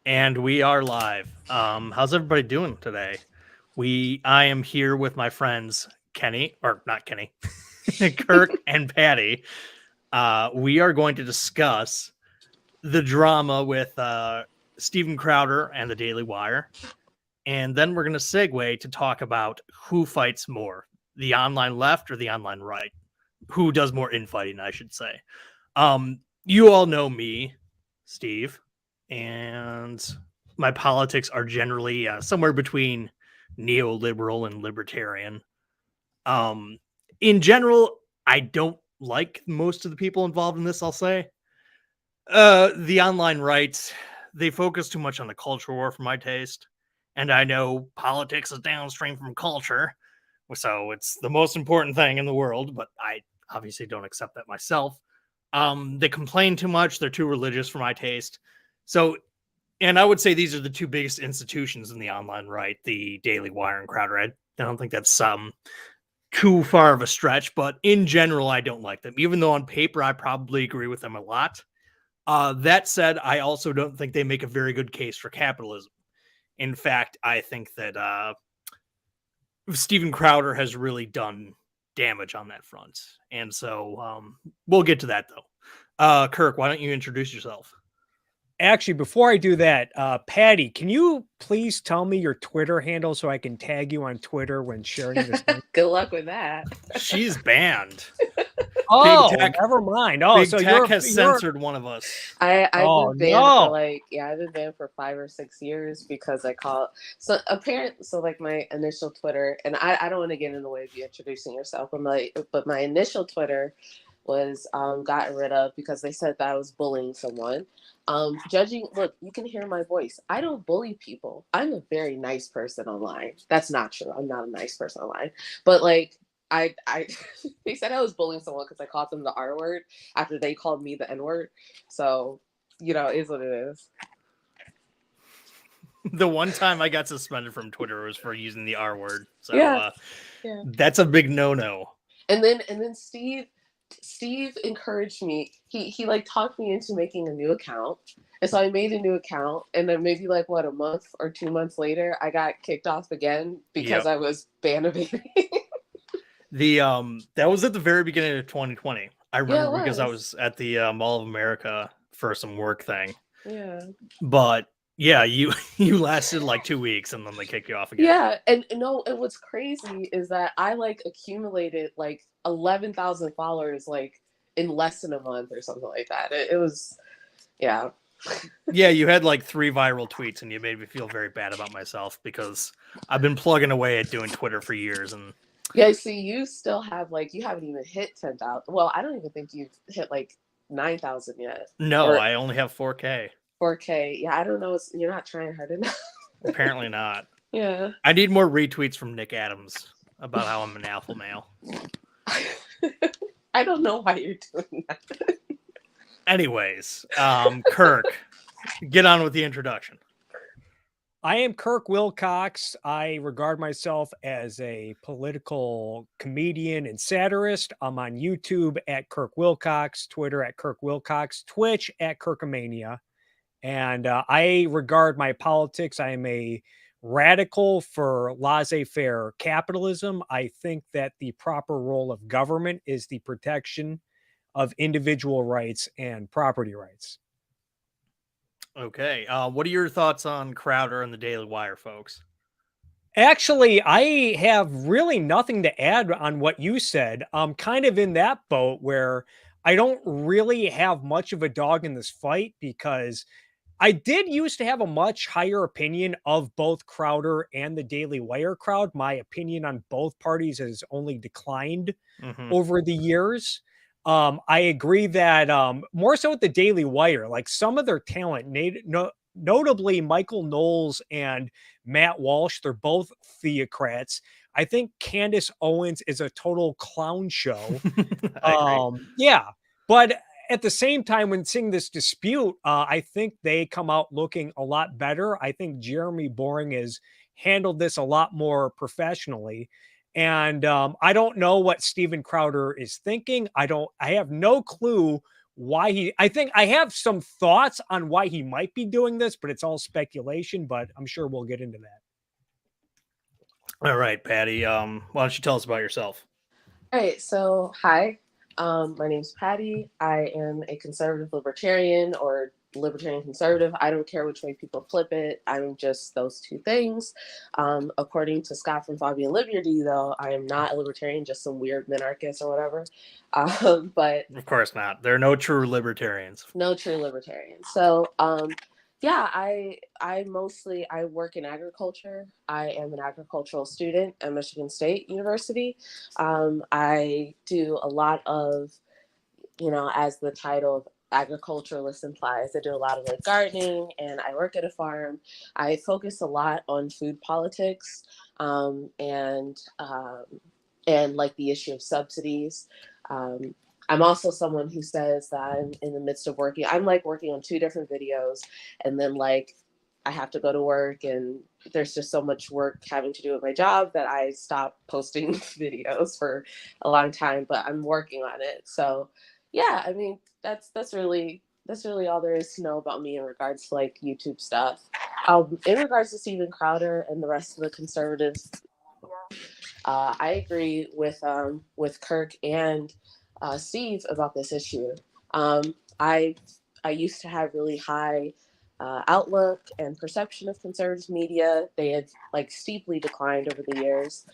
And we are live. How's everybody doing today? I am here with my friends Kenny, or not Kenny, Kirk and Patty. We are going to discuss the drama with Steven Crowder and the Daily Wire. And then we're going to segue to talk about who fights more, the online left or the online right. Who does more infighting, I should say. You all know me, Steve, and my politics are generally somewhere between neoliberal and libertarian. In general, I don't like most of the people involved in this, I'll say. The online rights, they focus too much on the culture war for my taste. And I know politics is downstream from culture, so it's the most important thing in the world, but I obviously don't accept that myself. They complain too much. They're too religious for my taste. So, and I would say these are the two biggest institutions in the online right, the Daily Wire and Crowder. I don't think that's too far of a stretch, but in general, I don't like them. Even though on paper, I probably agree with them a lot. That said, I also don't think they make a very good case for capitalism. In fact, I think that Steven Crowder has really done damage on that front. And so we'll get to that, though. Kirk, why don't you introduce yourself? Actually, before I do that, Patty, can you please tell me your Twitter handle so I can tag you on Twitter when sharing this thing? Good luck with that. She's banned. Oh, never mind. Oh, Big so Tech has censored one of us. I've been banned for I've been banned for 5 or 6 years because I call my initial Twitter, and I don't want to get in the way of you introducing yourself, but my initial Twitter was gotten rid of because they said that I was bullying someone. Look, you can hear my voice. I don't bully people. I'm a very nice person online. That's not true. I'm not a nice person online. But I they said I was bullying someone because I called them the R word after they called me the N word. So, it is what it is. The one time I got suspended from Twitter was for using the R word. So yeah. That's a big no-no. And then Steve encouraged me. He talked me into making a new account. And so I made a new account, and then maybe a month or 2 months later, I got kicked off again because I was banning. That was at the very beginning of 2020. I remember because I was at the Mall of America for some work thing. Yeah. But yeah, you lasted 2 weeks and then they kicked you off again. Yeah, and what's crazy is that I accumulated 11,000 followers in less than a month or something like that. It was, yeah. Yeah, you had 3 viral tweets, and you made me feel very bad about myself because I've been plugging away at doing Twitter for years. And yeah, see, you still have you haven't even hit 10,000. Well, I don't even think you've hit 9,000 yet. No, I only have 4K. 4K. Yeah, I don't know. You're not trying hard enough. Apparently not. Yeah. I need more retweets from Nick Adams about how I'm an alpha male. I don't know why you're doing that. Anyways, Kirk, get on with the introduction. I am Kirk Wilcox. I regard myself as a political comedian and satirist. I'm on YouTube at Kirk Wilcox, Twitter at Kirk Wilcox, Twitch at Kirkomania. And I regard my politics, I am a radical for laissez-faire capitalism. I think that the proper role of government is the protection of individual rights and property rights. Okay. What are your thoughts on Crowder and the Daily Wire, folks? Actually, I have really nothing to add on what you said. I'm kind of in that boat where I don't really have much of a dog in this fight because I did used to have a much higher opinion of both Crowder and the Daily Wire crowd. My opinion on both parties has only declined over the years. I agree that more so with the Daily Wire, some of their talent, notably Michael Knowles and Matt Walsh, they're both theocrats. I think Candace Owens is a total clown show. Yeah, but at the same time, when seeing this dispute, I think they come out looking a lot better. I think Jeremy Boring has handled this a lot more professionally. And I don't know what Steven Crowder is thinking. I have no clue why I think I have some thoughts on why he might be doing this, but it's all speculation, but I'm sure we'll get into that. All right, Patty. Why don't you tell us about yourself? All right. So, hi. My name's Patty. I am a conservative libertarian or libertarian conservative. I don't care which way people flip it. I'm just those two things. According to Scott from Bobby and Liberty, though, I am not a libertarian, just some weird minarchist or whatever. But of course not. There are no true libertarians. No true libertarians. So, yeah, I work in agriculture. I am an agricultural student at Michigan State University. I do a lot of, as the title of agriculturalist implies, I do a lot of like gardening, and I work at a farm. I focus a lot on food politics, and like the issue of subsidies. I'm also someone who says that I'm in the midst of working. I'm like working on 2 different videos, and then like I have to go to work, and there's just so much work having to do with my job that I stopped posting videos for a long time. But I'm working on it. So yeah, I mean that's really all there is to know about me in regards to like YouTube stuff. In regards to Steven Crowder and the rest of the conservatives, I agree with Kirk and Steve about this issue. I used to have really high outlook and perception of conservative media. They had like steeply declined over the years.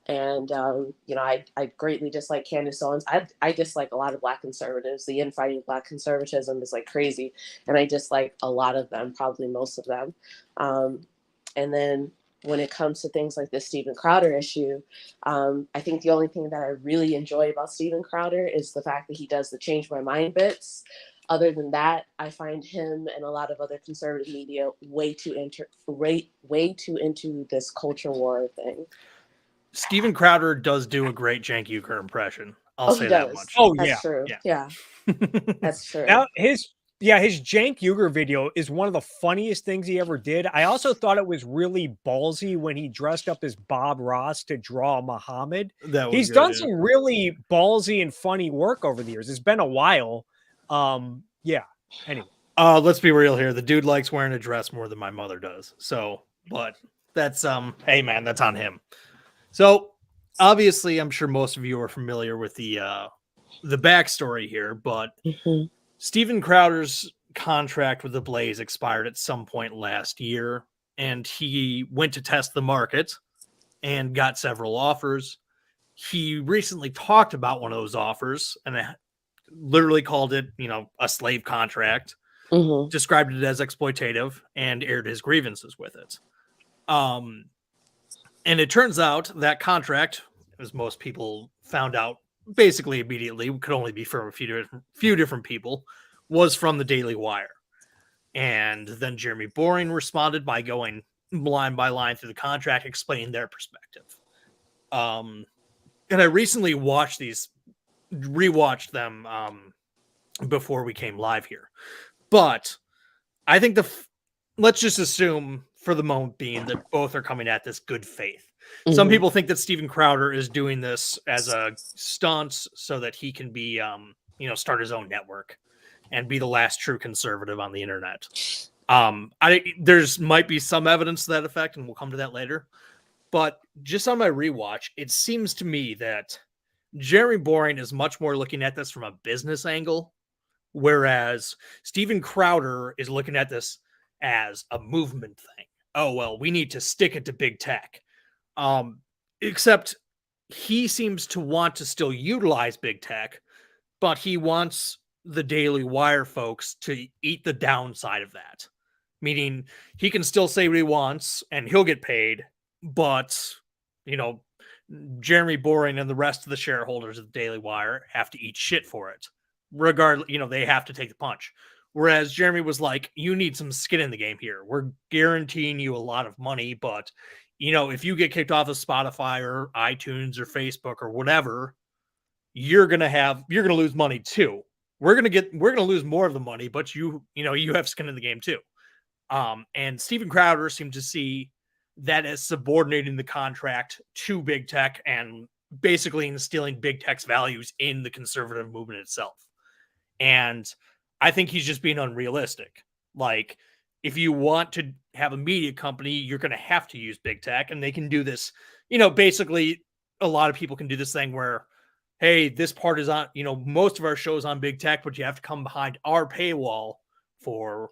And, I greatly dislike Candace Owens. I dislike a lot of Black conservatives. The infighting Black conservatism is like crazy. And I dislike a lot of them, probably most of them. And then when it comes to things like the Steven Crowder issue, I think the only thing that I really enjoy about Steven Crowder is the fact that he does the change my mind bits. Other than that, I find him and a lot of other conservative media way too into this culture war thing. Steven Crowder does do a great Cenk Uygur impression. I'll say that much. Oh, that's true. Yeah. That's true. Now his Cenk Uygur video is one of the funniest things he ever did. I also thought it was really ballsy when he dressed up as Bob Ross to draw Muhammad. He's done some really ballsy and funny work over the years. It's been a while. Yeah. Anyway. Let's be real here. The dude likes wearing a dress more than my mother does. So, but that's hey man, that's on him. So obviously I'm sure most of you are familiar with the backstory here, but Steven Crowder's contract with the Blaze expired at some point last year, and he went to test the market and got several offers. He recently talked about one of those offers and literally called it, a slave contract, described it as exploitative, and aired his grievances with it. And it turns out that contract, as most people found out basically immediately, could only be from a few different people, was from the Daily Wire. And then Jeremy Boring responded by going line by line through the contract, explaining their perspective. And I recently rewatched them before we came live here. But I think let's just assume for the moment being that both are coming at this good faith. Some people think that Steven Crowder is doing this as a stunt so that he can be, start his own network and be the last true conservative on the internet. There's might be some evidence to that effect, and we'll come to that later. But just on my rewatch, it seems to me that Jeremy Boring is much more looking at this from a business angle, whereas Steven Crowder is looking at this as a movement thing. Oh, well, we need to stick it to big tech. Except he seems to want to still utilize big tech, but he wants the Daily Wire folks to eat the downside of that. Meaning he can still say what he wants and he'll get paid, but, Jeremy Boring and the rest of the shareholders of the Daily Wire have to eat shit for it. Regardless, they have to take the punch. Whereas Jeremy was like, you need some skin in the game here. We're guaranteeing you a lot of money, but if you get kicked off of Spotify or iTunes or Facebook or whatever, you're going to lose money too. We're going to lose more of the money, but you have skin in the game too. And Steven Crowder seemed to see that as subordinating the contract to big tech and basically instilling big tech's values in the conservative movement itself. And I think he's just being unrealistic. Like, if you want to have a media company, you're going to have to use big tech, and they can do this. Basically, a lot of people can do this thing where, hey, this part is on, most of our shows on big tech, but you have to come behind our paywall for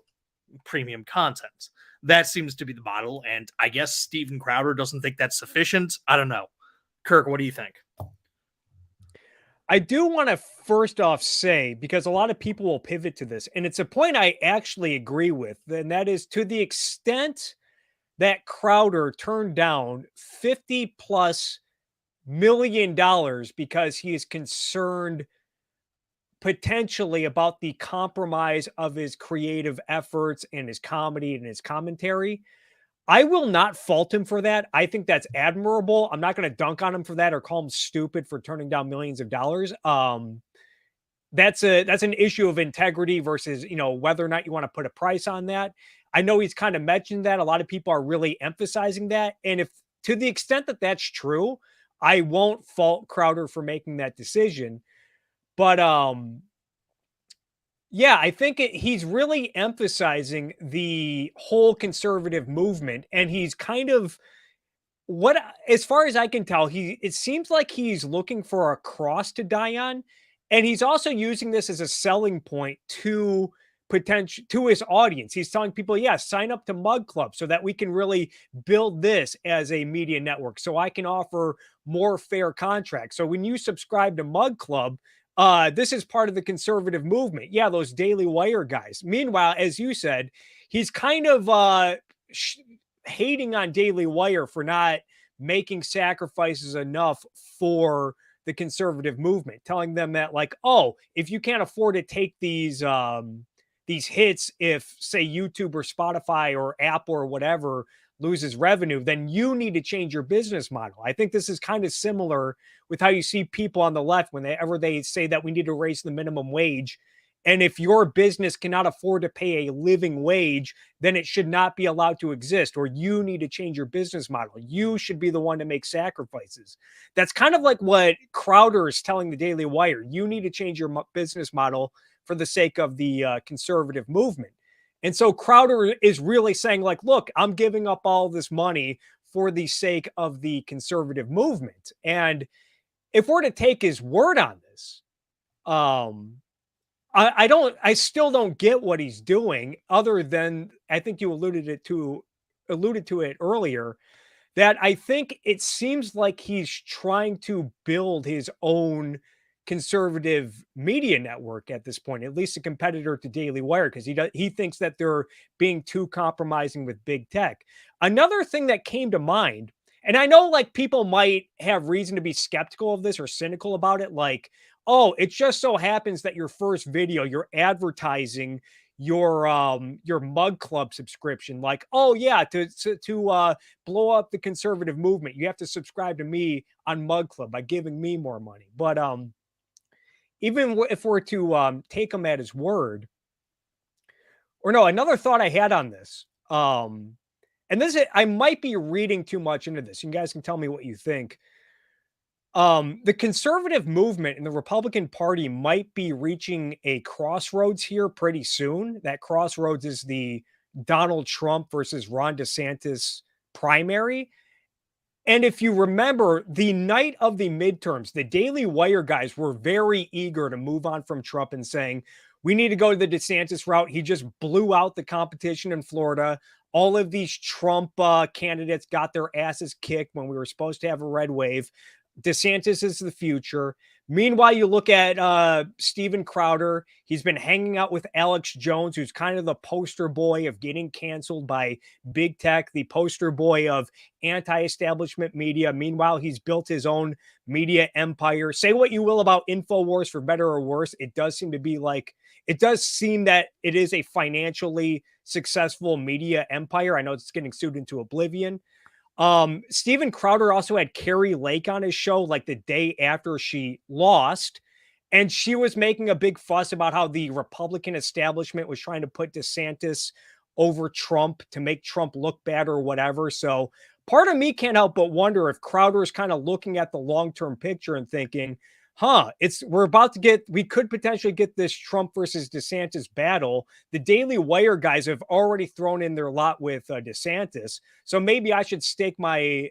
premium content. That seems to be the model. And I guess Steven Crowder doesn't think that's sufficient. I don't know. Kirk, what do you think? I do want to first off say, because a lot of people will pivot to this, and it's a point I actually agree with, and that is to the extent that Crowder turned down $50+ million because he is concerned potentially about the compromise of his creative efforts and his comedy and his commentary. I will not fault him for that. I think that's admirable. I'm not going to dunk on him for that or call him stupid for turning down millions of dollars. That's an issue of integrity versus, whether or not you want to put a price on that. I know he's kind of mentioned that. A lot of people are really emphasizing that. And if to the extent that that's true, I won't fault Crowder for making that decision. But yeah, I think he's really emphasizing the whole conservative movement, and he's kind of as far as I can tell, it seems like he's looking for a cross to die on, and he's also using this as a selling point to his audience. He's telling people, yeah, sign up to Mug Club so that we can really build this as a media network, so I can offer more fair contracts. So when you subscribe to Mug Club, this is part of the conservative movement. Yeah, those Daily Wire guys. Meanwhile, as you said, he's kind of hating on Daily Wire for not making sacrifices enough for the conservative movement, telling them that, like, oh, if you can't afford to take these hits, if say YouTube or Spotify or Apple or whatever loses revenue, then you need to change your business model. I think this is kind of similar with how you see people on the left whenever they say that we need to raise the minimum wage. And if your business cannot afford to pay a living wage, then it should not be allowed to exist, or you need to change your business model. You should be the one to make sacrifices. That's kind of like what Crowder is telling the Daily Wire. You need to change your business model for the sake of the conservative movement. And so Crowder is really saying, like, look, I'm giving up all this money for the sake of the conservative movement. And if we're to take his word on this, I still don't get what he's doing, other than I think you alluded to it earlier, that I think it seems like he's trying to build his own conservative media network at this point, at least a competitor to Daily Wire, because he thinks that they're being too compromising with big tech. Another thing that came to mind, and I know like people might have reason to be skeptical of this or cynical about it, like, oh, it just so happens that your first video, you're advertising your Mug Club subscription, like, oh yeah, to blow up the conservative movement, you have to subscribe to me on Mug Club by giving me more money. But even if we're to take him at his word, or no, another thought I had on this, and I might be reading too much into this. You guys can tell me what you think. The conservative movement in the Republican Party might be reaching a crossroads here pretty soon. That crossroads is the Donald Trump versus Ron DeSantis primary. And if you remember, the night of the midterms, the Daily Wire guys were very eager to move on from Trump and saying, we need to go to the DeSantis route. He just blew out the competition in Florida. All of these Trump candidates got their asses kicked when we were supposed to have a red wave. DeSantis is the future. Meanwhile, you look at Steven Crowder. He's been hanging out with Alex Jones, who's kind of the poster boy of getting canceled by big tech, the poster boy of anti-establishment media. Meanwhile, he's built his own media empire. Say what you will about InfoWars, for better or worse, it does seem that it is a financially successful media empire. I know it's getting sued into oblivion. Steven Crowder also had Carrie Lake on his show like the day after she lost, and she was making a big fuss about how the Republican establishment was trying to put DeSantis over Trump to make Trump look bad or whatever. So part of me can't help but wonder if Crowder is kind of looking at the long-term picture and thinking, we could potentially get this Trump versus DeSantis battle. The Daily Wire guys have already thrown in their lot with DeSantis. So maybe I should stake my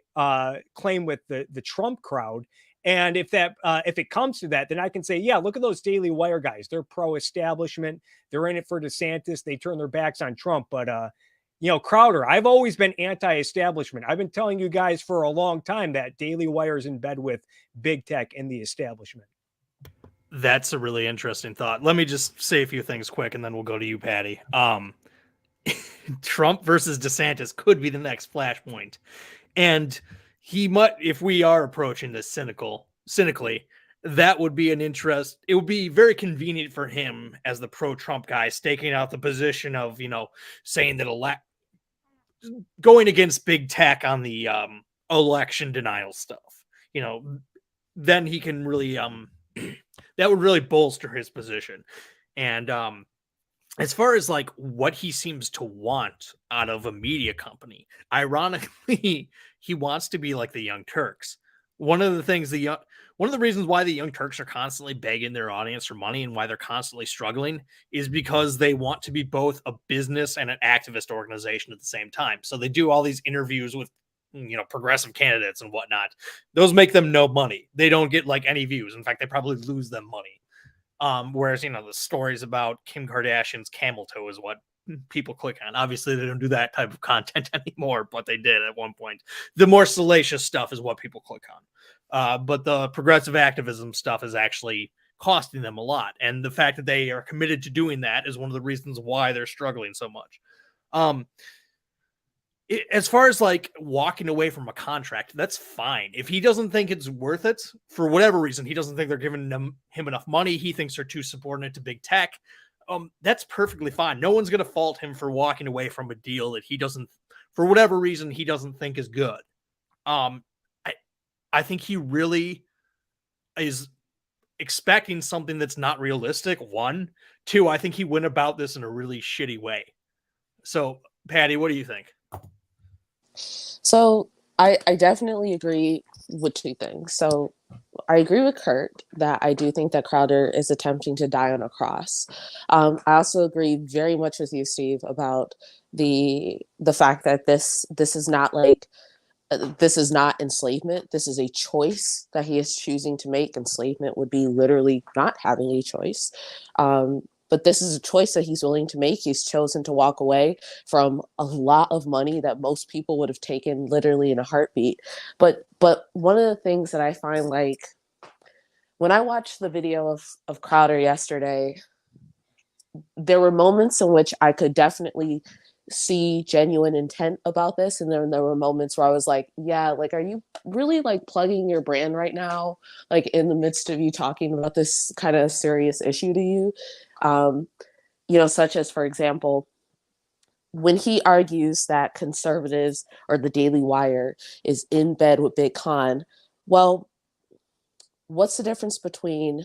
claim with the Trump crowd. And if it comes to that, then I can say, yeah, look at those Daily Wire guys. They're pro-establishment. They're in it for DeSantis. They turn their backs on Trump. But Crowder, I've always been anti-establishment. I've been telling you guys for a long time that Daily Wire is in bed with big tech and the establishment. That's a really interesting thought. Let me just say a few things quick, and then we'll go to you, Patty. Trump versus DeSantis could be the next flashpoint. And he might, if we are approaching this cynically, that would be an interest. It would be very convenient for him as the pro-Trump guy, staking out the position of, saying that going against big tech on the election denial stuff. Then he can really that would really bolster his position. And as far as like what he seems to want out of a media company, ironically, he wants to be like the Young Turks. One of the reasons why the Young Turks are constantly begging their audience for money and why they're constantly struggling is because they want to be both a business and an activist organization at the same time. So they do all these interviews with progressive candidates and whatnot. Those make them no money. They don't get like any views. In fact, they probably lose them money. Whereas, the stories about Kim Kardashian's camel toe is what people click on. Obviously, they don't do that type of content anymore, but they did at one point. The more salacious stuff is what people click on. But the progressive activism stuff is actually costing them a lot. And the fact that they are committed to doing that is one of the reasons why they're struggling so much. As far as like walking away from a contract, that's fine. If he doesn't think it's worth it for whatever reason, he doesn't think they're giving him enough money. He thinks they're too subordinate to big tech. That's perfectly fine. No one's going to fault him for walking away from a deal that he doesn't, for whatever reason, he doesn't think is good. I think he really is expecting something that's not realistic. 1, 2, I think he went about this in a really shitty way. So, Patty, what do you think? So I definitely agree with 2 things. So I agree with Kirk that I do think that Crowder is attempting to die on a cross. I also agree very much with you, Steve, about the fact that this is not like this is not enslavement. This is a choice that he is choosing to make. Enslavement would be literally not having a choice. But this is a choice that he's willing to make. He's chosen to walk away from a lot of money that most people would have taken literally in a heartbeat. But one of the things that I find, like, when I watched the video of Crowder yesterday, there were moments in which I could definitely see genuine intent about this. And then there were moments where I was like, yeah, like, are you really like plugging your brand right now? Like in the midst of you talking about this kind of serious issue to you? Such as, for example, when he argues that conservatives or the Daily Wire is in bed with Big Con, well, what's the difference between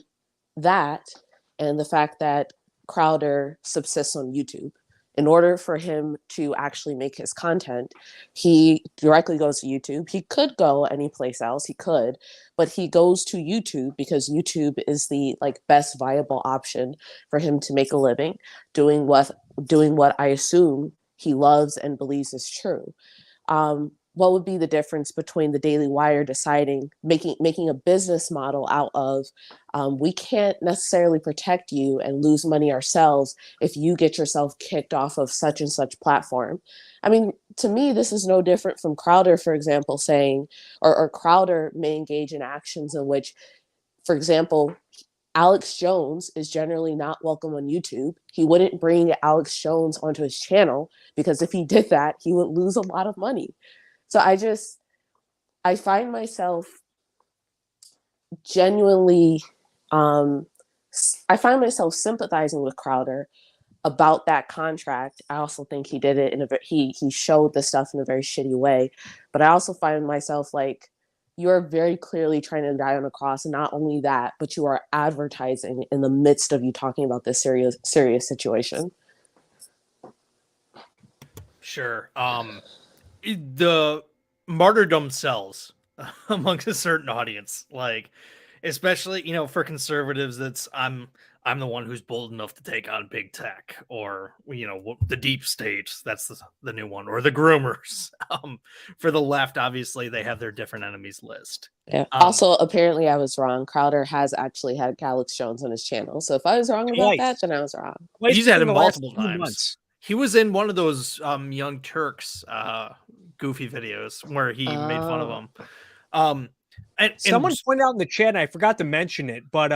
that and the fact that Crowder subsists on YouTube? In order for him to actually make his content, he directly goes to YouTube. He could go anyplace else, but he goes to YouTube because YouTube is the like best viable option for him to make a living doing what I assume he loves and believes is true. What would be the difference between the Daily Wire deciding, making a business model out of, we can't necessarily protect you and lose money ourselves if you get yourself kicked off of such and such platform? I mean, to me, this is no different from Crowder, for example, saying, or Crowder may engage in actions in which, for example, Alex Jones is generally not welcome on YouTube. He wouldn't bring Alex Jones onto his channel because if he did that, he would lose a lot of money. So I find myself genuinely, I find myself sympathizing with Crowder about that contract. I also think he did it he showed the stuff in a very shitty way, but I also find myself like, you are very clearly trying to die on a cross. And not only that, but you are advertising in the midst of you talking about this serious situation. Sure. The martyrdom sells amongst a certain audience. Like, especially, for conservatives, I'm the one who's bold enough to take on big tech, or the deep state. That's the new one, or the groomers. For the left, obviously, they have their different enemies list. Yeah. Also, apparently, I was wrong. Crowder has actually had Alex Jones on his channel. So if I was wrong about that, then I was wrong. He's had him multiple times. He was in one of those Young Turks goofy videos where he made fun of him. And someone pointed out in the chat, and I forgot to mention it, but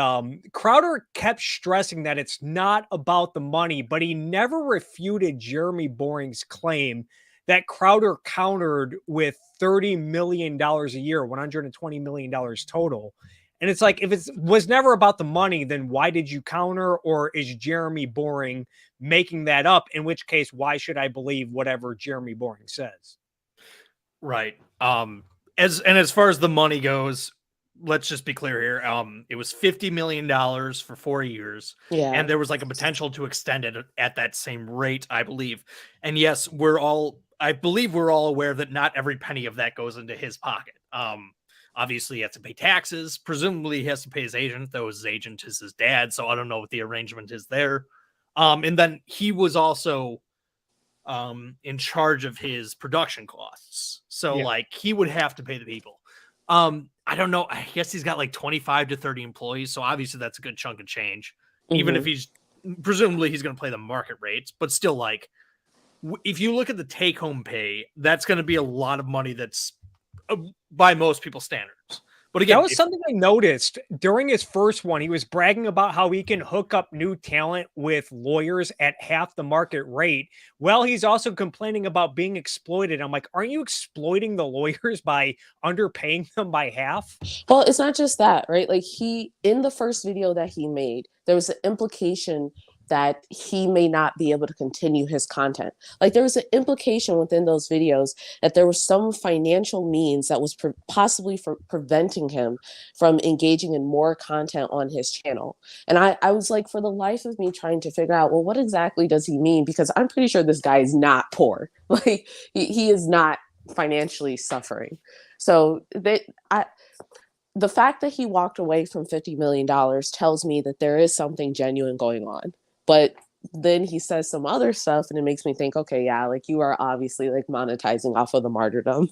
Crowder kept stressing that it's not about the money, but he never refuted Jeremy Boring's claim that Crowder countered with $30 million a year, $120 million total. And it's like, if it was never about the money, then why did you counter? Or is Jeremy Boring making that up? In which case, why should I believe whatever Jeremy Boring says? Right. As far as the money goes, let's just be clear here. It was $50 million for 4 years. Yeah. And there was like a potential to extend it at that same rate, I believe. And yes, I believe we're all aware that not every penny of that goes into his pocket. Obviously he has to pay taxes. Presumably he has to pay his agent, though his agent is his dad. So I don't know what the arrangement is there. And then he was also in charge of his production costs. So like he would have to pay the people. I don't know. I guess he's got like 25 to 30 employees. So obviously that's a good chunk of change, even if presumably he's going to play the market rates, but still, like, if you look at the take home pay, that's going to be a lot of money. That's by most people's standards. But again, that was something I noticed during his first one. He was bragging about how he can hook up new talent with lawyers at half the market rate. Well, he's also complaining about being exploited. I'm like, aren't you exploiting the lawyers by underpaying them by half? Well, it's not just that, right? Like, in the first video that he made, there was an implication that he may not be able to continue his content. Like, there was an implication within those videos that there was some financial means that was possibly preventing him from engaging in more content on his channel. And I was like, for the life of me, trying to figure out, well, what exactly does he mean? Because I'm pretty sure this guy is not poor. Like, he is not financially suffering. So the fact that he walked away from $50 million tells me that there is something genuine going on. But then he says some other stuff, and it makes me think, okay, yeah, like, you are obviously like monetizing off of the martyrdom.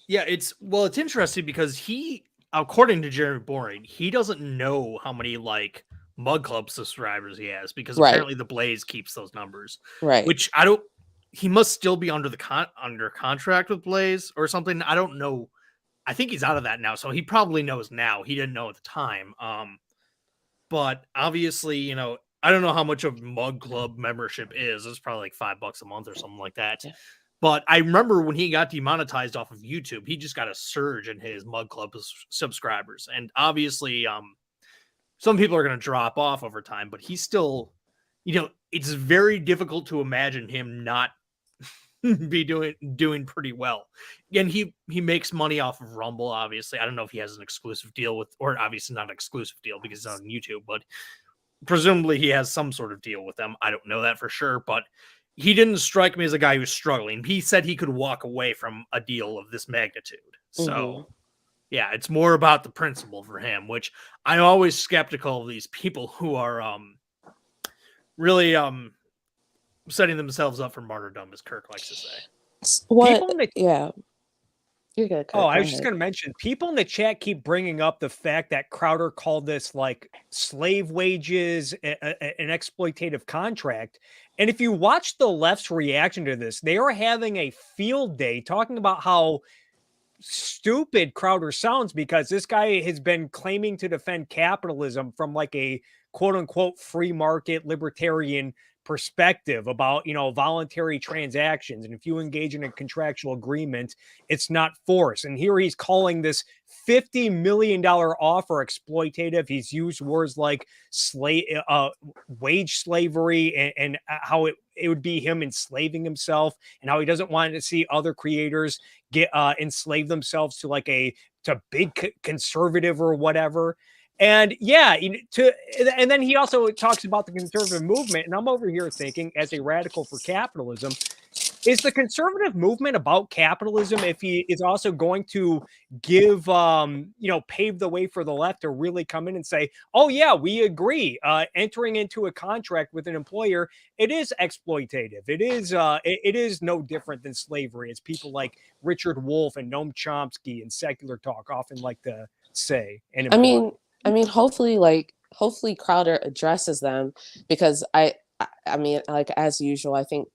Yeah, it's interesting because he, according to Jeremy Boring, he doesn't know how many like Mug Club subscribers he has, because apparently the Blaze keeps those numbers. Right. Which he must still be under under contract with Blaze or something. I don't know. I think he's out of that now, so he probably knows now. He didn't know at the time. But obviously, I don't know how much of Mug Club membership is. It's probably like $5 a month or something like that. Yeah. But I remember when he got demonetized off of YouTube, he just got a surge in his Mug Club subscribers. And obviously, some people are going to drop off over time, but he's still, it's very difficult to imagine him not be doing pretty well. And he makes money off of Rumble, obviously. I don't know if he has an exclusive deal with, or obviously not an exclusive deal because it's on YouTube, but presumably he has some sort of deal with them. I don't know that for sure, but he didn't strike me as a guy who's struggling. He said he could walk away from a deal of this magnitude. So yeah, it's more about the principle for him, which I'm always skeptical of these people who are really setting themselves up for martyrdom, as Kirk likes to say. Yeah. You're good. Kirk. I was just going to mention, people in the chat keep bringing up the fact that Crowder called this like slave wages, an exploitative contract. And if you watch the left's reaction to this, they are having a field day talking about how stupid Crowder sounds, because this guy has been claiming to defend capitalism from like a quote unquote free market libertarian perspective about, voluntary transactions. And if you engage in a contractual agreement, it's not force. And here he's calling this $50 million offer exploitative. He's used words like wage slavery and how it would be him enslaving himself, and how he doesn't want to see other creators get enslave themselves to like to big conservative or whatever. And yeah, and then he also talks about the conservative movement. And I'm over here thinking, as a radical for capitalism, is the conservative movement about capitalism if he is also going to give, pave the way for the left to really come in and say, oh, yeah, we agree. Entering into a contract with an employer, it is exploitative. It is no different than slavery, as people like Richard Wolff and Noam Chomsky and Secular Talk often like to say. And I mean, hopefully Crowder addresses them, because I mean, like, as usual, I think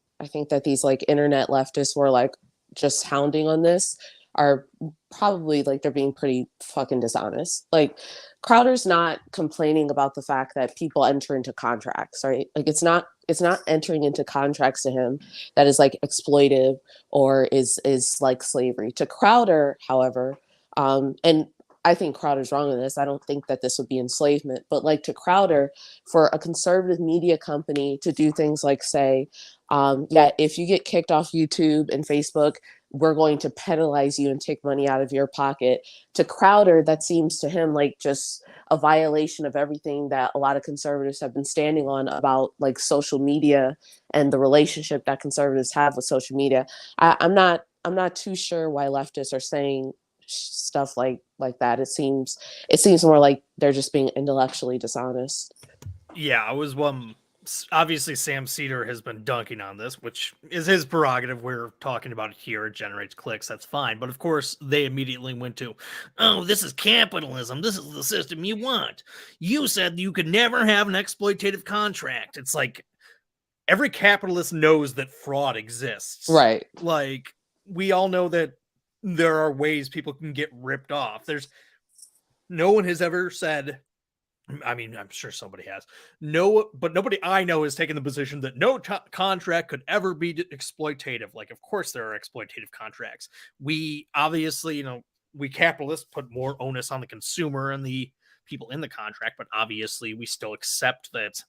that these like internet leftists were like just hounding on this are probably like they're being pretty fucking dishonest. Like, Crowder's not complaining about the fact that people enter into contracts, right? Like, it's not entering into contracts to him that is like exploitive or is like slavery. To Crowder, however, and I think Crowder's wrong in this. I don't think that this would be enslavement, but like, to Crowder, for a conservative media company to do things like say, if you get kicked off YouTube and Facebook, we're going to penalize you and take money out of your pocket. To Crowder, that seems to him like just a violation of everything that a lot of conservatives have been standing on about like social media and the relationship that conservatives have with social media. I'm not too sure why leftists are saying stuff like that. It seems more like they're just being intellectually dishonest. Yeah, I was obviously Sam Cedar has been dunking on this, which is his prerogative. We're talking about it here. It generates clicks. That's fine. But of course, they immediately went to, oh, this is capitalism. This is the system you want. You said you could never have an exploitative contract. It's like every capitalist knows that fraud exists. Right. Like, we all know that there are ways people can get ripped off. No one has ever said, I mean, I'm sure somebody has. But nobody I know has taken the position that no contract could ever be exploitative. Like, of course there are exploitative contracts. We obviously, we capitalists put more onus on the consumer and the people in the contract, but obviously we still accept that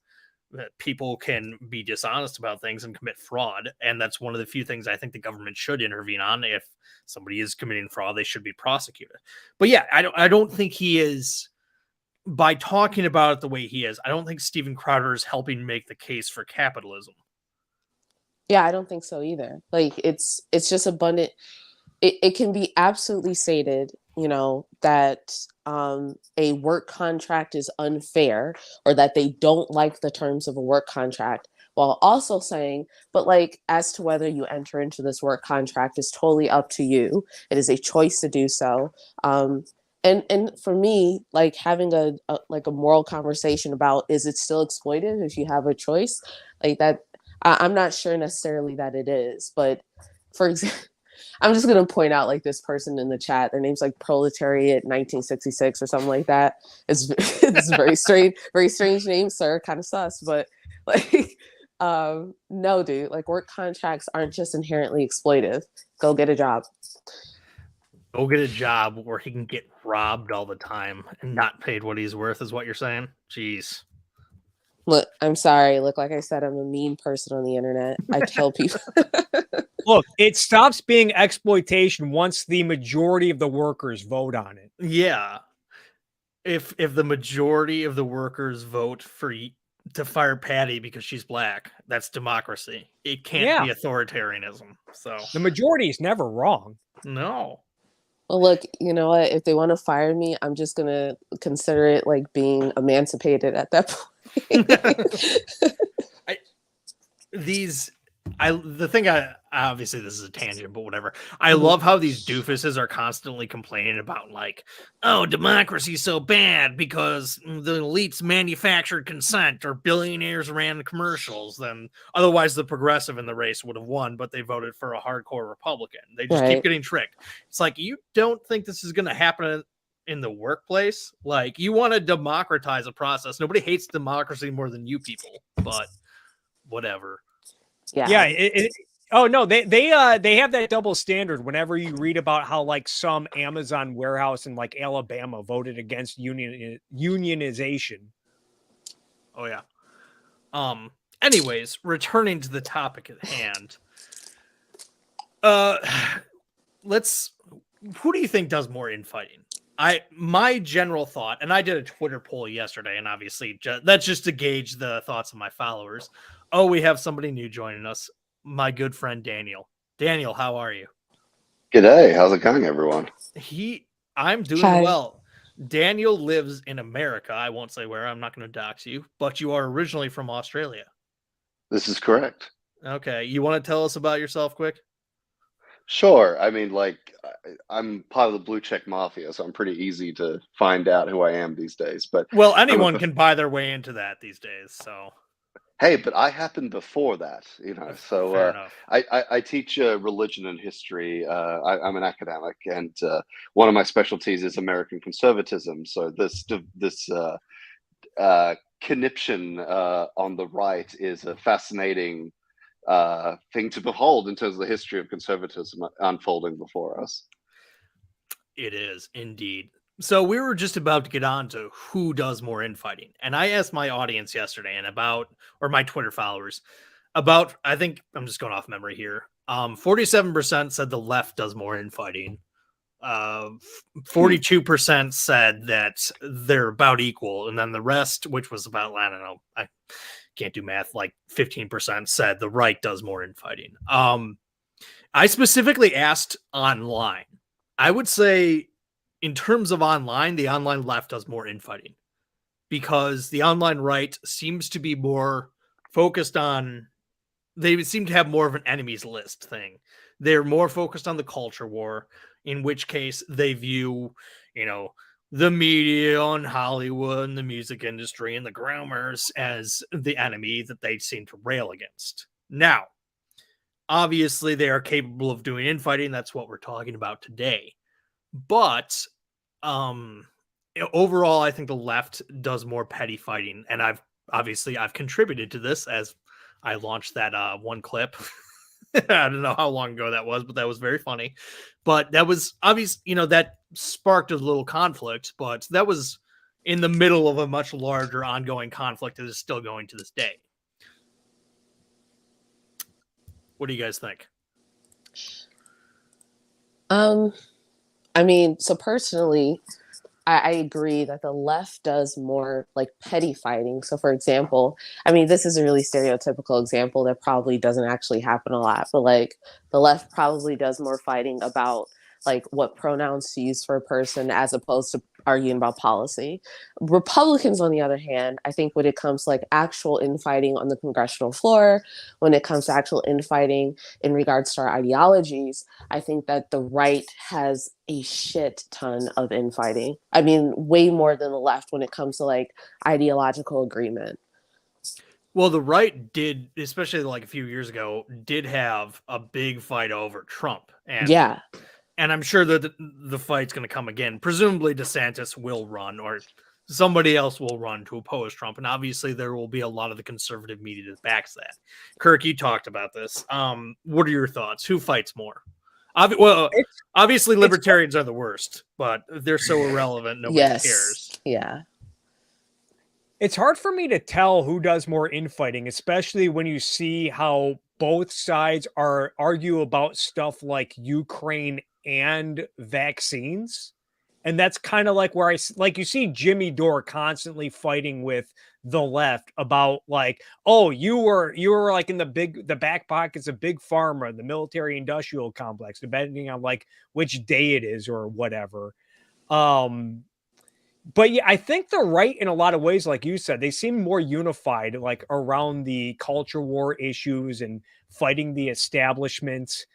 people can be dishonest about things and commit fraud. And that's one of the few things I think the government should intervene on. If somebody is committing fraud, they should be prosecuted. But yeah, I don't think he is, by talking about it the way he is, I don't think Steven Crowder is helping make the case for capitalism. Yeah, I don't think so either. Like, it's just abundant. It can be absolutely stated, that a work contract is unfair, or that they don't like the terms of a work contract, while also saying, but like, as to whether you enter into this work contract is totally up to you. It is a choice to do so. And for me, like, having a moral conversation about, is it still exploitive if you have a choice like that? I'm not sure necessarily that it is, but for example, I'm just going to point out like this person in the chat, their name's like Proletariat 1966 or something like that. It's a very strange name, sir. Kind of sus, but like, no, dude, like, work contracts aren't just inherently exploitive. Go get a job. Go get a job where he can get robbed all the time and not paid what he's worth, is what you're saying? Jeez. Look, I'm sorry. Look, like I said, I'm a mean person on the internet. I tell people. Look, it stops being exploitation once the majority of the workers vote on it. Yeah. If the majority of the workers vote to fire Patty because she's black, that's democracy. It can't be authoritarianism. So the majority is never wrong. No. Well, look, you know what? If they want to fire me, I'm just going to consider it like being emancipated at that point. Obviously this is a tangent, but whatever. I love how these doofuses are constantly complaining about, like, oh, democracy's so bad because the elites manufactured consent, or billionaires ran commercials. Then otherwise the progressive in the race would have won, but they voted for a hardcore Republican. They just keep getting tricked. It's like, you don't think this is going to happen in the workplace? Like, you want to democratize a process. Nobody hates democracy more than you people, but whatever. Yeah. Oh no, they have that double standard whenever you read about how like some Amazon warehouse in like Alabama voted against unionization. Oh yeah. Anyways, returning to the topic at hand. Who do you think does more infighting? My general thought, and I did a Twitter poll yesterday, and obviously that's just to gauge the thoughts of my followers. Oh, we have somebody new joining us. My good friend Daniel. Daniel, how are you? G'day, how's it going, everyone? I'm doing Hi. well. Daniel lives in America. I won't say where. I'm not going to dox you, but you are originally from Australia. This is correct. Okay. You want to tell us about yourself quick? Sure. I mean, I'm part of the blue check mafia, so I'm pretty easy to find out who I am these days. But Well, I'm anyone can buy their way into that these days. So hey, but I happened before that, you know. So fair enough. I teach religion and history. I'm an academic, and one of my specialties is American conservatism. So this conniption on the right is a fascinating thing to behold in terms of the history of conservatism unfolding before us. It is indeed. So we were just about to get on to who does more infighting. And I asked my audience yesterday or my Twitter followers about, I think I'm just going off memory here. 47% said the left does more infighting. 42% said that they're about equal. And then the rest, which was about, I don't know, I can't do math, like 15% said the right does more infighting. I specifically asked online. I would say in terms of online, the online left does more infighting because the online right seems to be more focused on, they seem to have more of an enemies list thing. They're more focused on the culture war, in which case they view, the media and Hollywood and the music industry and the groomers as the enemy that they seem to rail against. Now, obviously, they are capable of doing infighting. That's what we're talking about today. But overall, I think the left does more petty fighting. And I've contributed to this as I launched that one clip. I don't know how long ago that was, but that was very funny. But that was obvious, that sparked a little conflict, but that was in the middle of a much larger ongoing conflict that is still going to this day. What do you guys think? I mean, so personally, I agree that the left does more like petty fighting. So, for example, I mean, this is a really stereotypical example that probably doesn't actually happen a lot, but like the left probably does more fighting about like what pronouns to use for a person as opposed to arguing about policy. Republicans, on the other hand, I think when it comes to like actual infighting on the congressional floor, when it comes to actual infighting in regards to our ideologies, I think that the right has a shit ton of infighting. I mean, way more than the left when it comes to like ideological agreement. Well, the right did, especially like a few years ago, did have a big fight over Trump. And yeah. And I'm sure that the fight's going to come again. Presumably DeSantis will run or somebody else will run to oppose Trump. And obviously there will be a lot of the conservative media that backs that. Kirk, you talked about this. What are your thoughts? Who fights more? Obviously libertarians are the worst, but they're so irrelevant. Nobody cares. Yeah. It's hard for me to tell who does more infighting, especially when you see how both sides argue about stuff like Ukraine and vaccines. And that's kind of like where you see Jimmy Dore constantly fighting with the left about like, oh, you were like in the back pockets of big pharma, the military industrial complex, depending on like which day it is or whatever. But yeah, I think the right in a lot of ways, like you said, they seem more unified, like around the culture war issues and fighting the establishment.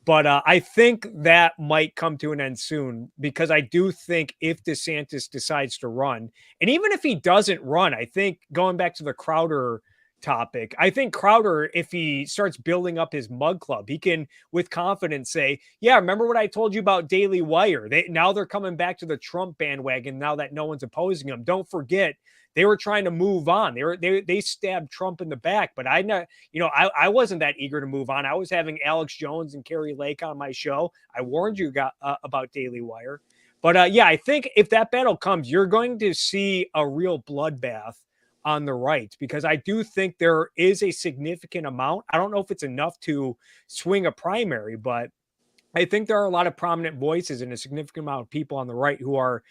But I think that might come to an end soon because I do think if DeSantis decides to run, and even if he doesn't run, I think going back to the Crowder topic, I think Crowder, if he starts building up his mug club, he can with confidence say, yeah, remember what I told you about Daily Wire? Now they're coming back to the Trump bandwagon now that no one's opposing them. Don't forget, they were trying to move on. They stabbed Trump in the back, but I wasn't that eager to move on. I was having Alex Jones and Carrie Lake on my show. I warned you about Daily Wire. But yeah, I think if that battle comes, you're going to see a real bloodbath on the right, because I do think there is a significant amount. I don't know if it's enough to swing a primary, but I think there are a lot of prominent voices and a significant amount of people on the right who are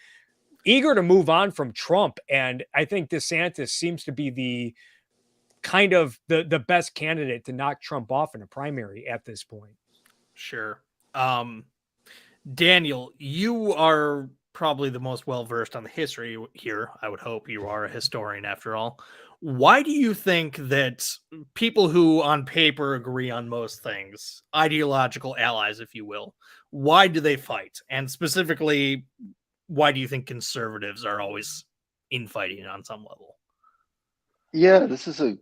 eager to move on from Trump. And I think DeSantis seems to be the kind of the best candidate to knock Trump off in a primary at this point. Sure. Daniel, you are probably the most well-versed on the history here. I would hope you are a historian after all. Why do you think that people who on paper agree on most things, ideological allies, if you will, why do they fight? And specifically, why do you think conservatives are always infighting on some level? Yeah, this is a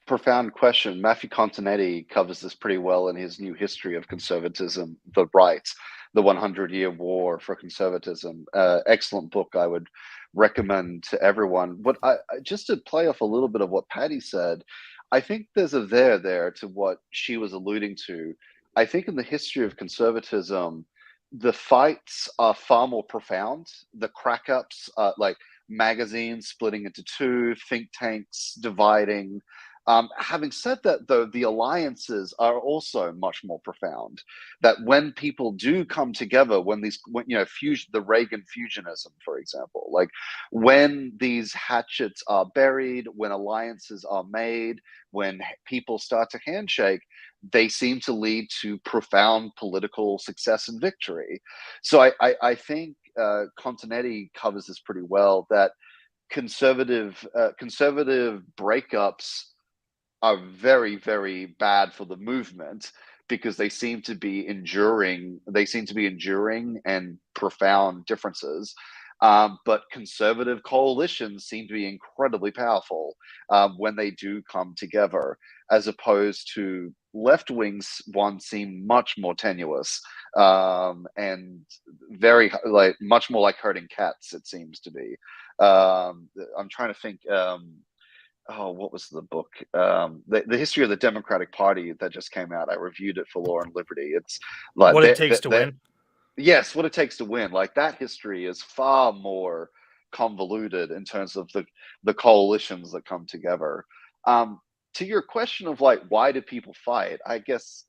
profound question. Matthew Continetti covers this pretty well in his new history of conservatism, The Right, the 100-Year War for Conservatism. Excellent book I would recommend to everyone. But just to play off a little bit of what Patty said, I think there's a there to what she was alluding to. I think in the history of conservatism, the fights are far more profound. The crack ups, like magazines splitting into two, think tanks dividing. Having said that, though, the alliances are also much more profound. That when people do come together, when fusion, the Reagan fusionism, for example, like when these hatchets are buried, when alliances are made, when people start to handshake, they seem to lead to profound political success and victory. So I think Continetti covers this pretty well. That conservative breakups are very, very bad for the movement because they seem to be enduring. They seem to be enduring and profound differences. But conservative coalitions seem to be incredibly powerful when they do come together, as opposed to left wings ones seem much more tenuous and very like much more like herding cats. It seems to be. I'm trying to think. What was the book? The history of the Democratic Party that just came out. I reviewed it for Law and Liberty. It's like What it takes to win. Yes, what it takes to win. Like that history is far more convoluted in terms of the coalitions that come together. To your question of like why do people fight? I guess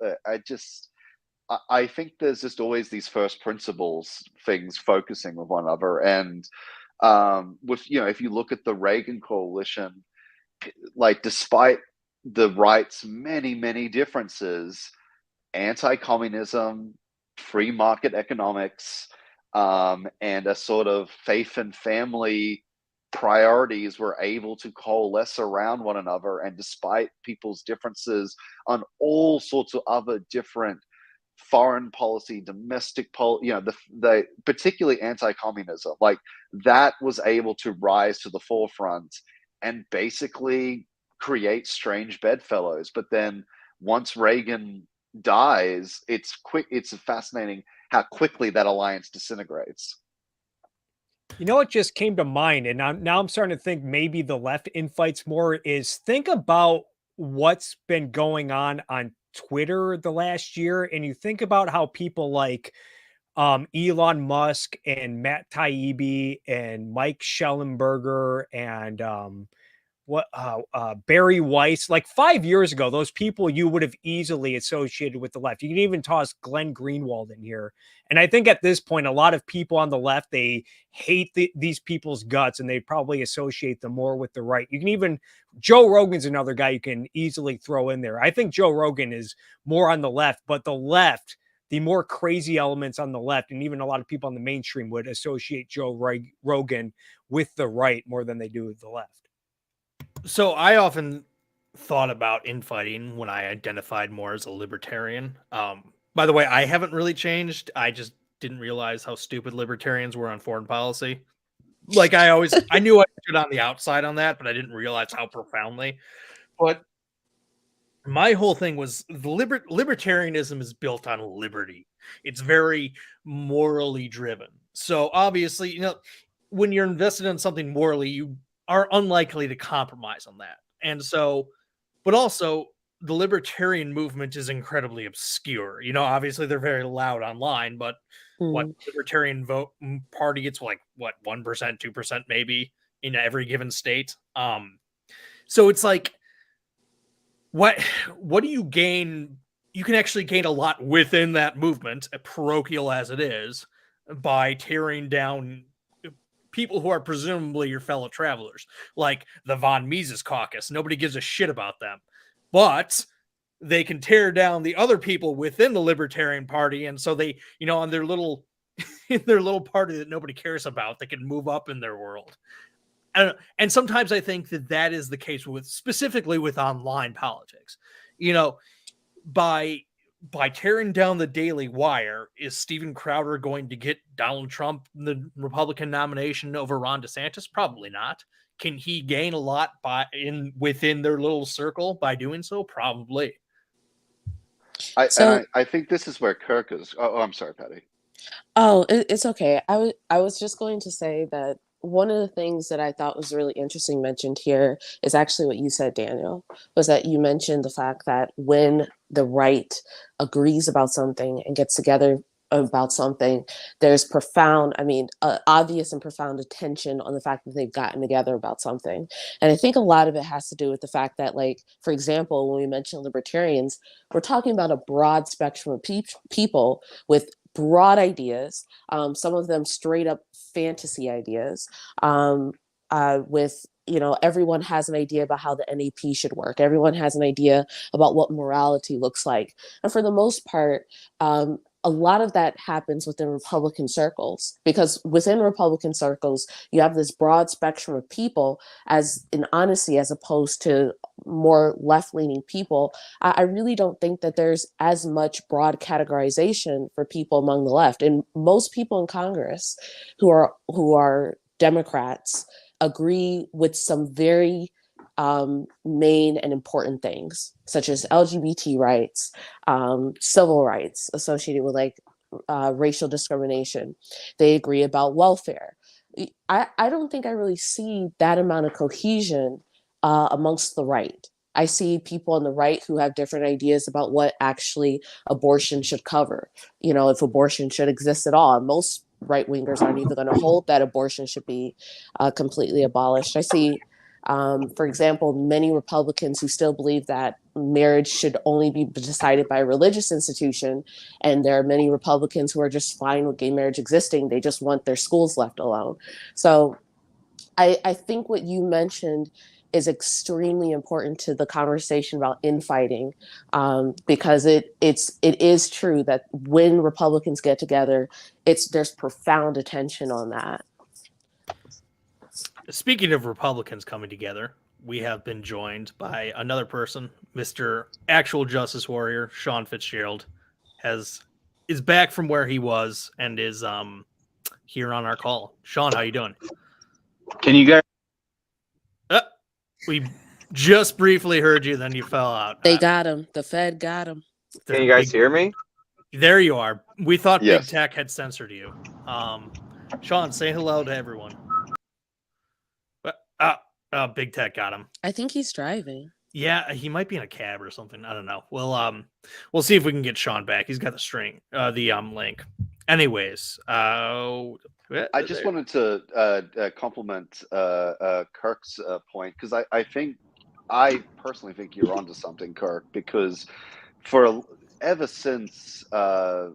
I think there's just always these first principles things focusing with one another, and with if you look at the Reagan coalition, like despite the right's many differences, anti-communism, free market economics, and a sort of faith and family priorities were able to coalesce around one another. And despite people's differences on all sorts of other different foreign policy, domestic policy, the particularly anti-communism, like that was able to rise to the forefront and basically create strange bedfellows. But then once Reagan dies, it's fascinating how quickly that alliance disintegrates. You know what just came to mind, and I'm starting to think maybe the left infights more is think about what's been going on Twitter the last year, and you think about how people like Elon Musk and Matt Taibbi and Mike Schellenberger and Barry Weiss, like 5 years ago, those people you would have easily associated with the left. You can even toss Glenn Greenwald in here. And I think at this point, a lot of people on the left, they hate these people's guts and they probably associate them more with the right. You can even, Joe Rogan's another guy you can easily throw in there. I think Joe Rogan is more on the left, but the left, the more crazy elements on the left, and even a lot of people on the mainstream would associate Joe Rogan with the right more than they do with the left. So I often thought about infighting when I identified more as a libertarian. By the way, I haven't really changed. I just didn't realize how stupid libertarians were on foreign policy. Like I knew I stood on the outside on that, but I didn't realize how profoundly. But my whole thing was the libertarianism is built on liberty. It's very morally driven. So obviously, when you're invested in something morally, you are unlikely to compromise on that. And so, but also the libertarian movement is incredibly obscure. Obviously they're very loud online, but what libertarian party gets like what 1%, 2% maybe in every given state. So it's like, what do you gain? You can actually gain a lot within that movement, parochial as it is, by tearing down people who are presumably your fellow travelers, like the von Mises caucus. Nobody gives a shit about them. But they can tear down the other people within the Libertarian Party, and so they, on their little in their little party that nobody cares about, they can move up in their world. And sometimes I think that is the case specifically with online politics. By tearing down the Daily Wire, is Steven Crowder going to get Donald Trump the Republican nomination over Ron DeSantis? Probably not. Can he gain a lot within their little circle by doing so? Probably. I think this is where Kirk is. Oh, I'm sorry, Patty. Oh, it's okay. I was just going to say that one of the things that I thought was really interesting mentioned here is actually what you said, Daniel, was that you mentioned the fact that when the right agrees about something and gets together about something, there's obvious and profound attention on the fact that they've gotten together about something. And I think a lot of it has to do with the fact that, like, for example, when we mention libertarians, we're talking about a broad spectrum of people with broad ideas, some of them straight up fantasy ideas, with everyone has an idea about how the NAP should work. Everyone has an idea about what morality looks like. And for the most part, a lot of that happens within Republican circles, because within Republican circles, you have this broad spectrum of people as opposed to more left-leaning people. I really don't think that there's as much broad categorization for people among the left. And most people in Congress who are Democrats agree with some very main and important things, such as LGBT rights, civil rights associated with racial discrimination. They agree about welfare. I don't think I really see that amount of cohesion amongst the right. I see people on the right who have different ideas about what actually abortion should cover, if abortion should exist at all. Most right wingers aren't even going to hold that abortion should be completely abolished. I see, for example, many Republicans who still believe that marriage should only be decided by a religious institution. And there are many Republicans who are just fine with gay marriage existing. They just want their schools left alone. So I think what you mentioned is extremely important to the conversation about infighting, because it is true that when Republicans get together, there's profound attention on that. Speaking of Republicans coming together, we have been joined by another person, Mr. Actual Justice Warrior Sean Fitzgerald, is back from where he was and is here on our call. Sean, how you doing? Can you guys? We just briefly heard you, then you fell out. They got him. The Fed got him. Can you guys hear me? There you are. We thought Yes. Big Tech had censored you. Sean, say hello to everyone. Big Tech got him. I think he's driving. Yeah, he might be in a cab or something. I don't know. We'll see if we can get Sean back. He's got the link. Anyways, I just wanted to compliment Kirk's point, because I personally think you're onto something, Kirk, because ever since the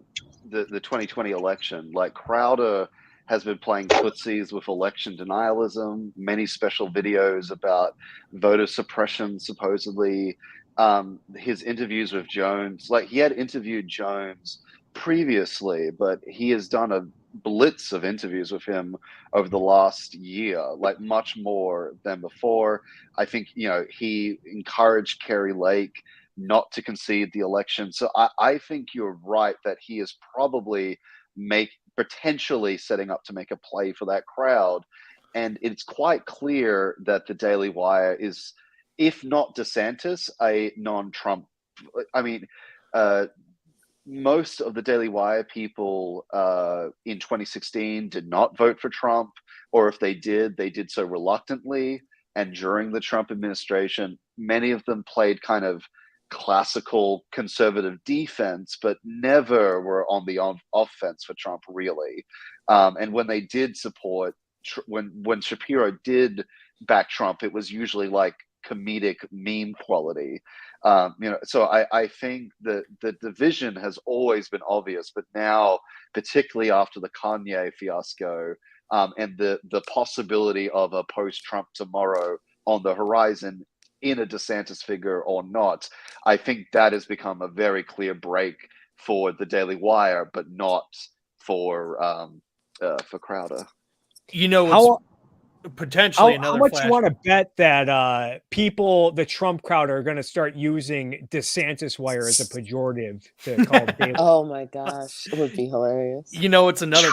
2020 election, like, Crowder has been playing footsies with election denialism, many special videos about voter suppression, supposedly. His interviews with Jones, like, he had interviewed Jones previously, but he has done a blitz of interviews with him over the last year, like, much more than before. I think, he encouraged Kerry Lake not to concede the election. So I think you're right that he is probably potentially setting up to make a play for that crowd. And it's quite clear that the Daily Wire is, if not DeSantis, a non-Trump. I mean, most of the Daily Wire people in 2016 did not vote for Trump, or if they did so reluctantly. And during the Trump administration, many of them played kind of classical conservative defense, but never were on the offense for Trump, really. And when they did support, when Shapiro did back Trump, it was usually like comedic meme quality. So I think the division has always been obvious, but now, particularly after the Kanye fiasco, and the possibility of a post-Trump tomorrow on the horizon, in a DeSantis figure or not. I think that has become a very clear break for the Daily Wire, but not for Crowder. You know, How potentially another much flash. you want to bet that people, the Trump crowd, are going to start using DeSantis wire as a pejorative to call Daily? Oh my gosh, it would be hilarious. You know, it's another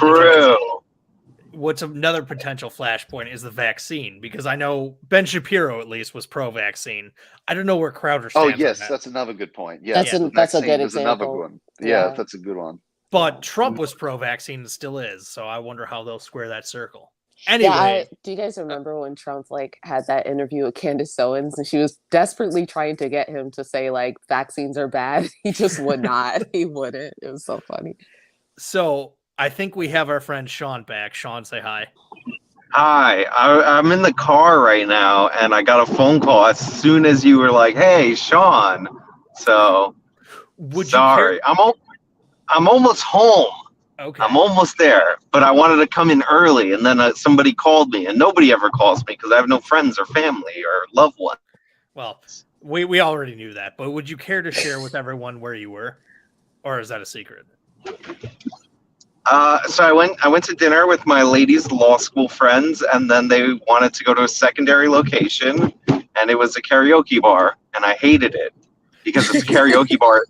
what's another potential flashpoint is the vaccine, because I know Ben Shapiro at least was pro-vaccine. I don't know where Crowder stands. Oh yes, on that. That's another good point. Yeah, that's a good example. Another one. Yeah, that's a good one. But Trump was pro-vaccine and still is, so I wonder how they'll square that circle. Anyway, do you guys remember when Trump had that interview with Candace Owens and she was desperately trying to get him to say vaccines are bad? He just would not. He wouldn't. It was so funny. So I think we have our friend Sean back. Sean, say hi. Hi, I'm in the car right now, and I got a phone call as soon as you were like, "Hey, Sean." So sorry, I'm almost home. Okay. I'm almost there, but I wanted to come in early, and then somebody called me, and nobody ever calls me because I have no friends or family or loved one. Well, we already knew that, but would you care to share with everyone where you were, or is that a secret? So I went to dinner with my ladies' law school friends, and then they wanted to go to a secondary location, and it was a karaoke bar, and I hated it because it's a karaoke bar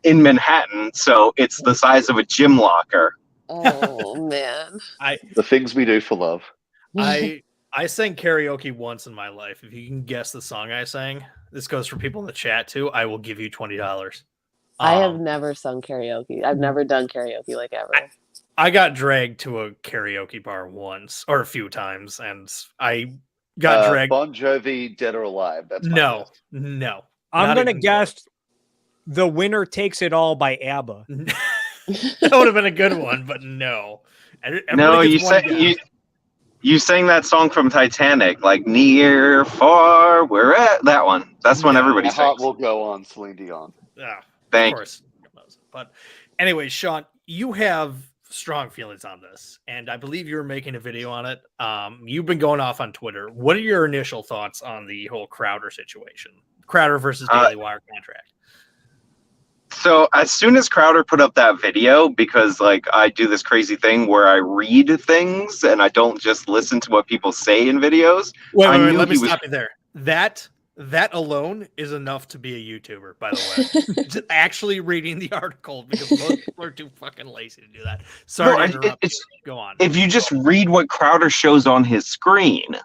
in Manhattan, so it's the size of a gym locker. Oh man. The things we do for love. I sang karaoke once in my life. If you can guess the song I sang, this goes for people in the chat too, I will give you $20. I have never sung karaoke. I've never done karaoke ever. I got dragged to a karaoke bar once or a few times, and I got dragged. Bon Jovi, Dead or Alive. That's no. I'm gonna guess The Winner Takes It All by ABBA. That would have been a good one, but no. No, you sang that song from Titanic, like near, far, we're at that one. That's when everybody sings. My Heart Will Go On, Celine Dion. Yeah, thank of course. But anyway, Sean, you have strong feelings on this, and I believe you were making a video on it. You've been going off on Twitter. What are your initial thoughts on the whole Crowder situation? Crowder versus Daily Wire contract. So as soon as Crowder put up that video, because I do this crazy thing where I read things and I don't just listen to what people say in videos. Wait, let me stop you there. That alone is enough to be a YouTuber, by the way. Just actually reading the article, because most people are too fucking lazy to do that. Sorry to interrupt. Go on. If you just read what Crowder shows on his screen,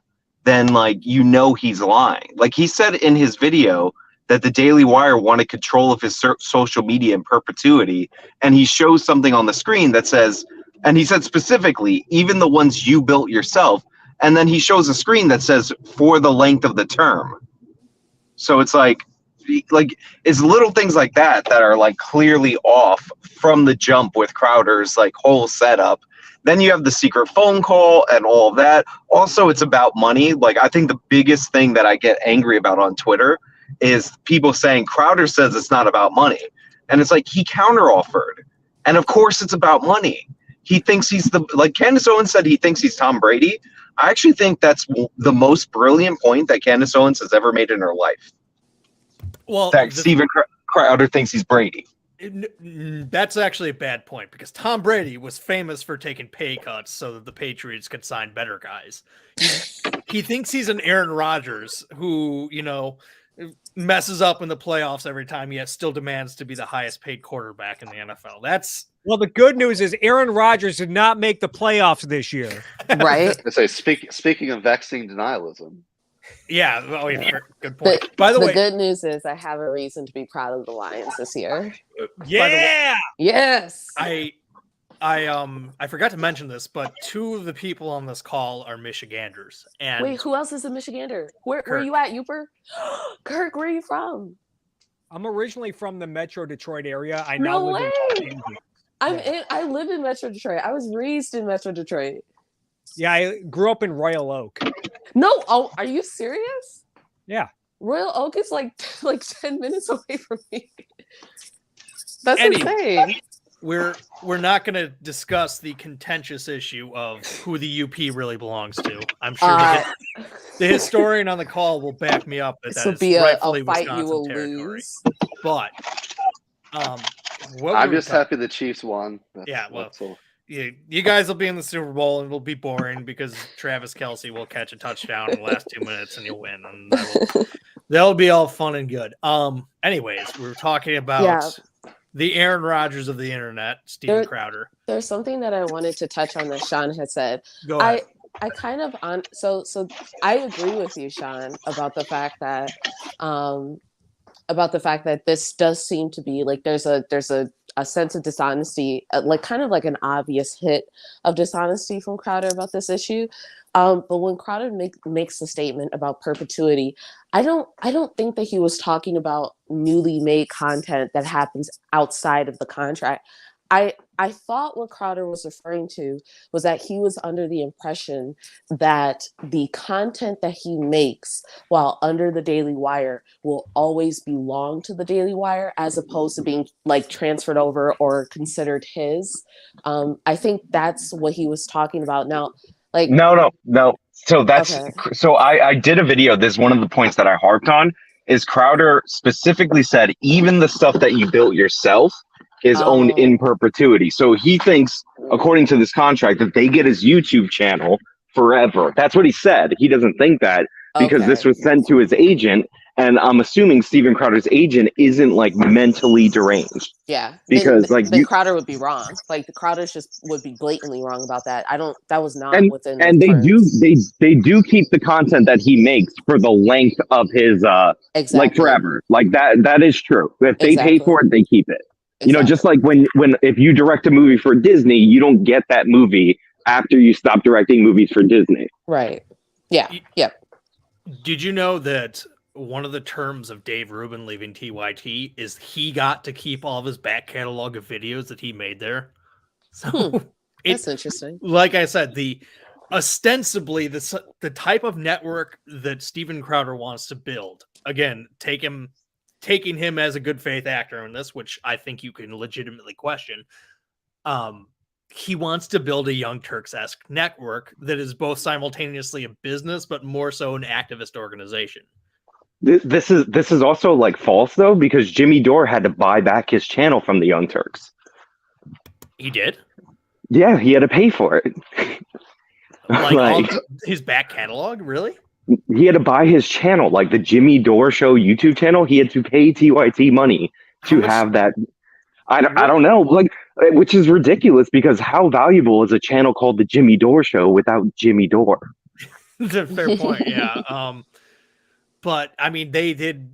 then he's lying. He said in his video that the Daily Wire wanted control of his social media in perpetuity, and he shows something on the screen that says, and he said specifically, even the ones you built yourself, and then he shows a screen that says for the length of the term. So it's it's little things like that are clearly off from the jump with Crowder's whole setup. Then you have the secret phone call and all of that. Also, it's about money. I think the biggest thing that I get angry about on Twitter is people saying Crowder says it's not about money. And it's he counteroffered. And of course it's about money. He thinks he's Candace Owens said he thinks he's Tom Brady. I actually think that's the most brilliant point that Candace Owens has ever made in her life. Well, that Steven Crowder thinks he's Brady. That's actually a bad point, because Tom Brady was famous for taking pay cuts so that the Patriots could sign better guys. He thinks he's an Aaron Rodgers who, messes up in the playoffs every time, yet still demands to be the highest paid quarterback in the NFL. Well, the good news is Aaron Rodgers did not make the playoffs this year. Right. So speaking of vaccine denialism. Yeah. Oh, yeah. Good point. By the way, the good news is I have a reason to be proud of the Lions this year. Yeah. Yes. I forgot to mention this, but two of the people on this call are Michiganders. And wait, who else is a Michigander? Where are you at, Uper? Kirk, where are you from? I'm originally from the Metro Detroit area. I no now way. live in I live in Metro Detroit. I was raised in Metro Detroit. Yeah, I grew up in Royal Oak. No, are you serious? Yeah. Royal Oak is like 10 minutes away from me. That's insane. we're not going to discuss the contentious issue of who the UP really belongs to. I'm sure the historian on the call will back me up that This that will is be rightfully a fight Wisconsin you will territory. lose. But I'm just happy the Chiefs won. That's all. You guys will be in the Super Bowl and it'll be boring because Travis Kelce will catch a touchdown in the last 2 minutes and you'll win, and that'll be all fun and good. Anyways, we were talking about the Aaron Rodgers of the internet, Steven Crowder. There's something that I wanted to touch on that Sean had said. Go ahead. I kind of so I agree with you, Sean, about the fact that this does seem to be like there's a sense of dishonesty, like kind of like an obvious hit of dishonesty from Crowder about this issue. But when Crowder makes the statement about perpetuity, I don't think that he was talking about newly made content that happens outside of the contract. I thought what Crowder was referring to was that he was under the impression that the content that he makes while under the Daily Wire will always belong to the Daily Wire as opposed to being like transferred over or considered his. I think that's what he was talking about. Now, like no. So I did a video. This is one of the points that I harped on is Crowder specifically said even the stuff that you built yourself is owned in perpetuity. So he thinks, according to this contract, that they get his YouTube channel forever. That's what he said. He doesn't think that because this was sent to his agent. And I'm assuming Steven Crowder's agent isn't like mentally deranged. Yeah. Because then Crowder would be wrong. Like the Crowders just would be blatantly wrong about that. That was not within. And they do keep the content that he makes for the length of his like forever. Like that is true. If they pay for it, they keep it. You know, just like when if you direct a movie for Disney, you don't get that movie after you stop directing movies for Disney. Right. Yeah. Yep. Did you know that one of the terms of Dave Rubin leaving TYT is he got to keep all of his back catalog of videos that he made there? So that's interesting. Like I said, ostensibly the type of network that Steven Crowder wants to build. Again, taking him as a good faith actor in this, which I think you can legitimately question. He wants to build a Young Turks-esque network that is both simultaneously a business, but more so an activist organization. This is also like false though, because Jimmy Dore had to buy back his channel from the Young Turks. He did? Yeah, he had to pay for it. Like his back catalog, really? He had to buy his channel, like the Jimmy Dore Show YouTube channel. He had to pay TYT money to have that. I don't know, like, which is ridiculous because how valuable is a channel called the Jimmy Dore Show without Jimmy Dore? That's a fair point. Yeah. But I mean, they did,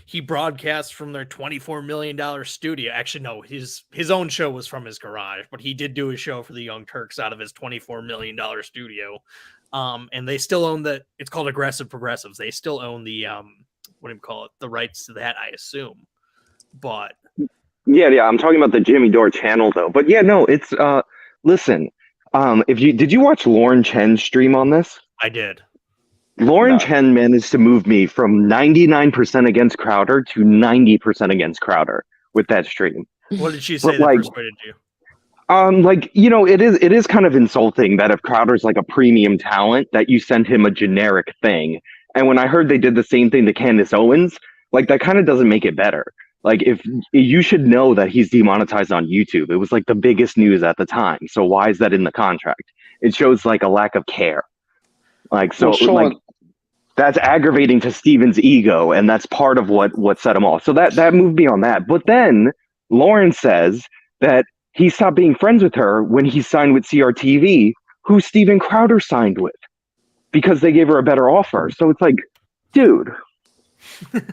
he broadcast from their $24 million studio. Actually, no, his own show was from his garage, but he did do a show for the Young Turks out of his $24 million studio. And they still own it's called Aggressive Progressives. They still own the, what do you call it? The rights to that, I assume. But yeah, I'm talking about the Jimmy Dore channel though. But yeah, no, it's, listen, did you watch Lauren Chen's stream on this? I did. Lauren Chen managed to move me from 99% against Crowder to 90% against Crowder with that stream. What did she say that persuaded you? It is kind of insulting that if Crowder's like a premium talent, that you send him a generic thing. And when I heard they did the same thing to Candace Owens, like that kind of doesn't make it better. Like if you should know that he's demonetized on YouTube, it was like the biggest news at the time. So why is that in the contract? It shows like a lack of care. Like, so like that's aggravating to Steven's ego. And that's part of what set him off. So that moved me on that. But then Lauren says that he stopped being friends with her when he signed with CRTV, who Steven Crowder signed with, because they gave her a better offer. So it's like, dude,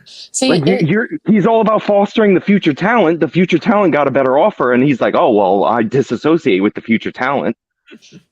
see, like he's all about fostering the future talent. The future talent got a better offer, and he's like, oh well, I disassociate with the future talent.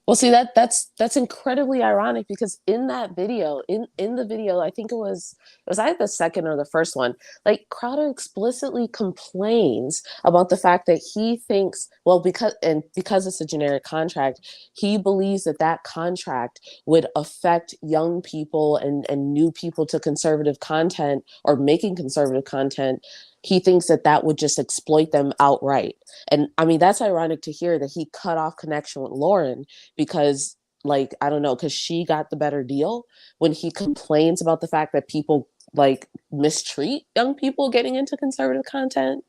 Well, see, that's incredibly ironic because in that video, in the video, I think it was either the second or the first one, like Crowder explicitly complains about the fact that he thinks, well, because it's a generic contract, he believes that contract would affect young people and new people to conservative content or making conservative content he thinks that would just exploit them outright. And I mean, that's ironic to hear that he cut off connection with Lauren because, like, I don't know, because she got the better deal, when he complains about the fact that people like mistreat young people getting into conservative content.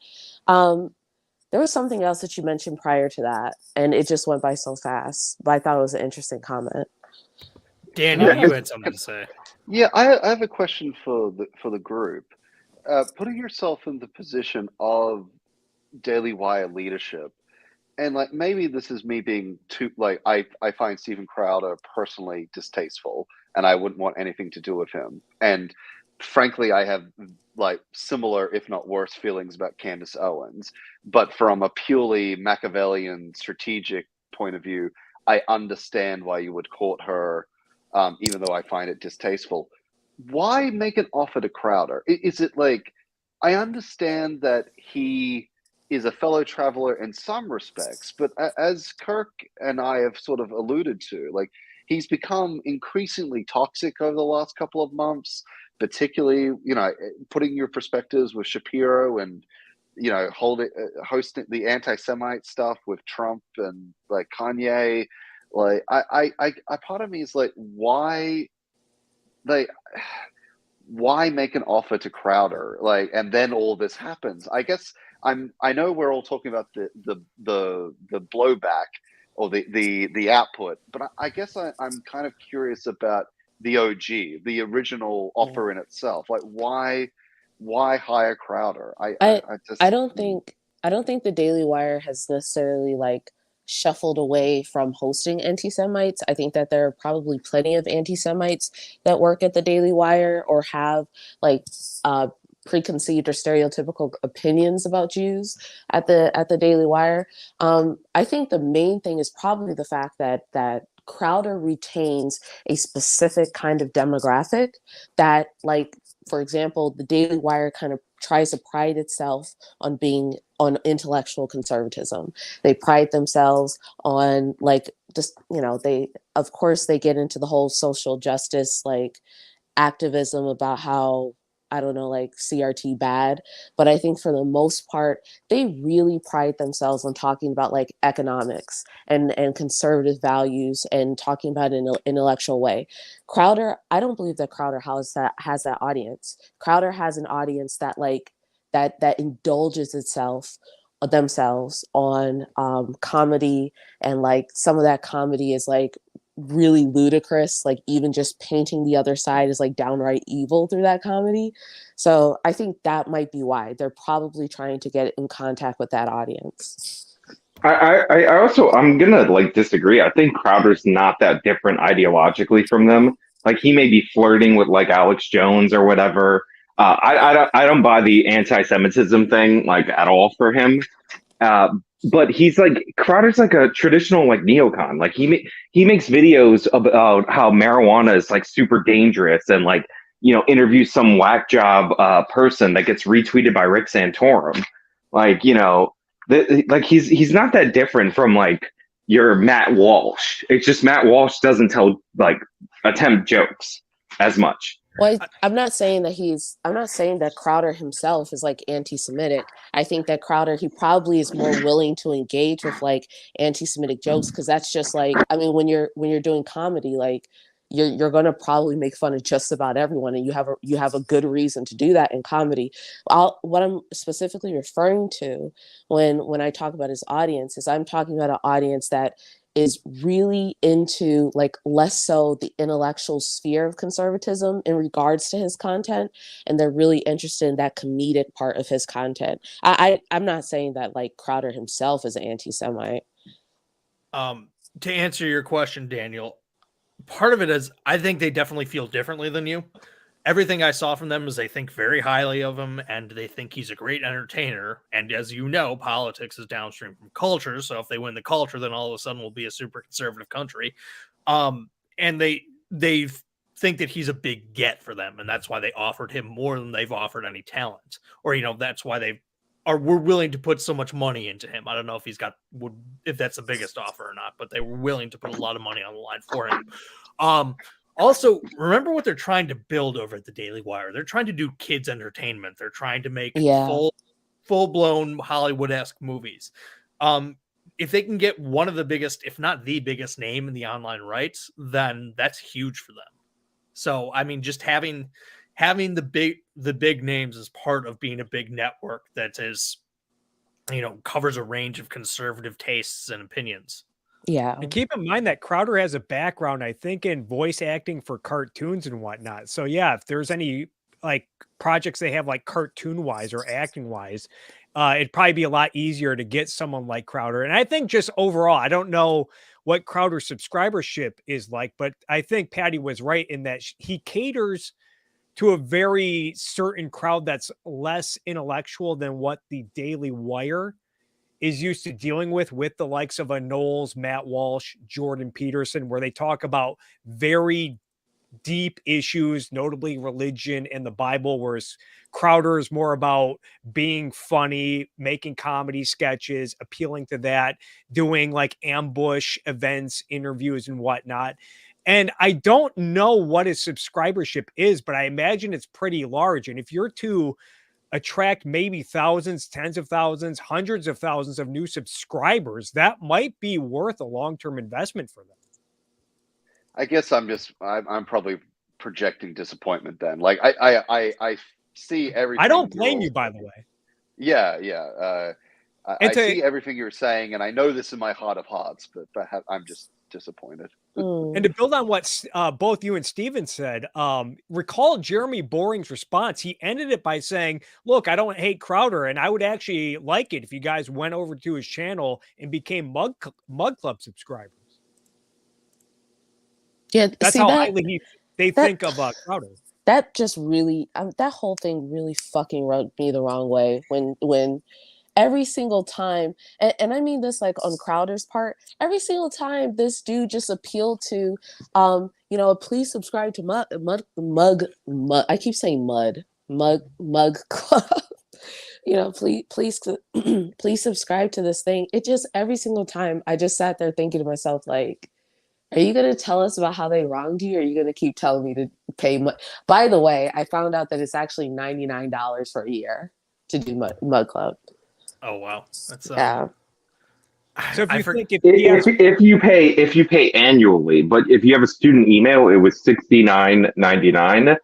There was something else that you mentioned prior to that, and it just went by so fast, but I thought it was an interesting comment. Daniel, you had something to say. Yeah, I have a question for the group. Putting yourself in the position of Daily Wire leadership, and like maybe this is me being too like I find Steven Crowder personally distasteful, and I wouldn't want anything to do with him. And frankly, I have like similar, if not worse, feelings about Candace Owens. But from a purely Machiavellian strategic point of view, I understand why you would court her, even though I find it distasteful. Why make an offer to Crowder? Is it like, I understand that he is a fellow traveler in some respects, but as Kirk and I have sort of alluded to, like, he's become increasingly toxic over the last couple of months, particularly, you know, putting your perspectives with Shapiro and, you know, hosting the anti-Semite stuff with Trump and like Kanye. Like, I part of me is like, why make an offer to Crowder? Like, and then all this happens. I guess I know we're all talking about the blowback or the output, but I guess I'm kind of curious about the OG, the original offer in itself. Like, why hire Crowder? I don't think the Daily Wire has necessarily like shuffled away from hosting anti-Semites. I think that there are probably plenty of anti-Semites that work at the Daily Wire or have like preconceived or stereotypical opinions about Jews at the Daily Wire. I think the main thing is probably the fact that Crowder retains a specific kind of demographic that, like, for example, the Daily Wire kind of tries to pride itself on being on intellectual conservatism. They pride themselves on, like, just, you know, they get into the whole social justice, like, activism about how, I don't know, like CRT bad. But I think for the most part, they really pride themselves on talking about like economics and conservative values and talking about it in an intellectual way. Crowder, I don't believe that Crowder has that audience. Crowder has an audience that like that indulges themselves on comedy, and like some of that comedy is like really ludicrous, like even just painting the other side as like downright evil through that comedy. So I think that might be why they're probably trying to get in contact with that audience. I'm gonna like disagree. I think Crowder's not that different ideologically from them. Like, he may be flirting with like Alex Jones or whatever. I don't buy the anti-Semitism thing like at all for him. But he's like, Crowder's like a traditional like neocon. Like, he makes videos about how marijuana is like super dangerous, and like, you know, interviews some whack job person that gets retweeted by Rick Santorum. Like, you know, like he's not that different from like your Matt Walsh. It's just Matt Walsh doesn't attempt jokes as much. Well, I'm not saying that Crowder himself is like anti-Semitic. I think that Crowder, he probably is more willing to engage with like anti-Semitic jokes, because that's just like, I mean, when you're doing comedy, like you're gonna probably make fun of just about everyone, and you have a good reason to do that in comedy. What I'm specifically referring to when I talk about his audience is I'm talking about an audience that is really into like less so the intellectual sphere of conservatism in regards to his content, and they're really interested in that comedic part of his content. I'm not saying that like Crowder himself is an anti-Semite. To answer your question, Daniel, part of it is I think they definitely feel differently than you. Everything I saw from them is they think very highly of him, and they think he's a great entertainer. And as you know, politics is downstream from culture. So if they win the culture, then all of a sudden we'll be a super conservative country. And they think that he's a big get for them, and that's why they offered him more than they've offered any talent. Or, you know, that's why we're willing to put so much money into him. I don't know if that's the biggest offer or not, but they were willing to put a lot of money on the line for him. Also, remember what they're trying to build over at the Daily Wire. They're trying to do kids entertainment. They're trying to make full-blown Hollywood-esque movies. If they can get one of the biggest, if not the biggest name in the online rights, then that's huge for them. So, I mean, just having the big names as part of being a big network that is, covers a range of conservative tastes and opinions. Yeah. And keep in mind that Crowder has a background, I think, in voice acting for cartoons and whatnot. So yeah, if there's any like projects they have like cartoon wise or acting wise, it'd probably be a lot easier to get someone like Crowder. And I think just overall, I don't know what Crowder's subscribership is like, but I think Patty was right in that he caters to a very certain crowd that's less intellectual than what the Daily Wire is used to dealing with the likes of a Knowles, Matt Walsh, Jordan Peterson, where they talk about very deep issues, notably religion and the Bible, whereas Crowder is more about being funny, making comedy sketches, appealing to that, doing like ambush events, interviews and whatnot. And I don't know what his subscribership is, but I imagine it's pretty large. And if you're to attract maybe thousands, tens of thousands, hundreds of thousands of new subscribers, that might be worth a long-term investment for them. I guess I'm probably projecting disappointment then. Like I see everything. I don't blame you, by the way. Yeah. I see everything you're saying, and I know this in my heart of hearts, but I'm just disappointed. And to build on what both you and Steven said, recall Jeremy Boring's response. He ended it by saying, look, I don't hate Crowder, and I would actually like it if you guys went over to his channel and became Mug Club subscribers. Yeah, that's how highly they think of Crowder. That just really, that whole thing really fucking rubbed me the wrong way when every single time, and I mean this like on Crowder's part, every single time this dude just appealed to, please subscribe to Mug. I keep saying Mug Club. Please subscribe to this thing. It just every single time I just sat there thinking to myself like, are you going to tell us about how they wronged you? Or are you going to keep telling me to pay money? By the way, I found out that it's actually $99 for a year to do Mug Club. Oh, wow. That's yeah. So if you pay annually, but if you have a student email, it was $69.99,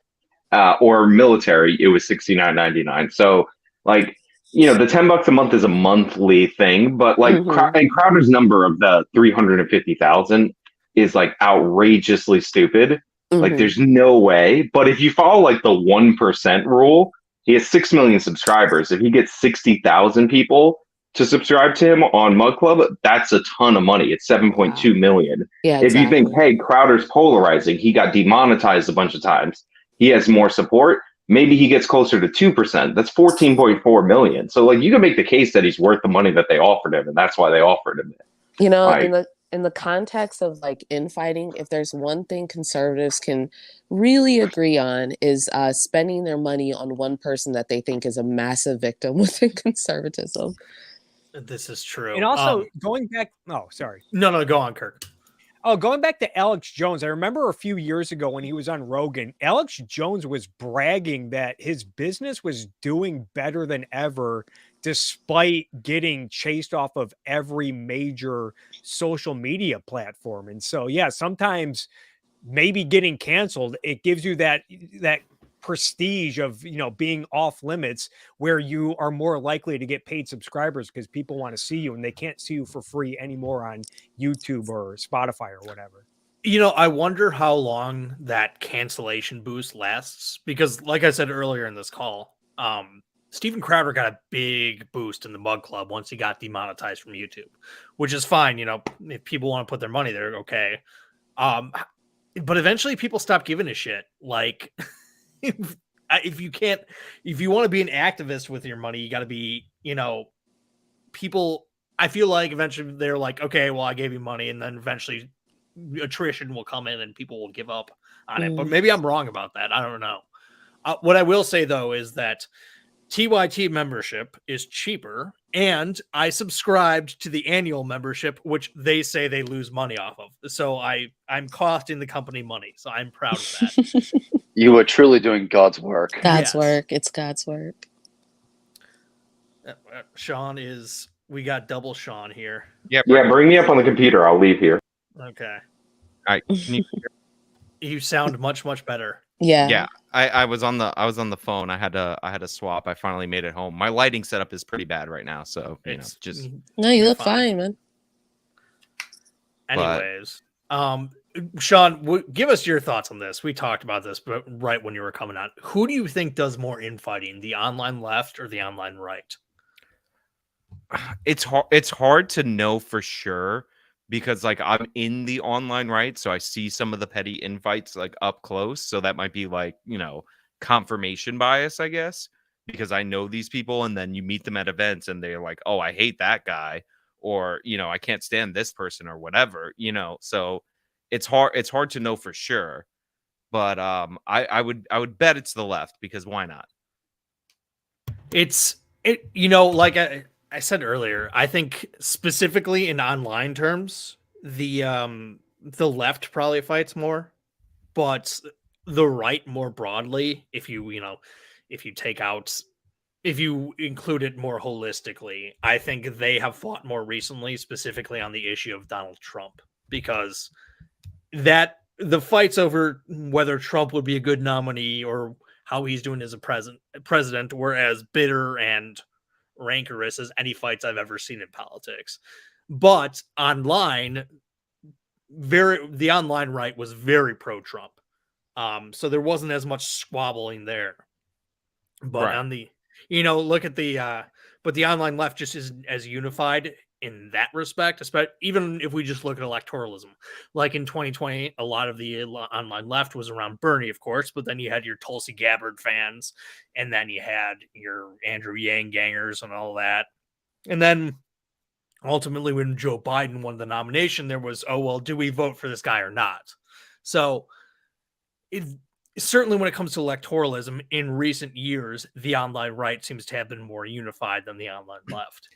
or military, it was $69.99. So like, the $10 a month is a monthly thing, but like and Crowder's number of the 350,000 is like outrageously stupid. Like there's no way. But if you follow like the 1% rule, he has 6 million subscribers. If he gets 60,000 people to subscribe to him on Mug Club, that's a ton of money. It's 7.2 million. Yeah, if you think, hey, Crowder's polarizing, he got demonetized a bunch of times, he has more support, maybe he gets closer to 2%. That's 14.4 million. So like you can make the case that he's worth the money that they offered him, and that's why they offered him it. In the context of like infighting, if there's one thing conservatives can really agree on is spending their money on one person that they think is a massive victim within conservatism. This is true. And also going back, no, go on, Kirk. Oh, going back to Alex Jones, I remember a few years ago when he was on Rogan, Alex Jones was bragging that his business was doing better than ever, despite getting chased off of every major social media platform. And so, yeah, sometimes maybe getting canceled, it gives you that prestige of, being off limits, where you are more likely to get paid subscribers because people want to see you and they can't see you for free anymore on YouTube or Spotify or whatever. I wonder how long that cancellation boost lasts, because like I said earlier in this call, Steven Crowder got a big boost in the Mug Club once he got demonetized from YouTube, which is fine. If people want to put their money there, okay. But eventually people stop giving a shit. Like, if you want to be an activist with your money, you got to be, people, I feel like eventually they're like, okay, well, I gave you money. And then eventually attrition will come in and people will give up on it. But maybe I'm wrong about that. I don't know. What I will say, though, is that TYT membership is cheaper And I subscribed to the annual membership, which they say they lose money off of. So I'm costing the company money. So I'm proud of that. You are truly doing God's work. God's work. It's God's work. Sean we got double Sean here. Yeah, bring me up on the computer. I'll leave here. Okay. All right. You sound much, much better. Yeah. I was on the phone. I had to swap. I finally made it home. My lighting setup is pretty bad right now, so just no, you look fine, man. Anyways, Sean, give us your thoughts on this. We talked about this, but right when you were coming on, who do you think does more infighting, the online left or the online right? It's hard to know for sure because like I'm in the online right, so I see some of the petty infights like up close. So that might be like, confirmation bias, I guess, because I know these people and then you meet them at events and they're like, oh, I hate that guy, or I can't stand this person or whatever, so it's hard to know for sure. But I would bet it's the left because why not? Like I said earlier, I think specifically in online terms, the left probably fights more, but the right more broadly, if you include it more holistically, I think they have fought more recently, specifically on the issue of Donald Trump, because the fights over whether Trump would be a good nominee or how he's doing as a president were as bitter and rancorous as any fights I've ever seen in politics. But online, the online right was very pro-Trump. So there wasn't as much squabbling there. But on the, look at but the online left just isn't as unified in that respect, especially even if we just look at electoralism. Like in 2020, a lot of the online left was around Bernie, of course, but then you had your Tulsi Gabbard fans, and then you had your Andrew Yang gangers and all that. And then ultimately when Joe Biden won the nomination, there was, oh, well, do we vote for this guy or not? So certainly when it comes to electoralism in recent years, the online right seems to have been more unified than the online left.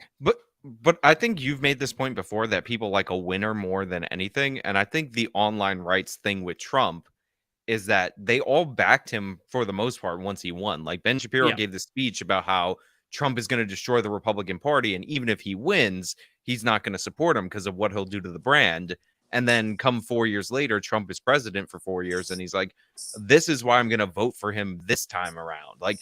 But I think you've made this point before that people like a winner more than anything. And I think the online rights thing with Trump is that they all backed him for the most part once he won. Like Ben Shapiro gave this speech about how Trump is going to destroy the Republican Party. And even if he wins, he's not going to support him because of what he'll do to the brand. And then come 4 years later, Trump is president for 4 years. And he's like, this is why I'm going to vote for him this time around. Like,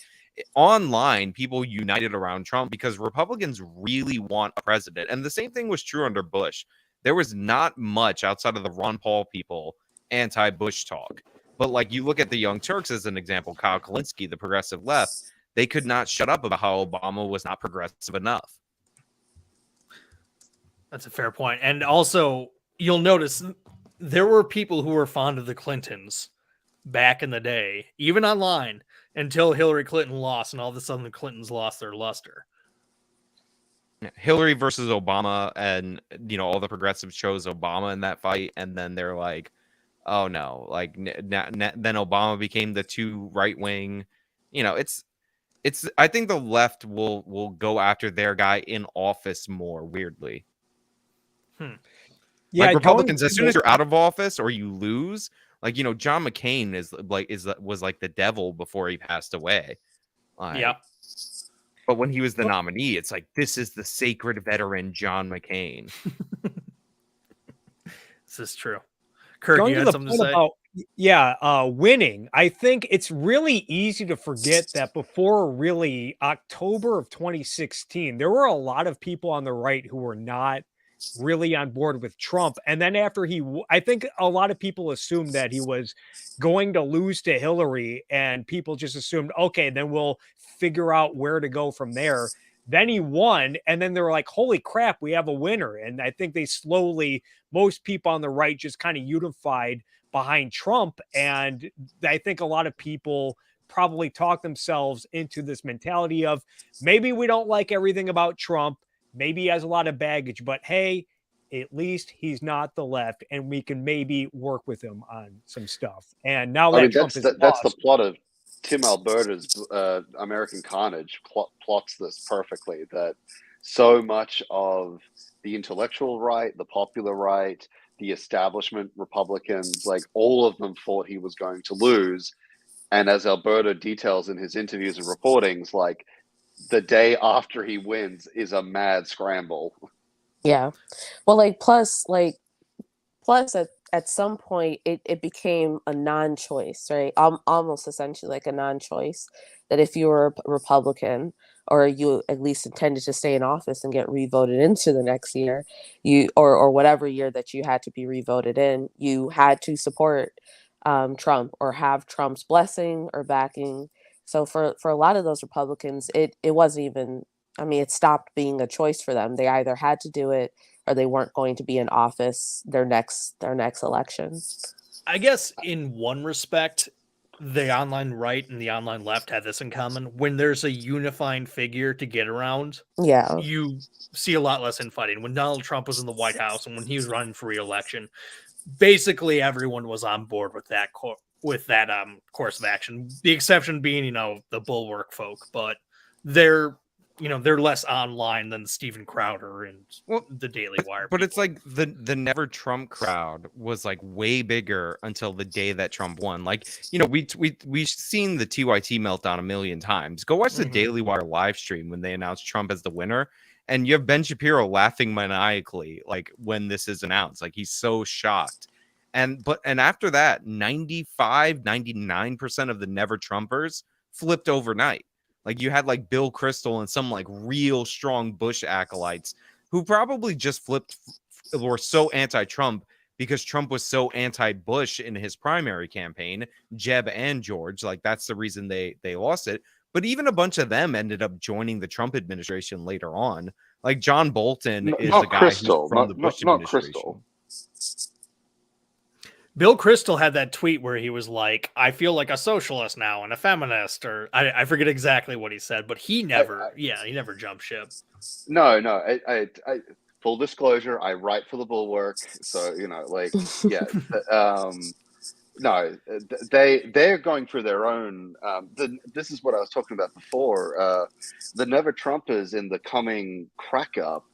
online, people united around Trump because Republicans really want a president. And the same thing was true under Bush. There was not much outside of the Ron Paul people anti-Bush talk. But like you look at the Young Turks as an example, Kyle Kalinske, the progressive left, they could not shut up about how Obama was not progressive enough. That's a fair point. And also, you'll notice there were people who were fond of the Clintons back in the day, even online, until Hillary Clinton lost, and all of a sudden the Clintons lost their luster. Hillary versus Obama, and all the progressives chose Obama in that fight, and then they're like, oh no, like then Obama became the too right wing. It's I think the left will go after their guy in office more, weirdly. Yeah, like Republicans, as soon as you're out of office or you lose, like John McCain was like the devil before he passed away. Yeah. But when he was the nominee, it's like, this is the sacred veteran John McCain. This is true. Kirk, you had something to say? Winning. I think it's really easy to forget that before really October of 2016, there were a lot of people on the right who were not really on board with Trump. And then after I think a lot of people assumed that he was going to lose to Hillary, and people just assumed, okay, then we'll figure out where to go from there. Then he won, and then they were like, holy crap, we have a winner. And I think most people on the right just kind of unified behind Trump. And I think a lot of people probably talked themselves into this mentality of, maybe we don't like everything about Trump, maybe he has a lot of baggage, but hey, at least he's not the left, and we can maybe work with him on some stuff. And now that Trump that's the plot of Tim Alberta's American Carnage plots this perfectly. That so much of the intellectual right, the popular right, the establishment Republicans, like all of them thought he was going to lose. And as Alberto details in his interviews and reportings, like the day after he wins is a mad scramble. Yeah. Well, plus at some point it became a non-choice, right? Almost essentially like a non-choice, that if you were a Republican or you at least intended to stay in office and get revoted into the next year, you or whatever year that you had to be revoted in, you had to support Trump or have Trump's blessing or backing. So for a lot of those Republicans, it wasn't even, I mean, it stopped being a choice for them. They either had to do it or they weren't going to be in office their next election. I guess in one respect, the online right and the online left had this in common. When there's a unifying figure to get around, Yeah. you see a lot less infighting. When Donald Trump was in the White House and when he was running for re-election, basically everyone was on board with that course of action. The exception being, the Bulwark folk, but they're less online than Steven Crowder and the Daily Wire. But it's like the Never Trump crowd was like way bigger until the day that Trump won. Like, we've seen the TYT meltdown a million times. Go watch the Daily Wire live stream when they announced Trump as the winner. And you have Ben Shapiro laughing maniacally, like when this is announced, like he's so shocked. And after that, 99% of the Never Trumpers flipped overnight. Like you had like Bill Kristol and some like real strong Bush acolytes who probably just were so anti-Trump because Trump was so anti-Bush in his primary campaign, Jeb and George. Like that's the reason they lost it. But even a bunch of them ended up joining the Trump administration later on. Like John Bolton is the guy who's from the Bush administration. Kristol. Bill Kristol had that tweet where he was like, I feel like a socialist now and a feminist, or I forget exactly what he said, but he never jumped ship. No, I full disclosure, I write for the Bulwark, so no, they're going through their own. This is what I was talking about before. The Never Trumpers in the coming crack up.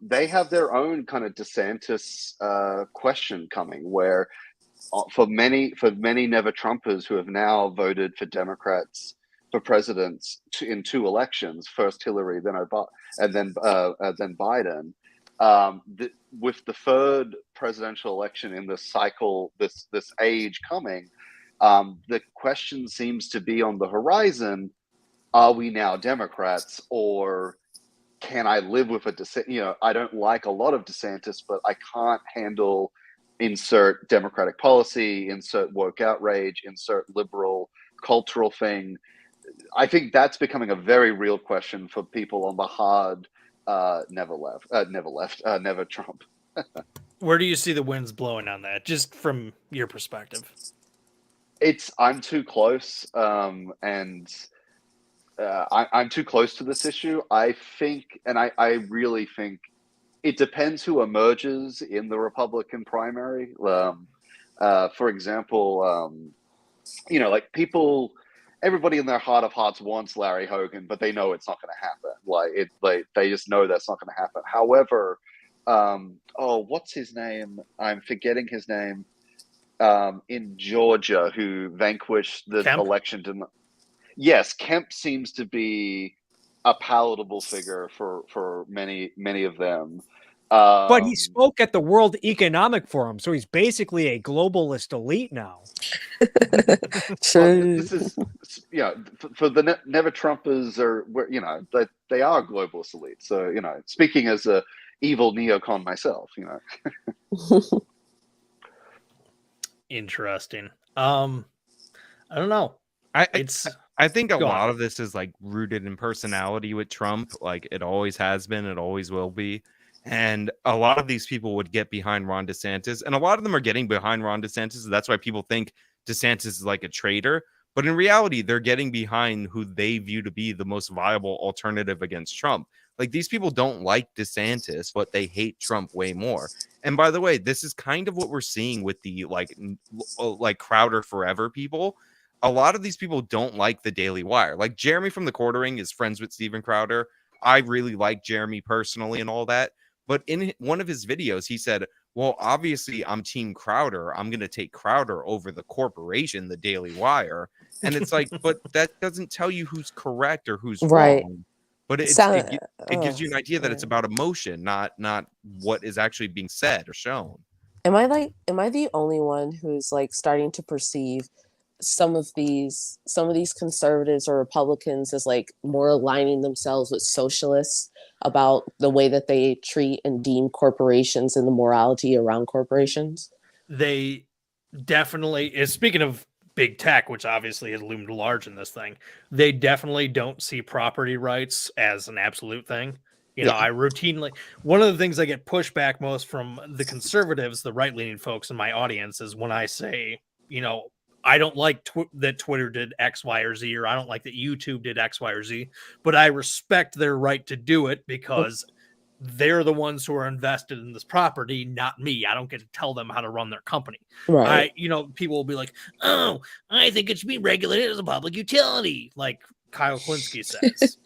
They have their own kind of DeSantis question coming, where for many Never Trumpers who have now voted for Democrats for presidents in two elections, first Hillary, then Obama, and then Biden. With the third presidential election in this cycle, this age coming, the question seems to be on the horizon: are we now Democrats, or can I live with I don't like a lot of DeSantis, but I can't handle insert Democratic policy, insert woke outrage, insert liberal cultural thing. I think that's becoming a very real question for people on the hard never Trump. Where do you see the winds blowing on that, just from your perspective? I'm too close, and I'm too close to this issue. I think, and I really think, it depends who emerges in the Republican primary. For example, like everybody in their heart of hearts wants Larry Hogan, but they know it's not going to happen. They just know that's not going to happen. However, what's his name? I'm forgetting his name. In Georgia, who vanquished the election. Yes, Kemp seems to be a palatable figure for many of them. But he spoke at the World Economic Forum, so he's basically a globalist elite now. True. This is, for the Never Trumpers they are globalist elite. So, speaking as a evil neocon myself, Interesting. I don't know. I think a lot of this is like rooted in personality with Trump. Like it always has been, it always will be. And a lot of these people would get behind Ron DeSantis, and a lot of them are getting behind Ron DeSantis. That's why people think DeSantis is like a traitor. But in reality, they're getting behind who they view to be the most viable alternative against Trump. Like these people don't like DeSantis, but they hate Trump way more. And by the way, this is kind of what we're seeing with the like Crowder Forever people. A lot of these people don't like the Daily Wire. Like Jeremy from the Quartering is friends with Steven Crowder. I really like Jeremy personally and all that. But in one of his videos, he said, well, obviously I'm Team Crowder. I'm going to take Crowder over the corporation, the Daily Wire. And it's like, but that doesn't tell you who's correct or who's Right. wrong. But it gives you an idea that it's about emotion, not what is actually being said or shown. Am I the only one who's like starting to perceive some of these conservatives or Republicans as like more aligning themselves with socialists about the way that they treat and deem corporations and the morality around corporations? They definitely, speaking of big tech, which obviously has loomed large in this thing, they definitely don't see property rights as an absolute thing. You know, I routinely, one of the things I get pushback most from the conservatives, the right-leaning folks in my audience, is when I say, you know, I don't like that Twitter did X, Y, or Z, or I don't like that YouTube did X, Y, or Z, but I respect their right to do it because they're the ones who are invested in this property, not me. I don't get to tell them how to run their company. Right. People will be like, oh, I think it should be regulated as a public utility, like Kyle Klinsky says.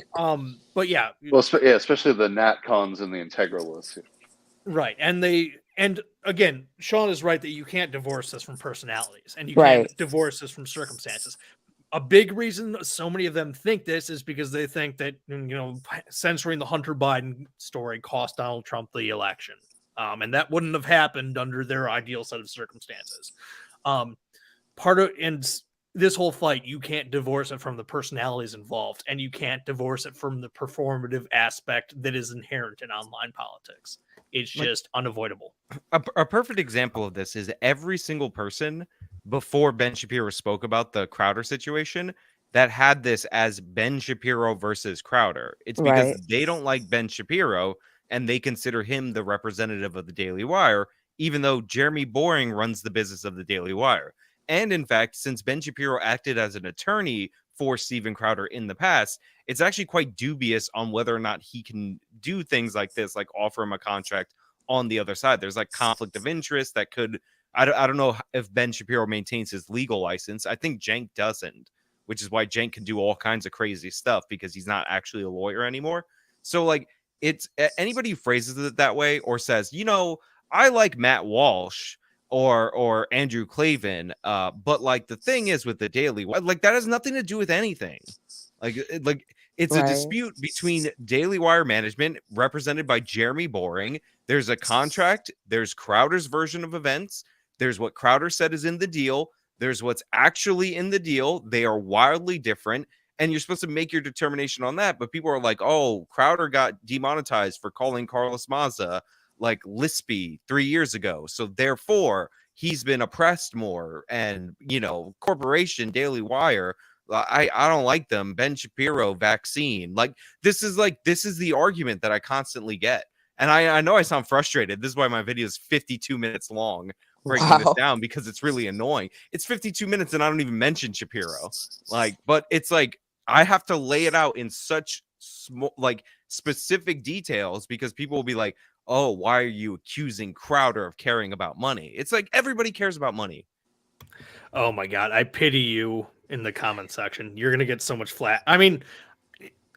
But yeah. Well, especially the NatCons and the integralists. Right. And again, Sean is right that you can't divorce this from personalities and you can't divorce this from circumstances. A big reason so many of them think this is because they think that, you know, censoring the Hunter Biden story cost Donald Trump the election. And that wouldn't have happened under their ideal set of circumstances. This whole fight, you can't divorce it from the personalities involved, and you can't divorce it from the performative aspect that is inherent in online politics. It's just unavoidable. A perfect example of this is every single person before Ben Shapiro spoke about the Crowder situation that had this as Ben Shapiro versus Crowder. It's because they don't like Ben Shapiro and they consider him the representative of the Daily Wire, even though Jeremy Boring runs the business of the Daily Wire. And in fact, since Ben Shapiro acted as an attorney for Steven Crowder in the past, it's actually quite dubious on whether or not he can do things like this, like offer him a contract on the other side. There's like conflict of interest that could, I don't know if Ben Shapiro maintains his legal license. I think Cenk doesn't, which is why Cenk can do all kinds of crazy stuff because he's not actually a lawyer anymore. So like it's anybody who phrases it that way or says, you know, I like Matt Walsh or Andrew Klavan, but like the thing is with the Daily, like that has nothing to do with anything. Like it's a dispute between Daily Wire management represented by Jeremy Boring. There's a contract, there's Crowder's version of events, there's what Crowder said is in the deal, there's what's actually in the deal. They are wildly different, and you're supposed to make your determination on that. But people are like, oh, Crowder got demonetized for calling Carlos Maza like lispy 3 years ago, so therefore he's been oppressed more. And you know, corporation Daily Wire, I don't like them. Ben Shapiro vaccine, like this is the argument that I constantly get. And I know I sound frustrated. This is why my video is 52 minutes long, breaking this down, because it's really annoying. It's 52 minutes and I don't even mention Shapiro. Like, but it's like I have to lay it out in such small, like specific details because people will be like, oh, why are you accusing Crowder of caring about money? It's like everybody cares about money. Oh my God. I pity you in the comment section. You're going to get so much flat. I mean,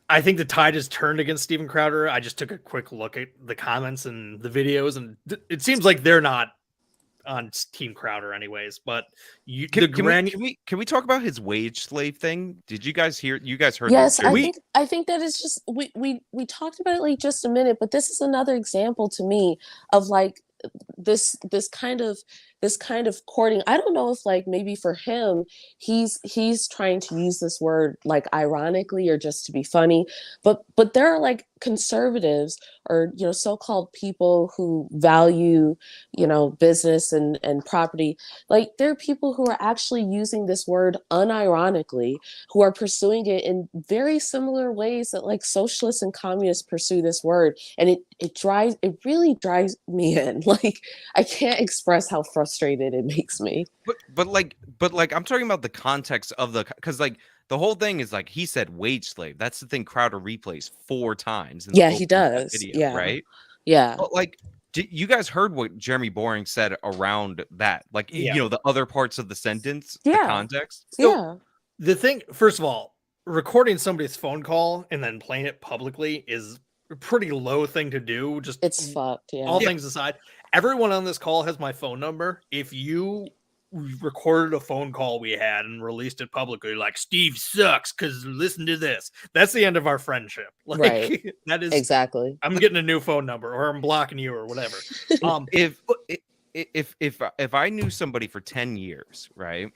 I think the tide has turned against Steven Crowder. I just took a quick look at the comments and the videos, and it seems like they're not on Team Crowder anyways. But can we talk about his wage slave thing? Did you guys hear? You guys heard? Yes, I think that is just we talked about it like just a minute, but this is another example to me of like this kind of courting. I don't know if like maybe for him he's trying to use this word like ironically or just to be funny, but there are like conservatives or, you know, so-called people who value, you know, business and property. Like there are people who are actually using this word unironically, who are pursuing it in very similar ways that like socialists and communists pursue this word, and it really drives me in. Like I can't express how frustrated it makes me. But like I'm talking about the context of because like the whole thing is like he said wage slave. That's the thing Crowder replays 4 times. Yeah, he does. Video, yeah, right. Yeah. But like, you guys heard what Jeremy Boring said around that? Like, you know, the other parts of the sentence, the context. So, yeah. The thing, first of all, recording somebody's phone call and then playing it publicly is a pretty low thing to do. Just It's fucked. Yeah. all things aside, everyone on this call has my phone number. If you recorded a phone call we had and released it publicly, like Steve sucks because listen to this, that's the end of our friendship. Like Right. that is Exactly. I'm getting a new phone number or I'm blocking you or whatever. If I knew somebody for 10 years, right,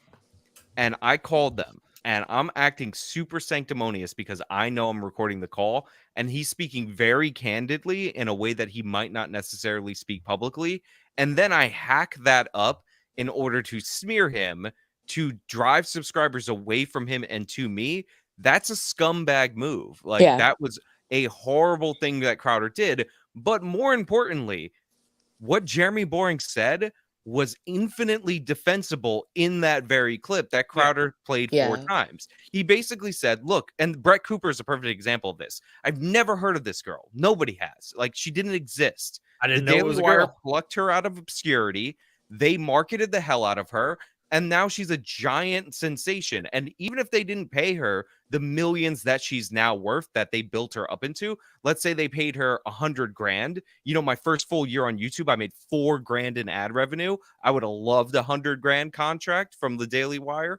and I called them and I'm acting super sanctimonious because I know I'm recording the call and he's speaking very candidly in a way that he might not necessarily speak publicly, and then I hack that up in order to smear him, to drive subscribers away from him and to me, that's a scumbag move. Like that was a horrible thing that Crowder did. But more importantly, what Jeremy Boring said was infinitely defensible in that very clip that Crowder played 4 times. He basically said, look, and Brett Cooper is a perfect example of this. I've never heard of this girl. Nobody has. Like, she didn't exist. I didn't know it Daily was a Wire girl. plucked her out of obscurity. They marketed the hell out of her. And now she's a giant sensation. And even if they didn't pay her the millions that she's now worth, that they built her up into, let's say they paid her $100,000. You know, my first full year on YouTube, I made $4,000 in ad revenue. I would have loved a $100,000 contract from the Daily Wire.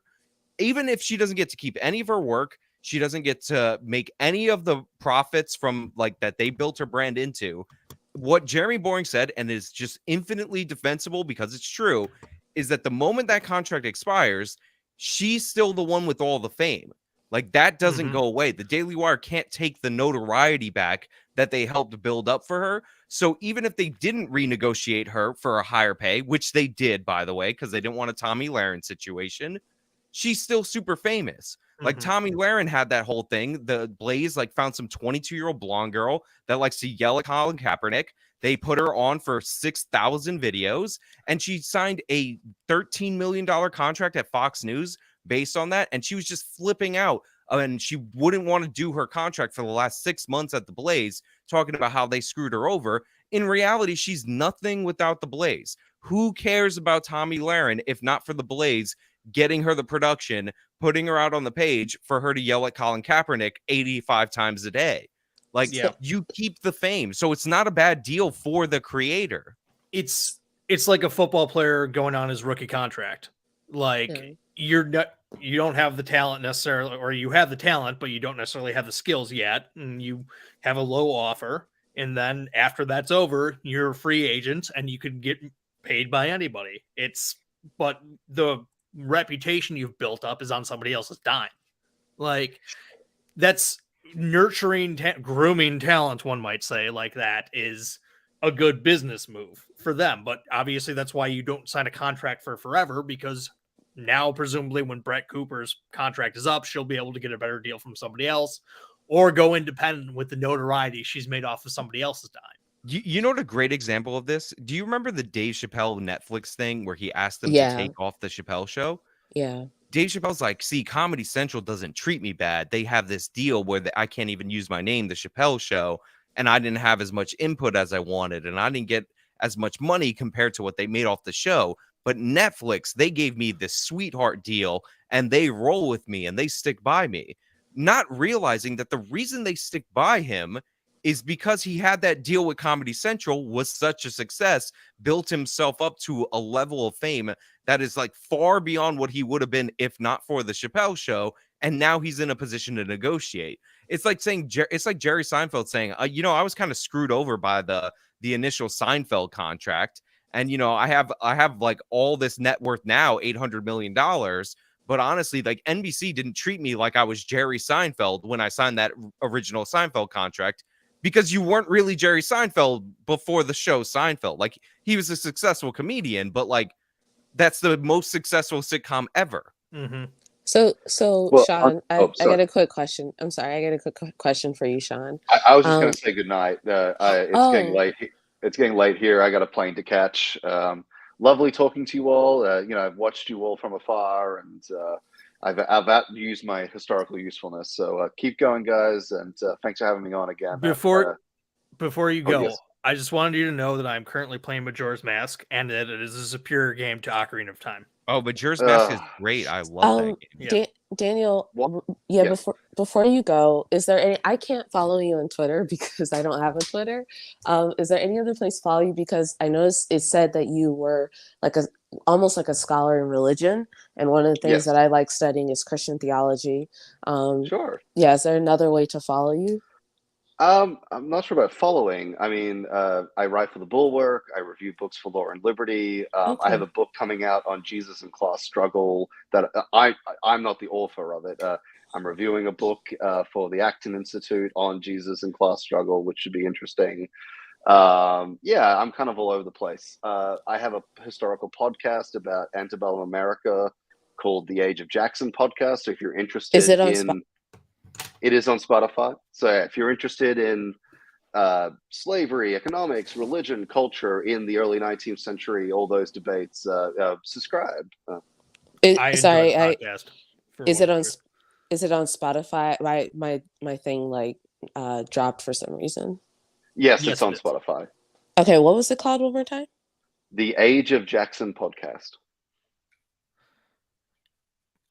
Even if she doesn't get to keep any of her work, she doesn't get to make any of the profits from like that they built her brand into. What Jeremy Boring said, and is just infinitely defensible because it's true, is that the moment that contract expires, she's still the one with all the fame. Like, that doesn't go away. The Daily Wire can't take the notoriety back that they helped build up for her. So even if they didn't renegotiate her for a higher pay, which they did, by the way, because they didn't want a Tommy Lahren situation, she's still super famous. Like Tommy Lahren had that whole thing. The Blaze like found some 22-year-old blonde girl that likes to yell at Colin Kaepernick. They put her on for 6,000 videos, and she signed a $13 million contract at Fox News based on that. And she was just flipping out, and she wouldn't want to do her contract for the last 6 months at the Blaze, talking about how they screwed her over. In reality, she's nothing without the Blaze. Who cares about Tommy Lahren if not for the Blaze getting her the production, putting her out on the page for her to yell at Colin Kaepernick 85 times a day? Like, you keep the fame. So it's not a bad deal for the creator. It's like a football player going on his rookie contract. Like, you don't have the talent necessarily, or you have the talent, but you don't necessarily have the skills yet. And you have a low offer. And then after that's over, you're a free agent and you can get paid by anybody. But the reputation you've built up is on somebody else's dime. Like, that's nurturing, grooming talent, one might say, like that is a good business move for them. But obviously that's why you don't sign a contract for forever, because now presumably when Brett Cooper's contract is up, she'll be able to get a better deal from somebody else or go independent with the notoriety she's made off of somebody else's dime. You know what a great example of this? Do you remember the Dave Chappelle Netflix thing where he asked them to take off the Chappelle Show? Yeah. Dave Chappelle's like, see, Comedy Central doesn't treat me bad. They have this deal where I can't even use my name, the Chappelle Show, and I didn't have as much input as I wanted, and I didn't get as much money compared to what they made off the show. But Netflix, they gave me this sweetheart deal, and they roll with me, and they stick by me. Not realizing that the reason they stick by him is because he had that deal with Comedy Central, was such a success, built himself up to a level of fame that is like far beyond what he would have been if not for the Chappelle Show. And now he's in a position to negotiate. It's like saying, it's like Jerry Seinfeld saying, I was kind of screwed over by the initial Seinfeld contract. And, I have like all this net worth now, $800 million. But honestly, like, NBC didn't treat me like I was Jerry Seinfeld when I signed that original Seinfeld contract, because you weren't really Jerry Seinfeld before the show Seinfeld. Like, he was a successful comedian, but like, that's the most successful sitcom ever. So Sean, I got a quick question. I'm sorry, I got a quick question for you, Sean. I was just going to say goodnight. It's getting late. It's getting late here. I got a plane to catch. Lovely talking to you all. I've watched you all from afar, and I've used my historical usefulness. So keep going, guys, and thanks for having me on again. Before you go, yes. I just wanted you to know that I'm currently playing Majora's Mask and that it is a superior game to Ocarina of Time. Oh, but Majora's Mask is great. I love that game. Yeah. Daniel, What? yeah, Yeah. before you go, is there any, I can't follow you on Twitter because I don't have a Twitter. Is there any other place to follow you? Because I noticed it said that you were like almost like a scholar in religion, and one of the things Yes. that I like studying is Christian theology. Sure. Yeah, is there another way to follow you? I'm not sure about following. I mean, I write for the Bulwark. I review books for Law and Liberty. I have Okay. a book coming out on Jesus and class struggle that I'm not the author of it. I'm reviewing a book for the Acton Institute on Jesus and class struggle, which should be interesting. Yeah, I'm kind of all over the place. I have a historical podcast about antebellum America called the Age of Jackson podcast. So if you're interested Is it on in it is on Spotify. So if you're interested in slavery, economics, religion, culture in the early 19th century, all those debates, subscribe. I enjoy the podcast. Is it on is it on Spotify? My thing like dropped for some reason. Yes, Yes, it's on it is. Spotify. Okay, what was it called one more time? The Age of Jackson podcast.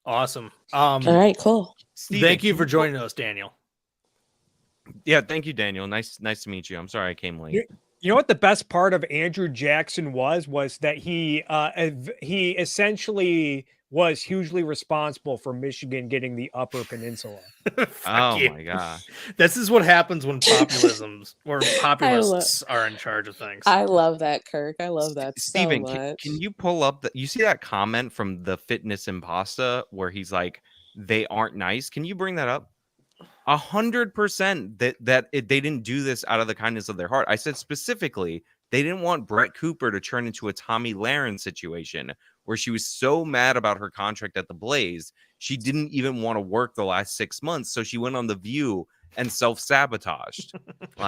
Awesome. All right, cool. Steven, Thank you can for joining us, Daniel. Yeah, thank you, Daniel. Nice to meet you. I'm sorry I came late. You know what the best part of Andrew Jackson was that he essentially was hugely responsible for Michigan getting the Upper Peninsula. Oh my god. This is what happens when populists are in charge of things. I love that, Kirk. I love that Steven, so much. can you pull up you see that comment from the Fitness Impasta where he's like, they aren't nice? Can you bring that up? 100% that they didn't do this out of the kindness of their heart. I said specifically, they didn't want Brett Cooper to turn into a Tommy Lahren situation where she was so mad about her contract at the Blaze, she didn't even want to work the last 6 months. So she went on The View and self-sabotaged.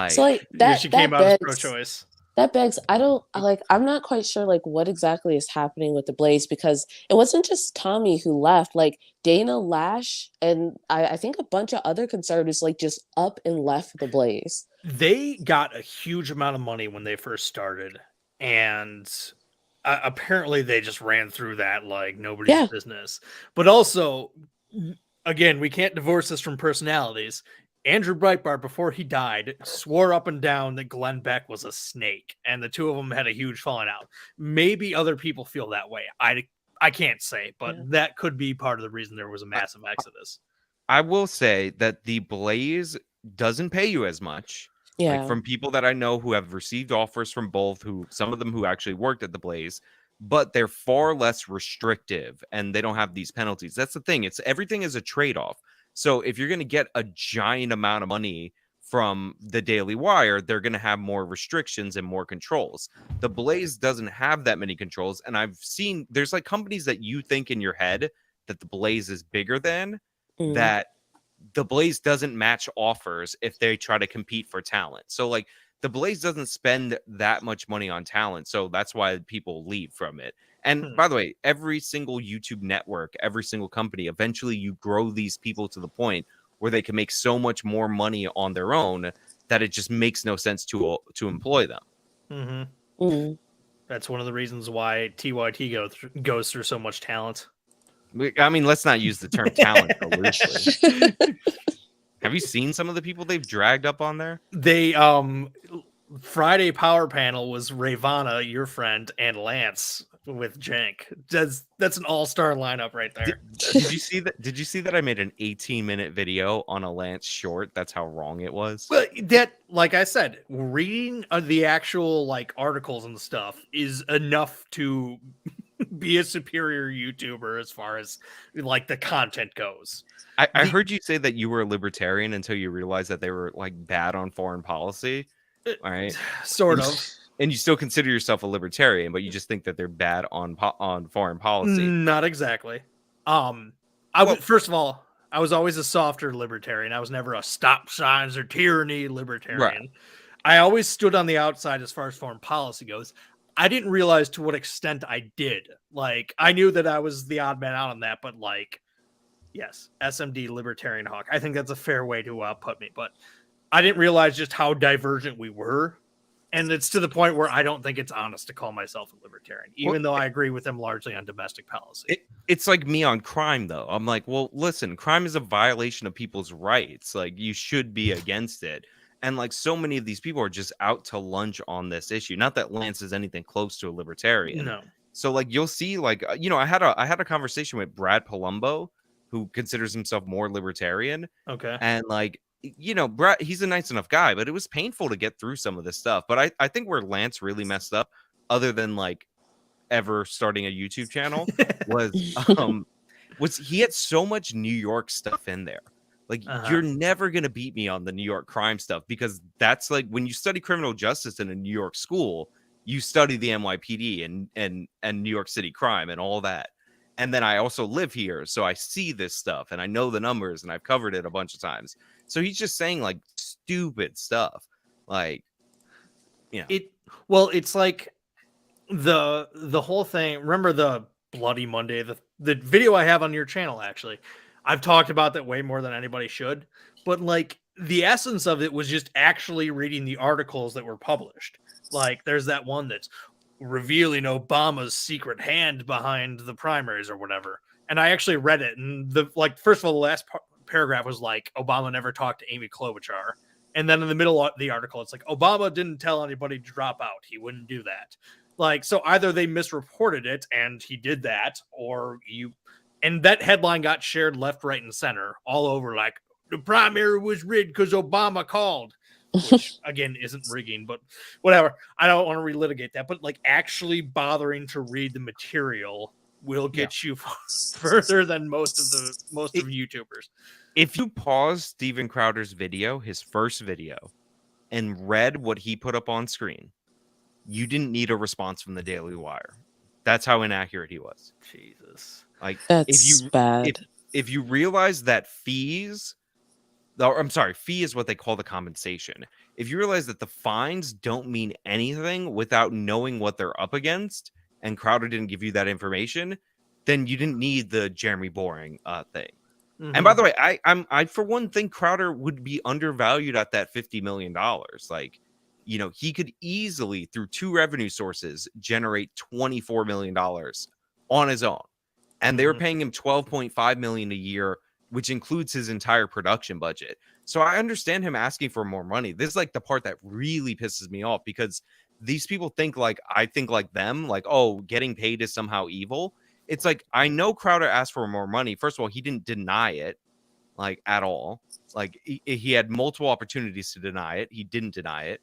So like that, she that came out as begs, pro-choice. that begs, I'm not quite sure like what exactly is happening with the Blaze, because it wasn't just Tommy who left. Like Dana Lash and I think a bunch of other conservatives like just up and left the Blaze. They got a huge amount of money when they first started, and apparently they just ran through that like nobody's business. But also, again, we can't divorce this from personalities. Andrew Breitbart, before he died, swore up and down that Glenn Beck was a snake, and the two of them had a huge falling out. Maybe other people feel that way. I can't say, but that could be part of the reason there was a massive exodus. I will say that the Blaze doesn't pay you as much. Yeah. Like from people that I know who have received offers from both, some of them who actually worked at the Blaze, but they're far less restrictive and they don't have these penalties. That's the thing. Everything is a trade-off. So if you're going to get a giant amount of money from the Daily Wire, they're going to have more restrictions and more controls. The Blaze doesn't have that many controls. And I've seen there's like companies that you think in your head that the Blaze is bigger than, that the Blaze doesn't match offers if they try to compete for talent. So like the Blaze doesn't spend that much money on talent. So that's why people leave from it. And by the way, every single YouTube network, every single company, eventually you grow these people to the point where they can make so much more money on their own that it just makes no sense to employ them. That's one of the reasons why TYT goes through so much talent. I mean, let's not use the term talent so loosely. Have you seen some of the people they've dragged up on there? They Friday Power Panel was Ravana, your friend, and Lance with Jank. That's an all-star lineup right there. Did you see that? Did you see that I made an 18-minute video on a Lance short? That's how wrong it was. Well, that, like I said, reading the actual like articles and stuff is enough to be a superior YouTuber as far as like the content goes. I heard you say that you were a libertarian until you realized that they were like bad on foreign policy. All right, sort of. And you still consider yourself a libertarian, but you just think that they're bad on foreign policy. Not exactly. First of all, I was always a softer libertarian. I was never a stop signs or tyranny libertarian. Right. I always stood on the outside as far as foreign policy goes. I didn't realize to what extent I did. Like, I knew that I was the odd man out on that, but like, yes, SMD libertarian hawk. I think that's a fair way to put me, but I didn't realize just how divergent we were And it's to the point where I don't think it's honest to call myself a libertarian, even though I agree with him largely on domestic policy. It's like me on crime, though. I'm like, well, listen, crime is a violation of people's rights. Like, you should be against it. And like, so many of these people are just out to lunch on this issue. Not that Lance is anything close to a libertarian. No. So like, you'll see, like, I had a conversation with Brad Palumbo, who considers himself more libertarian. Okay. And like, Brad, he's a nice enough guy, but it was painful to get through some of this stuff. But I think where Lance really messed up, other than like ever starting a YouTube channel, was he had so much New York stuff in there. Like, you're never gonna beat me on the New York crime stuff, because that's like, when you study criminal justice in a New York school, you study the NYPD and New York City crime and all that. And then I also live here, so I see this stuff and I know the numbers and I've covered it a bunch of times. So he's just saying like stupid stuff. Like, it's like the whole thing. Remember the Bloody Monday, the video I have on your channel, actually. I've talked about that way more than anybody should. But like, the essence of it was just actually reading the articles that were published. Like, there's that one that's revealing Obama's secret hand behind the primaries or whatever. And I actually read it. And first of all, the last paragraph was like, Obama never talked to Amy Klobuchar. And then in the middle of the article, it's like, Obama didn't tell anybody to drop out. He wouldn't do that. Like, so either they misreported it and he did that, and that headline got shared left, right, and center all over. Like, the primary was rigged because Obama called. Which again isn't rigging, but whatever. I don't want to relitigate that, but like, actually bothering to read the material will get you further than most of YouTubers. If you pause Steven Crowder's video, his first video, and read what he put up on screen, you didn't need a response from the Daily Wire. That's how inaccurate he was. Jesus, like, that's bad. If you realize that fee is what they call the compensation. If you realize that the fines don't mean anything without knowing what they're up against, and Crowder didn't give you that information, then you didn't need the Jeremy Boring thing. Mm-hmm. And by the way, I for one think Crowder would be undervalued at that $50 million. Like, he could easily, through two revenue sources, generate $24 million on his own. And they were paying him $12.5 million a year, which includes his entire production budget. So I understand him asking for more money. This is like the part that really pisses me off, because these people think like I think like them, like, oh, getting paid is somehow evil. It's like, I know Crowder asked for more money. First of all, he didn't deny it, like, at all. Like, he had multiple opportunities to deny it. He didn't deny it.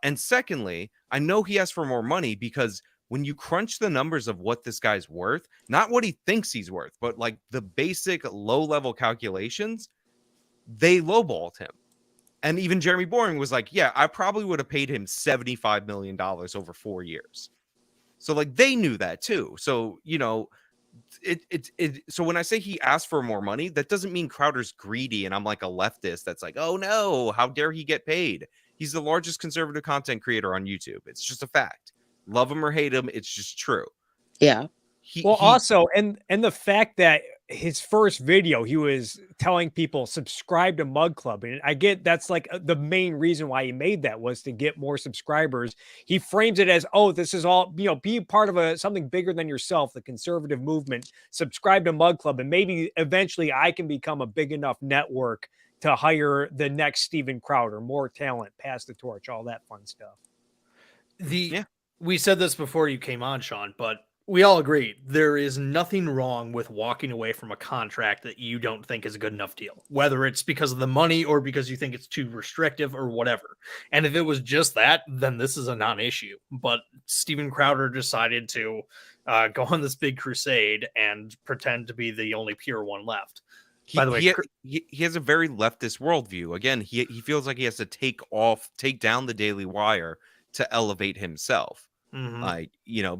And secondly, I know he asked for more money because when you crunch the numbers of what this guy's worth, not what he thinks he's worth, but like the basic low-level calculations, they lowballed him. And even Jeremy Boring was like, yeah, I probably would have paid him $75 million over 4 years. So like, they knew that too. So, so when I say he asked for more money, that doesn't mean Crowder's greedy and I'm like a leftist that's like, oh no, how dare he get paid? He's the largest conservative content creator on YouTube. It's just a fact. Love him or hate him, it's just true. Yeah. Also, and the fact that his first video, he was telling people subscribe to Mug Club, and I get that's like the main reason why he made that was to get more subscribers. He frames it as, oh, this is all, be part of something bigger than yourself, the conservative movement. Subscribe to Mug Club, and maybe eventually I can become a big enough network to hire the next Steven Crowder, more talent, pass the torch, all that fun stuff. We said this before you came on, Sean, but we all agree there is nothing wrong with walking away from a contract that you don't think is a good enough deal, whether it's because of the money or because you think it's too restrictive or whatever. And if it was just that, then this is a non-issue. But Steven Crowder decided to go on this big crusade and pretend to be the only pure one left. By the way, he has a very leftist worldview. Again, he feels like he has to take down the Daily Wire to elevate himself. Mm-hmm. Like,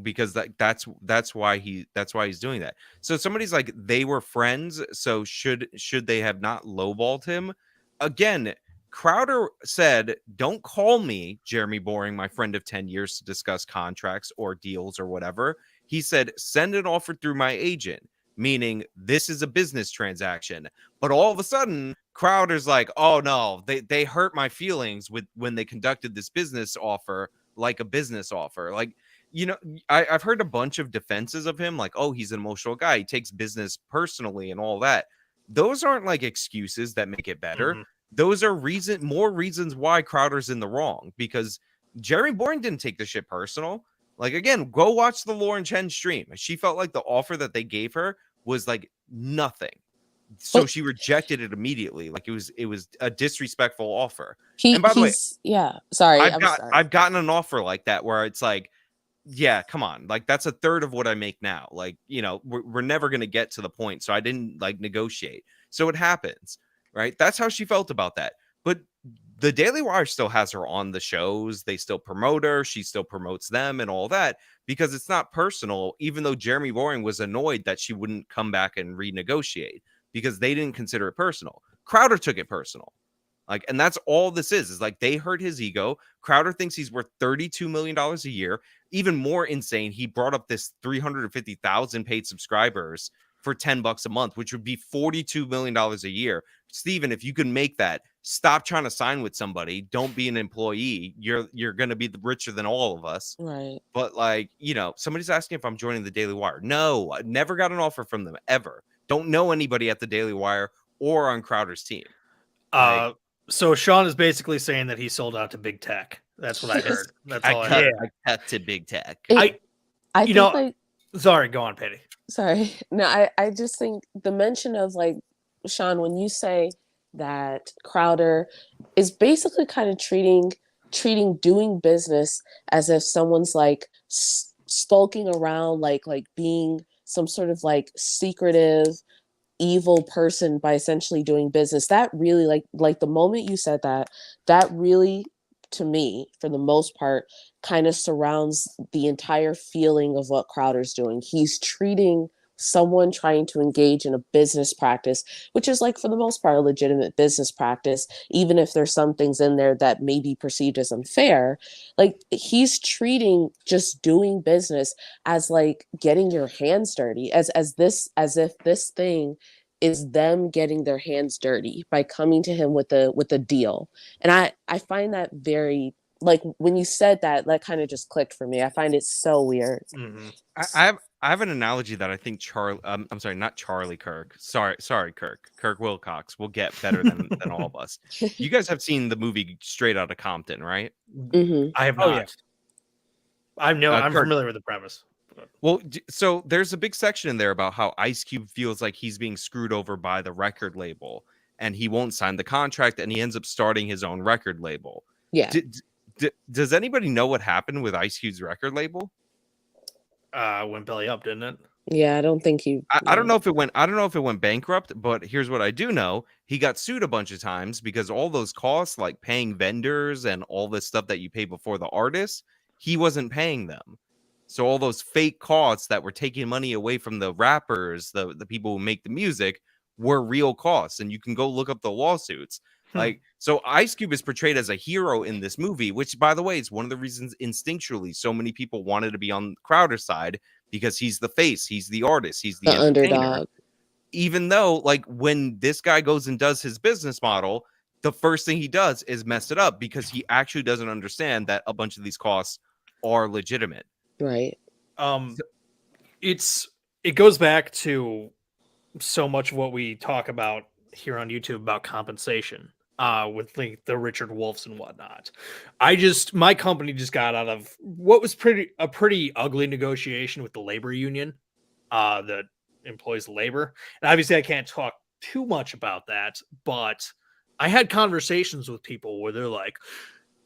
because that's why he's doing that. So somebody's like, they were friends, so should they have not lowballed him? Again, Crowder said, don't call me Jeremy Boring, my friend of 10 years, to discuss contracts or deals or whatever. He said, send an offer through my agent. meaning this is a business transaction. But all of a sudden, Crowder's like, oh no, they hurt my feelings when they conducted this business offer like a business offer. Like, you know, I've heard a bunch of defenses of him, like, oh, he's an emotional guy, he takes business personally and all that. Those aren't like excuses that make it better. Those are more reasons why Crowder's in the wrong, because Jeremy Boring didn't take the shit personal. Like, again, go watch the Lauren Chen stream. She felt like the offer that they gave her was like nothing. So she rejected it immediately. Like it was a disrespectful offer. And by the way, sorry. I've gotten an offer like that where it's like, yeah, come on. Like, that's a third of what I make now. Like, you know, we're never going to get to the point. So I didn't like negotiate. So it happens, right? That's how she felt about that. But the Daily Wire still has her on the shows. They still promote her. She still promotes them and all that, because it's not personal, even though Jeremy Boring was annoyed that she wouldn't come back and renegotiate because they didn't consider it personal. Crowder took it personal. Like, and that's all this is like they hurt his ego. Crowder thinks he's worth $32 million a year. Even more insane, he brought up this 350,000 paid subscribers for $10 a month, which would be $42 million a year. Steven, if you can make that, stop trying to sign with somebody. Don't be an employee. You're going to be richer than all of us. Right. But like, you know, somebody's asking if I'm joining the Daily Wire. No, I never got an offer from them ever. Don't know anybody at the Daily Wire or on Crowder's team. So Sean is basically saying that he sold out to big tech. That's what I heard. That's all I heard. I cut to big tech. Sorry, go on, Patty. Sorry. No, I just think the mention of, like, Sean, when you say that Crowder is basically kind of treating doing business as if someone's like skulking around, like being some sort of like secretive evil person by essentially doing business. That really, like the moment you said that really, to me, for the most part, kind of surrounds the entire feeling of what Crowder's doing. He's treating someone trying to engage in a business practice, which is, like, for the most part, a legitimate business practice, even if there's some things in there that may be perceived as unfair. Like, he's treating just doing business as like getting your hands dirty, as if this thing is them getting their hands dirty by coming to him with a deal. And I find that very, like, when you said that kind of just clicked for me. I find it so weird. Mm-hmm. I have an analogy that I think I'm sorry, not Charlie Kirk. Sorry, Kirk Wilcox will get better than all of us. You guys have seen the movie Straight Outta Compton, right? Mm-hmm. I have not. Yeah. I'm familiar with the premise. Well, so there's a big section in there about how Ice Cube feels like he's being screwed over by the record label, and he won't sign the contract, and he ends up starting his own record label. Yeah. Does anybody know what happened with Ice Cube's record label? Went belly up, didn't it? Yeah, I don't think he. I don't know if it went. I don't know if it went bankrupt, but here's what I do know: he got sued a bunch of times because all those costs, like paying vendors and all this stuff that you pay before the artist, he wasn't paying them. So all those fake costs that were taking money away from the rappers, the people who make the music, were real costs, and you can go look up the lawsuits. Like, so Ice Cube is portrayed as a hero in this movie, which, by the way, is one of the reasons instinctually so many people wanted to be on Crowder's side, because he's the face, he's the artist, he's the underdog. Even though, like, when this guy goes and does his business model, the first thing he does is mess it up because he actually doesn't understand that a bunch of these costs are legitimate. Right. It goes back to so much of what we talk about here on YouTube about compensation. With like the Richard Wolfs and whatnot. My company just got out of what was a pretty ugly negotiation with the labor union that employs labor. And obviously I can't talk too much about that, but I had conversations with people where they're like,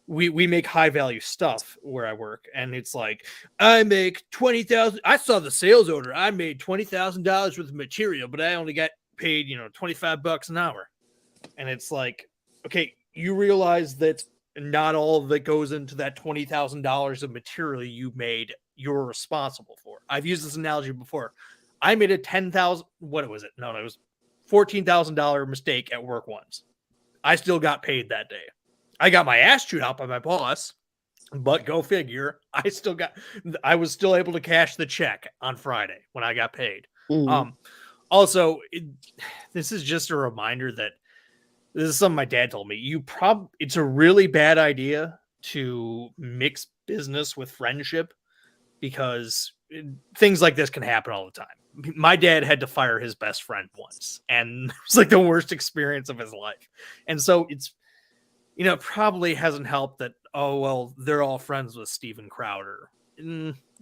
we make high value stuff where I work, and it's like, I make $20,000. I saw the sales order. I made $20,000 worth of material, but I only got paid, $25 an hour. And it's like, okay, you realize that not all of it goes into that $20,000 of material you made, you're responsible for. I've used this analogy before. I made a $10,000, what was it? No, it was $14,000 mistake at work once. I still got paid that day. I got my ass chewed out by my boss, but go figure, I was still able to cash the check on Friday when I got paid. Mhm. Also, this is just a reminder that this is something my dad told me. It's a really bad idea to mix business with friendship because things like this can happen all the time. My dad had to fire his best friend once, and it was like the worst experience of his life. And so it's, it probably hasn't helped that, oh, well, they're all friends with Steven Crowder.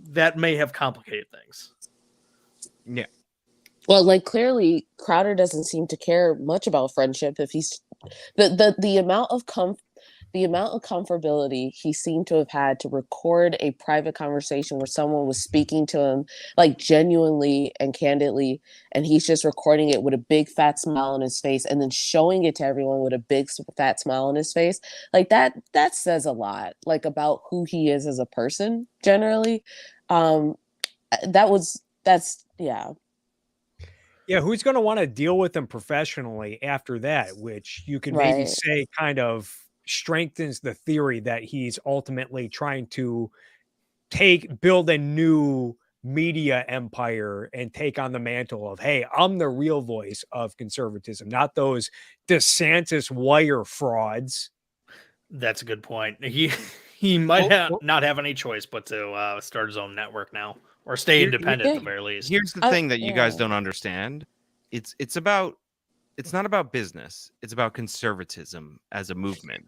That may have complicated things. Yeah. Well, like clearly Crowder doesn't seem to care much about friendship if he's the amount of comfortability he seemed to have had to record a private conversation where someone was speaking to him like genuinely and candidly, and he's just recording it with a big fat smile on his face and then showing it to everyone with a big fat smile on his face. Like that says a lot, like about who he is as a person generally. Yeah. Yeah, who's going to want to deal with them professionally after that, which you can maybe Right. say kind of strengthens the theory that he's ultimately trying to build a new media empire and take on the mantle of, hey, I'm the real voice of conservatism, not those DeSantis wire frauds. That's a good point. He might not have any choice but to start his own network now, or stay independent at the very least. Here's the thing that you guys don't understand. It's not about business. It's about conservatism as a movement.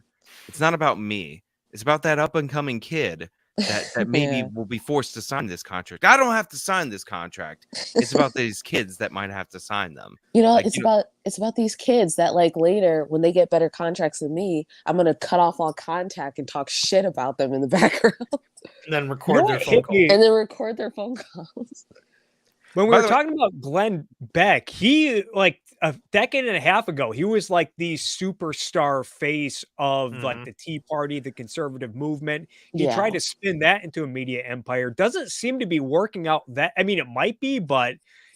It's not about me. It's about that up and coming kid that maybe will be forced to sign this contract. I don't have to sign this contract. It's about these kids that might have to sign them. It's about these kids that like later when they get better contracts than me, I'm gonna cut off all contact and talk shit about them in the background. And then record their phone calls. And then record their phone calls. When we were talking about Glenn Beck, he like a decade and a half ago, he was like the superstar face of like the Tea Party, the conservative movement. He tried to spin that into a media empire. Doesn't seem to be working out that. I mean, it might be, but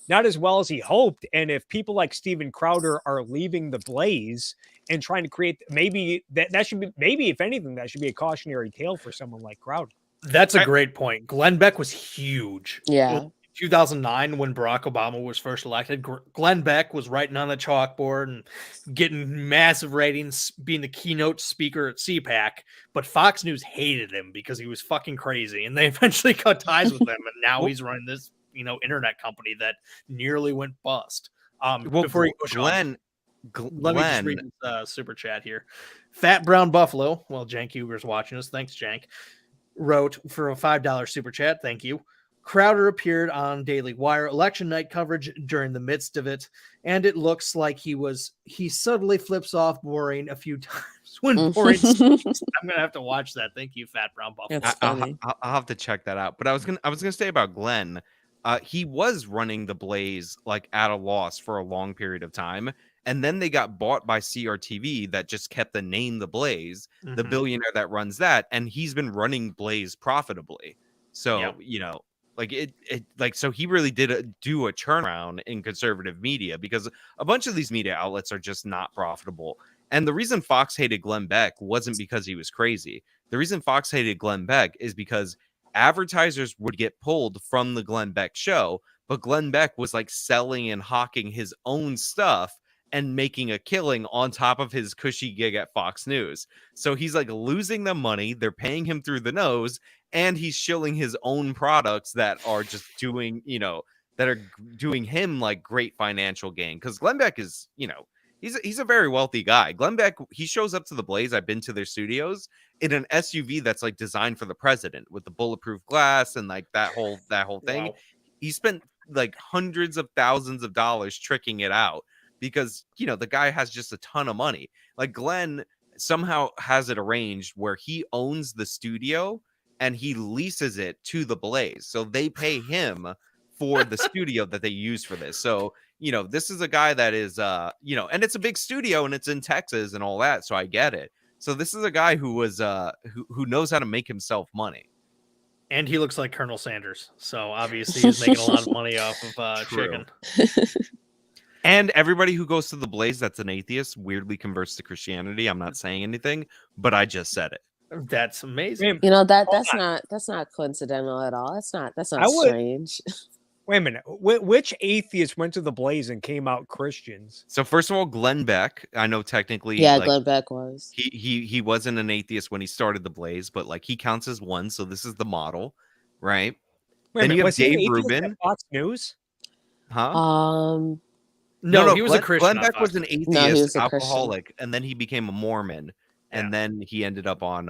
not as well as he hoped. And if people like Steven Crowder are leaving the Blaze and trying to create, maybe that should be, maybe if anything, that should be a cautionary tale for someone like Crowder. That's a great point. Glenn Beck was huge. Yeah. 2009, when Barack Obama was first elected, Glenn Beck was writing on the chalkboard and getting massive ratings, being the keynote speaker at CPAC. But Fox News hated him because he was fucking crazy, and they eventually cut ties with him. And now he's running this, internet company that nearly went bust. Before you push on, let me just read his super chat here. Fat Brown Buffalo, well, Jank Huber's watching us. Thanks, Jank. Wrote for a $5 super chat. Thank you. Crowder appeared on Daily Wire election night coverage during the midst of it, and it looks like he subtly flips off boring a few times when boring speaks. I'm gonna have to watch that. Thank you, Fat Brown Buffalo. I'll have to check that out. But I was gonna say about Glenn, he was running the Blaze like at a loss for a long period of time, and then they got bought by CRTV that just kept the name The Blaze, the billionaire that runs that, and he's been running Blaze profitably. So so he really did do a turnaround in conservative media because a bunch of these media outlets are just not profitable. And the reason Fox hated Glenn Beck wasn't because he was crazy. The reason Fox hated Glenn Beck is because advertisers would get pulled from the Glenn Beck show, but Glenn Beck was like selling and hawking his own stuff and making a killing on top of his cushy gig at Fox News. So he's like losing them money. They're paying him through the nose, and he's shilling his own products that are just doing, that are doing him like great financial gain. Because Glenn Beck is, he's a very wealthy guy. Glenn Beck, he shows up to the Blaze. I've been to their studios in an SUV that's like designed for the president with the bulletproof glass and like that whole thing. Wow. He spent like hundreds of thousands of dollars tricking it out because, the guy has just a ton of money. Like Glenn somehow has it arranged where he owns the studio and he leases it to the Blaze. So they pay him for the studio that they use for this. So, this is a guy that is, and it's a big studio and it's in Texas and all that. So I get it. So this is a guy who was, who knows how to make himself money. And he looks like Colonel Sanders. So obviously he's making a lot of money off of chicken. And everybody who goes to the Blaze that's an atheist weirdly converts to Christianity. I'm not saying anything, but I just said it. That's amazing. That's not coincidental at all. That's not strange. Wait a minute. Which atheists went to the Blaze and came out Christians? So first of all, Glenn Beck, I know technically, Yeah, like, Glenn Beck was. he wasn't an atheist when he started the Blaze, but like he counts as one, so this is the model, right? Wait a Then minute. you have Was he an Dave atheist Rubin, at Fox News? huh? No, he was Glenn, a Christian. Glenn on Beck Fox was an News. No, he atheist, was a Christian. alcoholic, and then he became a Mormon, and then he ended up on.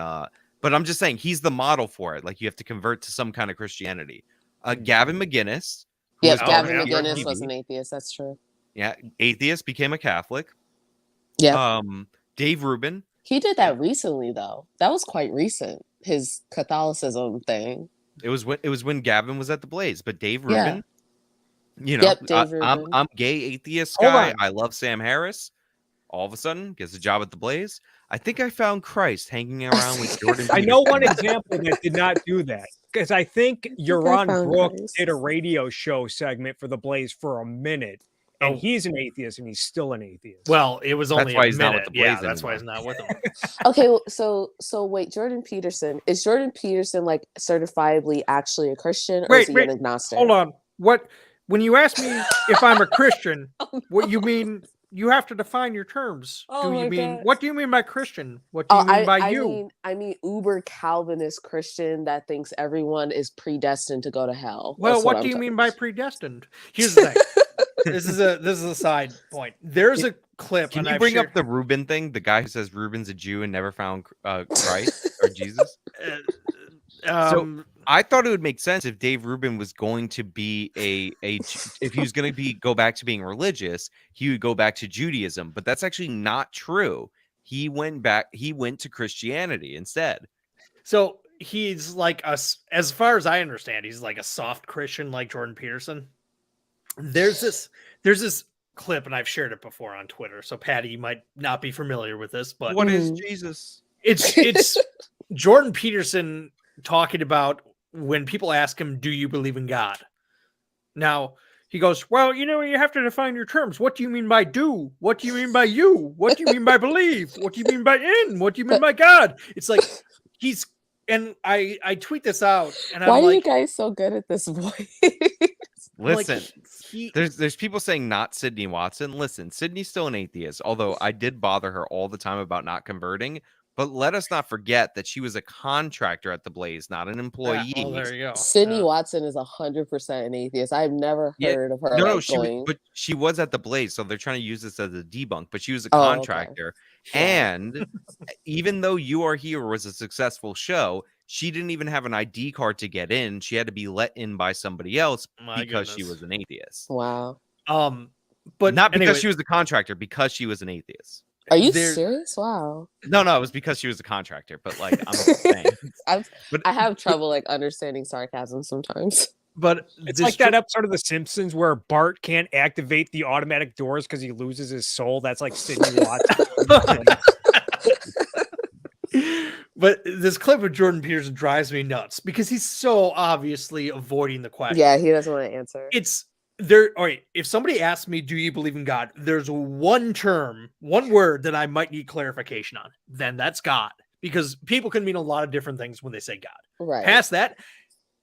But I'm just saying he's the model for it. Like you have to convert to some kind of Christianity. Gavin McGinnis. who Yep, was Gavin on McGinnis TV, was an atheist. That's true. Yeah, atheist became a Catholic. Yeah. Dave Rubin. He did that recently, though. That was quite recent. His Catholicism thing. It was when Gavin was at the Blaze, but Dave Rubin. You know, Yep, Dave Rubin. I'm gay atheist Hold guy. on. I love Sam Harris. All of a sudden, gets a job at the Blaze. I think I found Christ hanging around with Jordan. I know one Peterson. example that did not do that. Because I think Yaron Brooks did a radio show segment for the Blaze for a minute. And he's an atheist, and he's still an atheist. Well, it was only That's why a he's not minute. with the Blaze That's why anymore. he's not with them. Okay, so wait, Jordan Peterson. Is Jordan Peterson like certifiably actually a Christian, or is he an agnostic? Hold on. When you ask me if I'm a Christian, what you mean? You have to define your terms. What do you mean by Christian? What do you mean by you? I mean uber Calvinist Christian that thinks everyone is predestined to go to hell. Well, That's what do you mean by predestined? Here's the thing. This is a side point. There's a clip. Can you bring up the Reuben thing? The guy who says Reuben's a Jew and never found Christ or Jesus. So I thought it would make sense if Dave Rubin was going to be if he was going to go back to being religious, he would go back to Judaism. But that's actually not true. He went to Christianity instead. So he's like as far as I understand, he's like a soft Christian like Jordan Peterson. There's this clip, and I've shared it before on Twitter. So Patty, you might not be familiar with this, but what is Jesus? It's Jordan Peterson talking about when people ask him, do you believe in God? Now he goes, well, you have to define your terms. What do you mean by do? What do you mean by you? What do you mean by believe? What do you mean by in? What do you mean by God? It's like and I tweet this out, and why I'm are like, you guys so good at this voice? Listen, there's people saying not Sydney Watson. Listen, Sydney's still an atheist, although I did bother her all the time about not converting. But let us not forget that she was a contractor at the Blaze, not an employee. Yeah, well, there you go. Sydney Watson is 100% an atheist. I've never heard of her. No, she was at the Blaze, so they're trying to use this as a debunk. But she was a contractor, and even though You Are Here was a successful show, she didn't even have an ID card to get in. She had to be let in by somebody else because she was an atheist. Wow. But not because she was a contractor, because she was an atheist. Are you serious? Wow. No, it was because she was a contractor. But like, I'm just saying. I have trouble like understanding sarcasm sometimes. But it's like that episode of The Simpsons where Bart can't activate the automatic doors because he loses his soul. That's like Sydney Watson. But this clip of Jordan Peterson drives me nuts because he's so obviously avoiding the question. Yeah, he doesn't want to answer. It's there. All right. If somebody asks me, do you believe in God? There's one word that I might need clarification on. Then that's God, because people can mean a lot of different things when they say God. Right. Past that,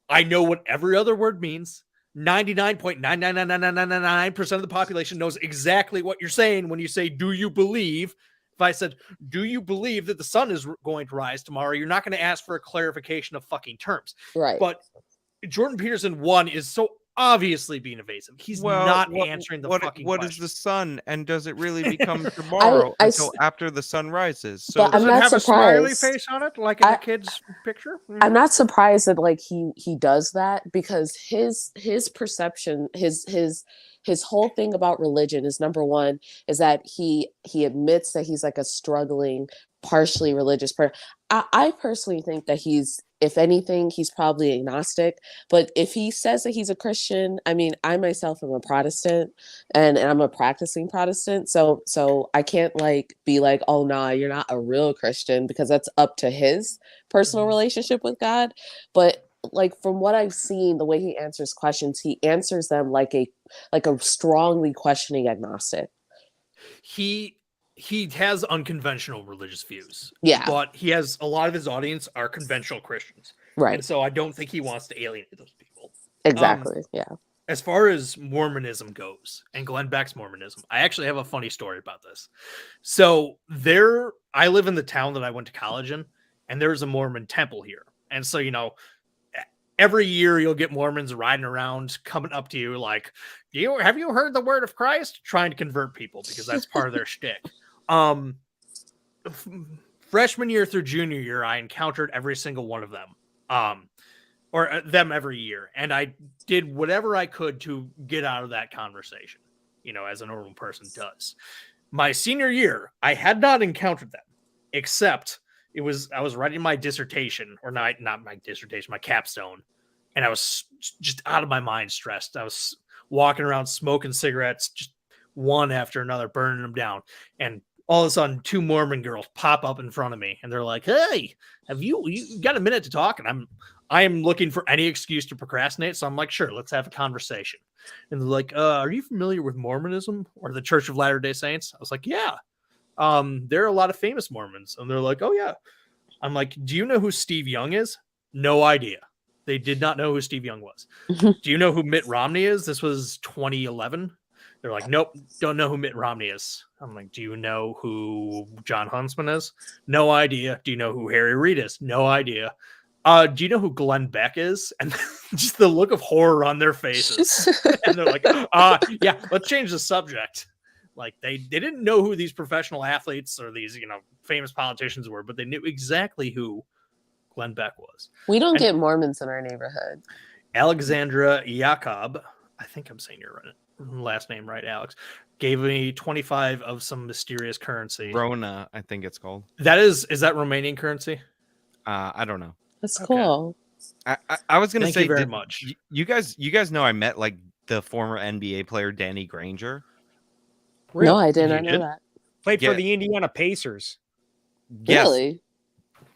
I know what every other word means. 99.99999% of the population knows exactly what you're saying when you say, do you believe? If I said, do you believe that the sun is going to rise tomorrow? You're not going to ask for a clarification of fucking terms. Right. But Jordan Peterson, is so obviously being evasive. He's not answering the fucking What question. is the sun, and does it really become tomorrow until after the sun rises? So but I'm not have surprised. a smiley face on it, like in the kid's picture? I'm not surprised that like he does that, because his perception, his whole thing about religion is, number one, is that he admits that he's like a struggling, partially religious person. I personally think that if anything, he's probably agnostic. But if he says that he's a Christian, I mean, I myself am a Protestant, and I'm a practicing Protestant. So I can't like be like, oh, nah, you're not a real Christian, because that's up to his personal relationship with God. But like, from what I've seen, the way he answers questions, he answers them like a strongly questioning agnostic. He has unconventional religious views. Yeah. But he has a lot of his audience are conventional Christians. Right. And so I don't think he wants to alienate those people. Exactly. Yeah. as far as Mormonism goes and Glenn Beck's Mormonism, I actually have a funny story about this. So I live in the town that I went to college in, and there's a Mormon temple here. And so, every year you'll get Mormons riding around coming up to you like, have you heard the word of Christ? Trying to convert people because that's part of their shtick. Freshman year through junior year, I encountered every single one of them. Or them every year. And I did whatever I could to get out of that conversation, as a normal person does. My senior year, I had not encountered them, except I was writing my dissertation, or not my dissertation, my capstone. And I was just out of my mind stressed. I was walking around smoking cigarettes, just one after another, burning them down. And all of a sudden, 2 Mormon girls pop up in front of me. And they're like, hey, have you got a minute to talk? And I am looking for any excuse to procrastinate. So I'm like, sure, let's have a conversation. And they're like, are you familiar with Mormonism or the Church of Latter-day Saints? I was like, yeah. There are a lot of famous Mormons. And they're like, oh, yeah. I'm like, do you know who Steve Young is? No idea. They did not know who Steve Young was. Do you know who Mitt Romney is? This was 2011. They're like, nope, don't know who Mitt Romney is. I'm like, do you know who John Huntsman is? No idea. Do you know who Harry Reid is? No idea. Do you know who Glenn Beck is? And just the look of horror on their faces. And they're like, yeah, let's change the subject. Like they didn't know who these professional athletes or these, famous politicians were, but they knew exactly who Glenn Beck was. We don't get Mormons in our neighborhood. Alexandra Jacob, I think I'm saying your last name right, Alex, gave me 25 of some mysterious currency. Rona, I think it's called. Is that Romanian currency? I don't know. That's cool. I was going to say, thank you very much. You guys know I met like the former NBA player Danny Granger. Really? No, I didn't. I know that. Played for the Indiana Pacers. Yes. Really?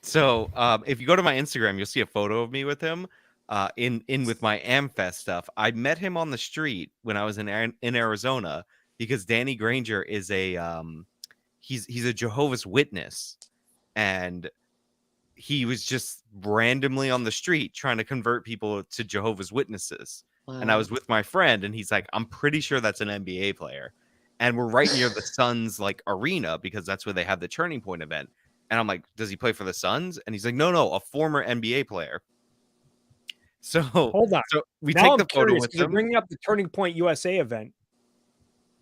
So if you go to my Instagram, you'll see a photo of me with him in with my AmFest stuff. I met him on the street when I was in Arizona because Danny Granger is he's a Jehovah's Witness, and he was just randomly on the street trying to convert people to Jehovah's Witnesses. Wow. And I was with my friend, and he's like, I'm pretty sure that's an NBA player. And we're right near the Suns arena because that's where they have the Turning Point event. And I'm like, does he play for the Suns? And he's like, no, a former NBA player. So hold on. So we now take the photo with him. You're bringing up the Turning Point USA event,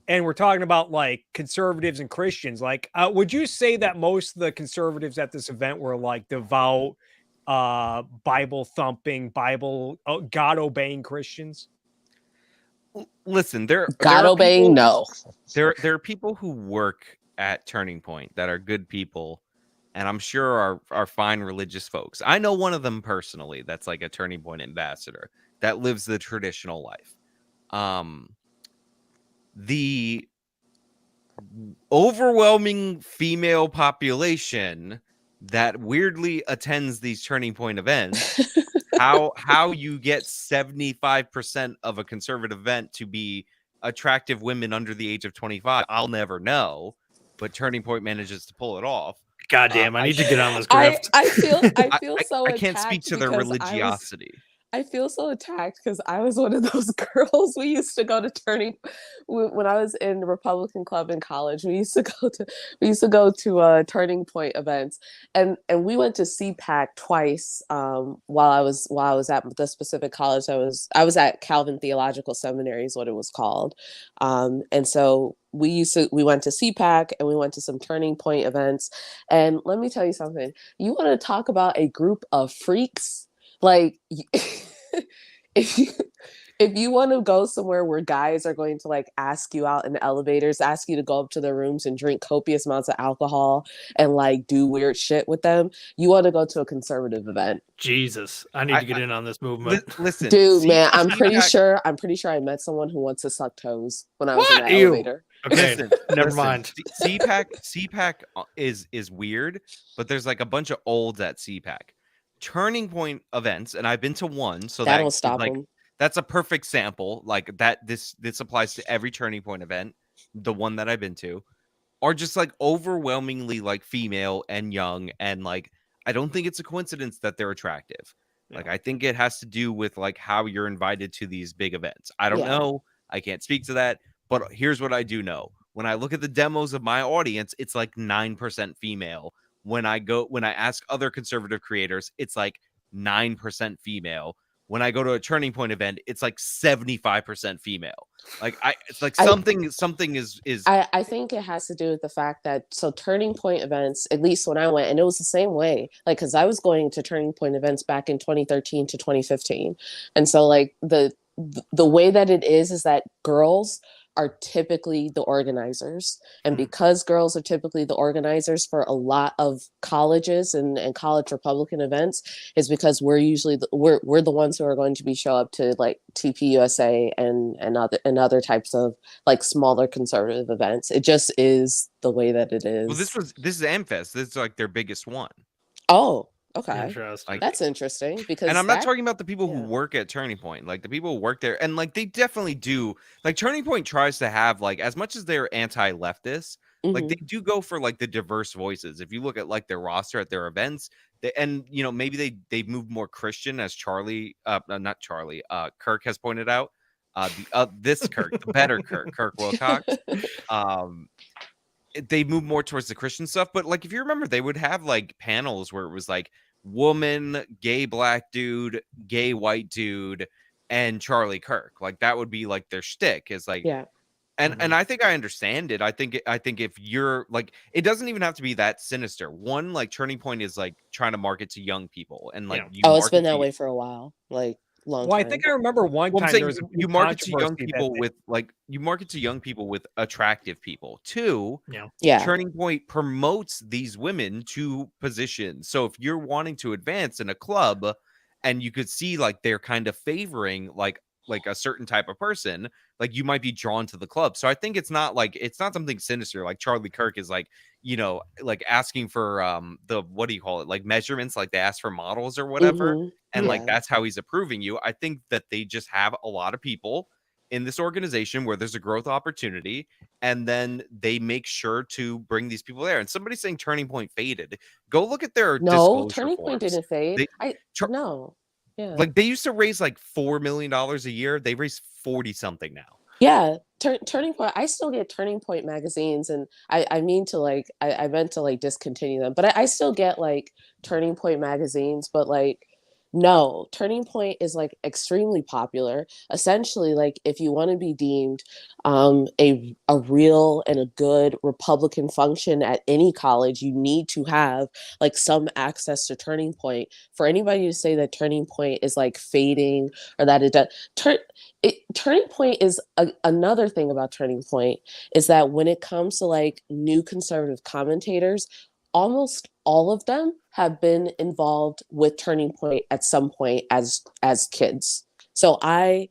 and we're talking about conservatives and Christians. Would you say that most of the conservatives at this event were devout, Bible thumping, God obeying Christians? Listen, there are people who work at Turning Point that are good people, and I'm sure are fine religious folks. I know one of them personally that's like a Turning Point ambassador that lives the traditional life. The overwhelming female population that weirdly attends these Turning Point events, how you get 75% of a conservative event to be attractive women under the age of 25, I'll never know. But Turning Point manages to pull it off. God damn, I need to get on this grift. I feel so I can't speak to their religiosity. I feel so attacked because I was one of those girls. We used to go to when I was in the Republican Club in college. We used to go to Turning Point events, and we went to CPAC twice. While I was at the specific college, I was at Calvin Theological Seminary is what it was called, and so we went to CPAC and we went to some Turning Point events. And let me tell you something. You want to talk about a group of freaks? If you want to go somewhere where guys are going to ask you out in elevators, ask you to go up to their rooms and drink copious amounts of alcohol and do weird shit with them, you want to go to a conservative event. Jesus, I need to get in on this movement. Listen, dude, man, I'm pretty sure I met someone who wants to suck toes when I was in the elevator. Okay, never mind. CPAC is weird, but there's a bunch of olds at CPAC. Turning Point events, and I've been to one, so that'll stop them. That's a perfect sample. This applies to every Turning Point event. The one that I've been to are just overwhelmingly female and young, and I don't think it's a coincidence that they're attractive. Like, I think it has to do with like how you're invited to these big events. I don't know. I can't speak to that. But here's what I do know. When I look at the demos of my audience, it's like 9% female. When I ask other conservative creators, it's like 9% female. When I go to a Turning Point event, it's like 75% female. Like it's like something is. I think it has to do with the fact that Turning Point events, at least when I went, and it was the same way, like because I was going to Turning Point events back in 2013 to 2015, and so like the way that it is that girls are typically the organizers, and because girls are typically the organizers for a lot of colleges and college Republican events, is because we're usually we're the ones who are going to be show up to like TPUSA and other types of like smaller conservative events. It just is the way that it is. Well, this is AmFest. This is like their biggest one. Oh, okay. Interesting. That's interesting because and I'm not talking about the people who work at Turning Point, like the people who work there, and like they definitely do. Like Turning Point tries to have like as much as they're anti-leftist, like they do go for like the diverse voices. If you look at like their roster at their events, and you know maybe they've moved more Christian, as Kirk has pointed out. This Kirk, the better Kirk Wilcox. They move more towards the Christian stuff, but like if you remember, they would have like panels where it was like woman, gay black dude, gay white dude, and Charlie Kirk. Like that would be like their shtick. Is like and I think I understand it. I think if you're like, it doesn't even have to be that sinister. One, like Turning Point is like trying to market to young people, and like it's been that way for a while. Like. Well, I think I remember one time there was you market to young people with attractive people. Two, Turning Point promotes these women to positions. So if you're wanting to advance in a club, and you could see like they're kind of favoring like a certain type of person, like you might be drawn to the club. So I think it's not something sinister. Like Charlie Kirk is like, you know, like asking for the, what do you call it? Like measurements, like they ask for models or whatever. And like, that's how he's approving you. I think that they just have a lot of people in this organization where there's a growth opportunity, and then they make sure to bring these people there. And somebody's saying Turning Point faded. Go look at their Turning Point didn't fade. No. Yeah. Like they used to raise like $4 million a year. They raise 40 something now. Yeah. Turning Point. I still get Turning Point magazines, and I mean to like, I meant to like discontinue them, but I still get like Turning Point magazines, but like, no, Turning Point is like extremely popular. Essentially, like if you want to be deemed a real and a good Republican function at any college, you need to have like some access to Turning Point. For anybody to say that Turning Point is like fading or that it does, Turning Point is another thing about Turning Point is that when it comes to like new conservative commentators, almost all of them have been involved with Turning Point at some point as kids. So I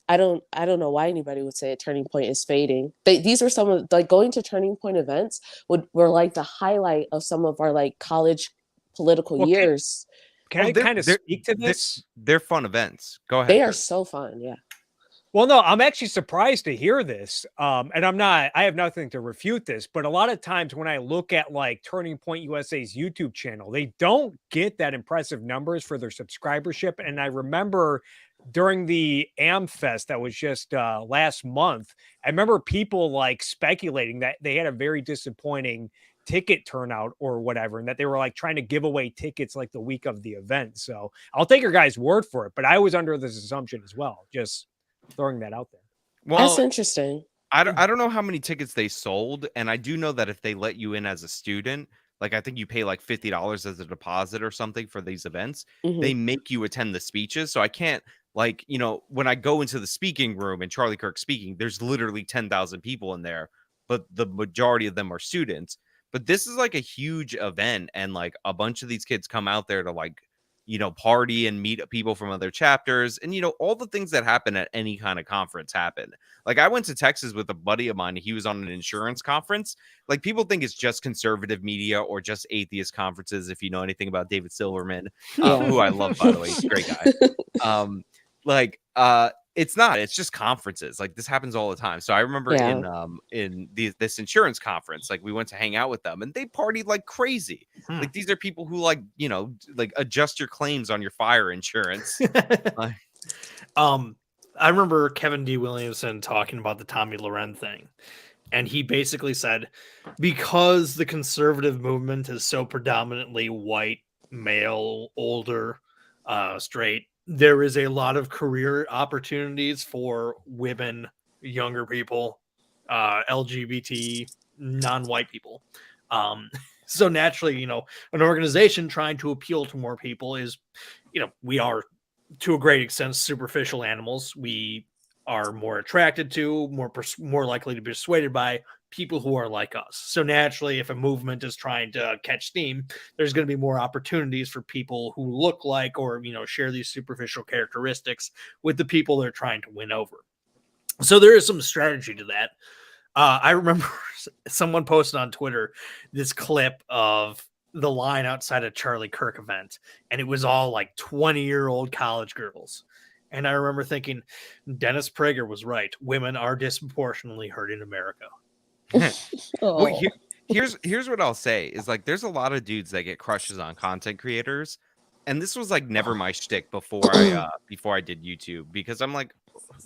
don't know why anybody would say a Turning Point is fading. These were some of like going to Turning Point events were like the highlight of some of our like college political years. Can I kind of speak to this? They're fun events. Go ahead. They are so fun. Yeah. Well, no, I'm actually surprised to hear this. And I have nothing to refute this, but a lot of times when I look at like Turning Point USA's YouTube channel, they don't get that impressive numbers for their subscribership. And I remember during the AmFest that was just last month, I remember people like speculating that they had a very disappointing ticket turnout or whatever, and that they were like trying to give away tickets like the week of the event. So I'll take your guys' word for it, but I was under this assumption as well. Just throwing that out there. Well, that's interesting. I don't know how many tickets they sold, and I do know that if they let you in as a student, like I think you pay like $50 as a deposit or something for these events, they make you attend the speeches. So I can't, like, you know, when I go into the speaking room and Charlie Kirk speaking, there's literally 10,000 people in there, but the majority of them are students. But this is like a huge event, and like a bunch of these kids come out there to like, you know, party and meet people from other chapters, and you know, all the things that happen at any kind of conference happen. Like I went to Texas with a buddy of mine. He was on an insurance conference. Like people think it's just conservative media or just atheist conferences. If you know anything about David Silverman, who I love, by the way, he's a great guy. It's not. It's just conferences. Like this happens all the time. So I remember in this insurance conference, like we went to hang out with them, and they partied like crazy. Like these are people who like adjust your claims on your fire insurance. I remember Kevin D. Williamson talking about the Tommy Loren thing. And he basically said, because the conservative movement is so predominantly white, male, older, straight, there is a lot of career opportunities for women, younger people, LGBT, non-white people. So naturally, an organization trying to appeal to more people is, we are to a great extent superficial animals. We are more attracted to, more likely to be persuaded by people who are like us. So naturally, if a movement is trying to catch steam, there's going to be more opportunities for people who look like or share these superficial characteristics with the people they're trying to win over. So there is some strategy to that. I remember someone posted on Twitter this clip of the line outside a Charlie Kirk event, and it was all like 20-year-old college girls. And I remember thinking, Dennis Prager was right. Women are disproportionately hurt in America. Well, here's what I'll say is like there's a lot of dudes that get crushes on content creators, and this was like never my shtick before I did YouTube, because I'm like,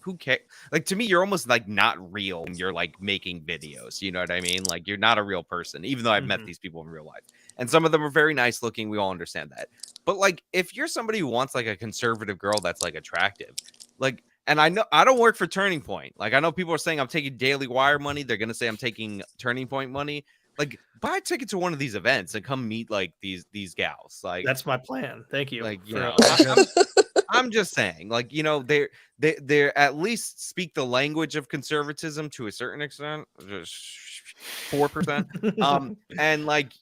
who cares? Like to me, you're almost like not real when you're like making videos. You know what I mean? Like you're not a real person, even though I've met these people in real life, and some of them are very nice looking. We all understand that. But like, if you're somebody who wants like a conservative girl that's like attractive, like, and I know I don't work for Turning Point. Like I know people are saying I'm taking Daily Wire money. They're gonna say I'm taking Turning Point money. Like buy a ticket to one of these events and come meet like these gals. Like that's my plan. Thank you. Like I'm just saying, like they at least speak the language of conservatism to a certain extent, just 4%. And like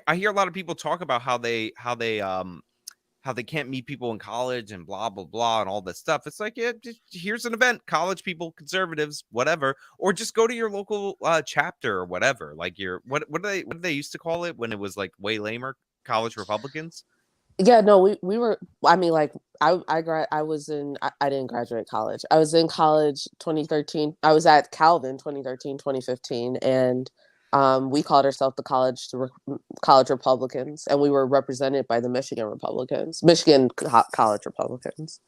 I hear a lot of people talk about how they can't meet people in college and blah blah blah and all this stuff. It's like, yeah, here's an event, college people, conservatives, whatever, or just go to your local chapter or whatever. Like your what do they used to call it when it was like way lamer? College Republicans. Yeah, no, we were. I mean, like I didn't graduate college. I was in college 2013. I was at Calvin 2013, 2015, and we called ourselves the College Republicans, and we were represented by the Michigan College Republicans.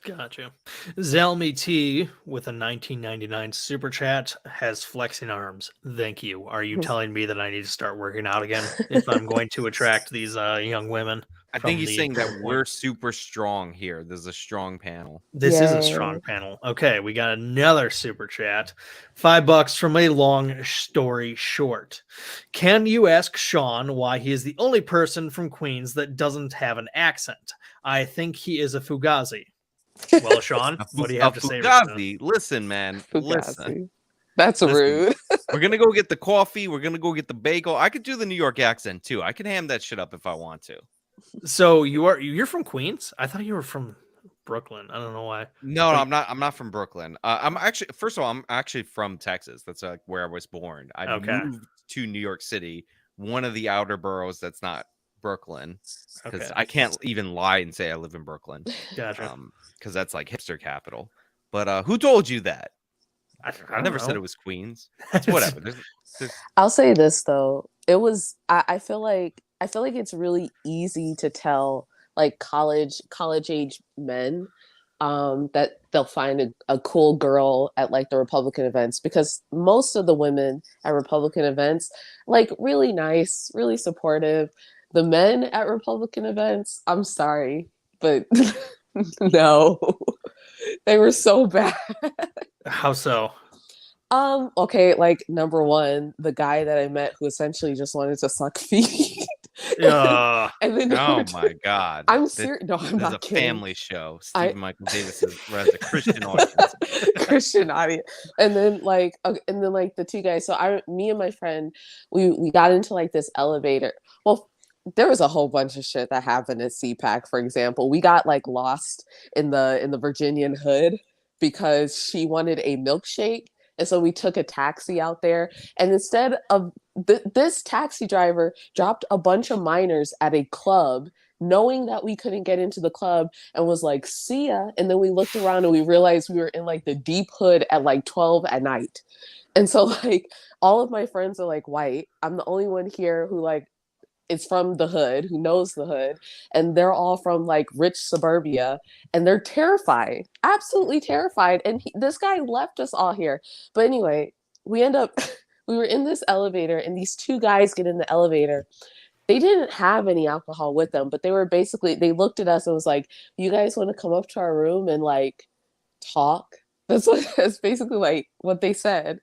Gotcha. Zelmy T with a 1999 super chat has flexing arms. Thank you. Are you telling me that I need to start working out again if I'm going to attract these young women? I think he's saying that we're super strong here. There's a strong panel. This is a strong panel. Okay, we got another super chat. $5 from a long story short. Can you ask Sean why he is the only person from Queens that doesn't have an accent? I think he is a Fugazi. Well, Sean, what do you have to say? Fugazi, listen, man. Fugazi. Listen. That's rude. We're gonna go get the coffee. We're gonna go get the bagel. I could do the New York accent too. I can ham that shit up if I want to. So you're from Queens? I thought you were from Brooklyn. I don't know why. No, I'm not. I'm not from Brooklyn. I'm actually, first of all, I'm actually from Texas. That's where I was born. I moved to New York City, one of the outer boroughs that's not Brooklyn, because I can't even lie and say I live in Brooklyn. Gotcha. Because that's like hipster capital. But who told you that? I never know. said it was Queens. It's whatever. There's... I'll say this though. It was. I feel like it's really easy to tell like college age men that they'll find a cool girl at like the Republican events, because most of the women at Republican events, like really nice, really supportive. The men at Republican events, I'm sorry, but no, they were so bad. How so? Okay, like number one, the guy that I met who essentially just wanted to suck feet. And then my God. I'm serious. No, I'm not kidding. It's a family show. Stephen Michael Davis has a Christian audience. Christian audience. And then the two guys. So me and my friend, we got into like this elevator. Well, there was a whole bunch of shit that happened at CPAC, for example. We got like lost in the Virginian hood because she wanted a milkshake. And so we took a taxi out there, and instead of this taxi driver dropped a bunch of minors at a club knowing that we couldn't get into the club, and was like, see ya. And then we looked around and we realized we were in like the deep hood at like 12 at night. And so like all of my friends are like white. I'm the only one here who like is from the hood, who knows the hood, and they're all from like rich suburbia, and they're terrified, absolutely terrified. And this guy left us all here. But anyway, we were in this elevator, and these two guys get in the elevator. They didn't have any alcohol with them, but they looked at us and was like, you guys want to come up to our room and like talk? That's basically like what they said.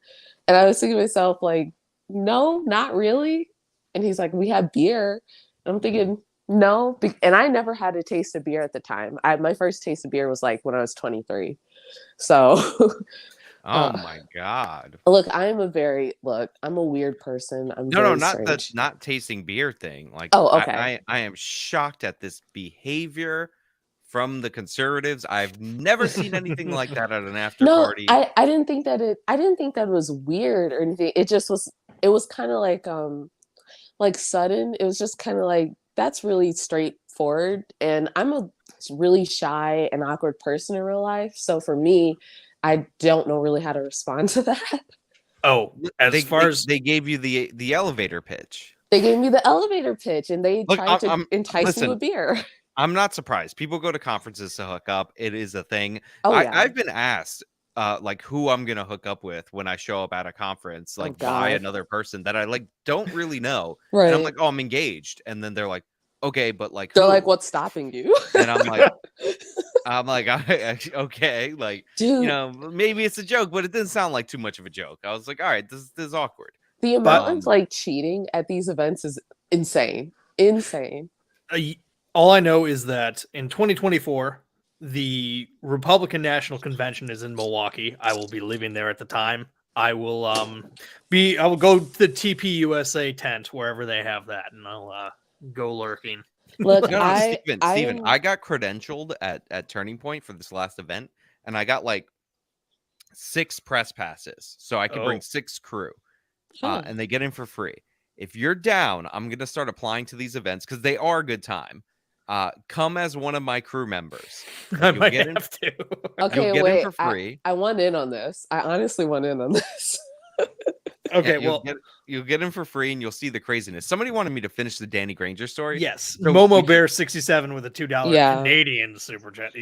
And I was thinking to myself, like, no, not really. And he's like, we have beer. And I'm thinking, no. And I never had a taste of beer at the time. My first taste of beer was like when I was 23. So. Oh my God. Look, I'm a weird person. Not tasting beer thing. Like, oh, okay. I am shocked at this behavior from the conservatives. I've never seen anything like that at an after party. I didn't think that it was weird or anything. It was kind of like sudden. It was just kind of like, that's really straightforward. And I'm a really shy and awkward person in real life. So for me, I don't know really how to respond to that. Oh, they gave you the elevator pitch. They gave me the elevator pitch, and they tried to entice me with beer. I'm not surprised. People go to conferences to hook up. It is a thing. Oh, I've been asked like who I'm gonna hook up with when I show up at a conference, like by another person that I like don't really know. Right. And I'm like, oh, I'm engaged. And then they're like, okay, but like they're like, what's stopping you? And I'm like, okay, like, dude, you know, maybe it's a joke, but it didn't sound like too much of a joke. I was like, all right, this is awkward. The amount of like cheating at these events is insane. All I know is that in 2024, the Republican National Convention is in Milwaukee. I will be living there at the time. I will go to the TPUSA tent wherever they have that, and I'll go lurking. Look, Steven, I got credentialed at Turning Point for this last event, and I got like 6 press passes, so I could bring 6 crew, and they get in for free. If you're down, I'm gonna start applying to these events because they are a good time. Come as one of my crew members. I might have to. Okay, you'll get wait. in for free. I want in on this. I honestly want in on this. Okay, yeah, you'll get in for free, and you'll see the craziness. Somebody wanted me to finish the Danny Granger story. Yes, so Momo Bear 67 with a $2 Canadian super chat.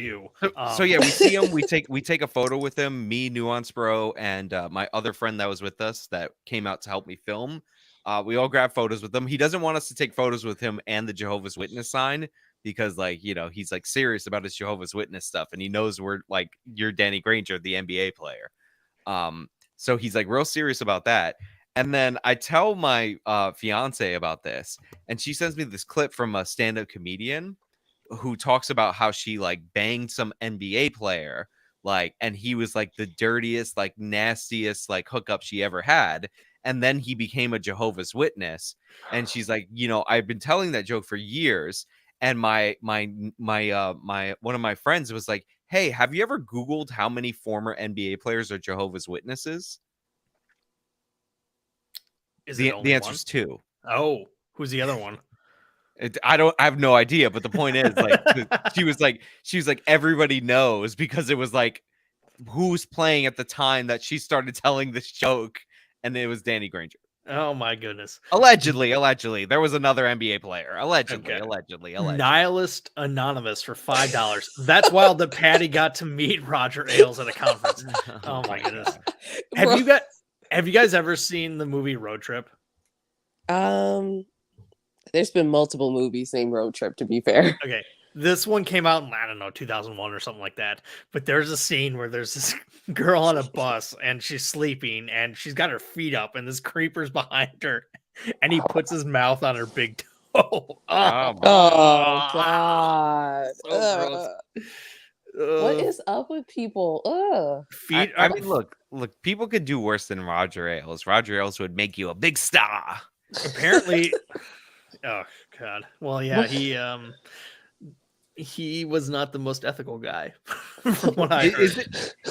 So yeah, we see him. We take a photo with him. Me, Nuance Bro, and my other friend that was with us that came out to help me film. We all grab photos with him. He doesn't want us to take photos with him and the Jehovah's Witness sign because, like, you know, he's like serious about his Jehovah's Witness stuff, and he knows we're like, you're Danny Granger, the NBA player. So he's like real serious about that. And then I tell my fiance about this, and she sends me this clip from a stand-up comedian who talks about how she like banged some NBA player, like, and he was like the dirtiest, like nastiest, like hookup she ever had. And then he became a Jehovah's Witness. And she's like, you know, I've been telling that joke for years. And my one of my friends was like, hey, have you ever Googled how many former NBA players are Jehovah's Witnesses? The answer is 2. Oh, who's the other one? I have no idea. But the point is, like, she was like, everybody knows because it was like, who's playing at the time that she started telling this joke. And it was Danny Granger. Oh my goodness. Allegedly. There was another NBA player. Allegedly. Nihilist Anonymous for $5. That's wild that Patty got to meet Roger Ailes at a conference. Oh my goodness. Have you guys ever seen the movie Road Trip? There's been multiple movies named Road Trip, to be fair. Okay. This one came out in, I don't know, 2001 or something like that. But there's a scene where there's this girl on a bus and she's sleeping and she's got her feet up and this creeper's behind her and he puts his mouth on her big toe. Oh God. So what is up with people? Feet. I mean, look, people could do worse than Roger Ailes. Roger Ailes would make you a big star. Apparently. Oh God. Well, yeah, he was not the most ethical guy from what I heard.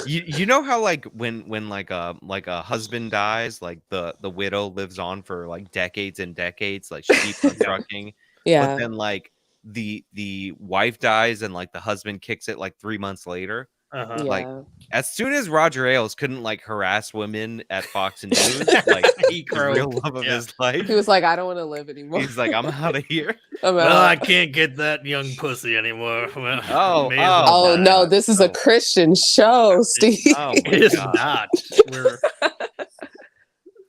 You know how like when like a husband dies, like the widow lives on for like decades and decades, like she keeps on trucking. Yeah. But then like the wife dies and like the husband kicks it like 3 months later. Uh-huh. Like as soon as Roger Ailes couldn't like harass women at Fox News, like He the real love of his life, He was like, I don't want to live anymore. he's like, I'm out of here. Well, I can't get that young pussy anymore. Well, no, this is a Christian show, Steve. It is not.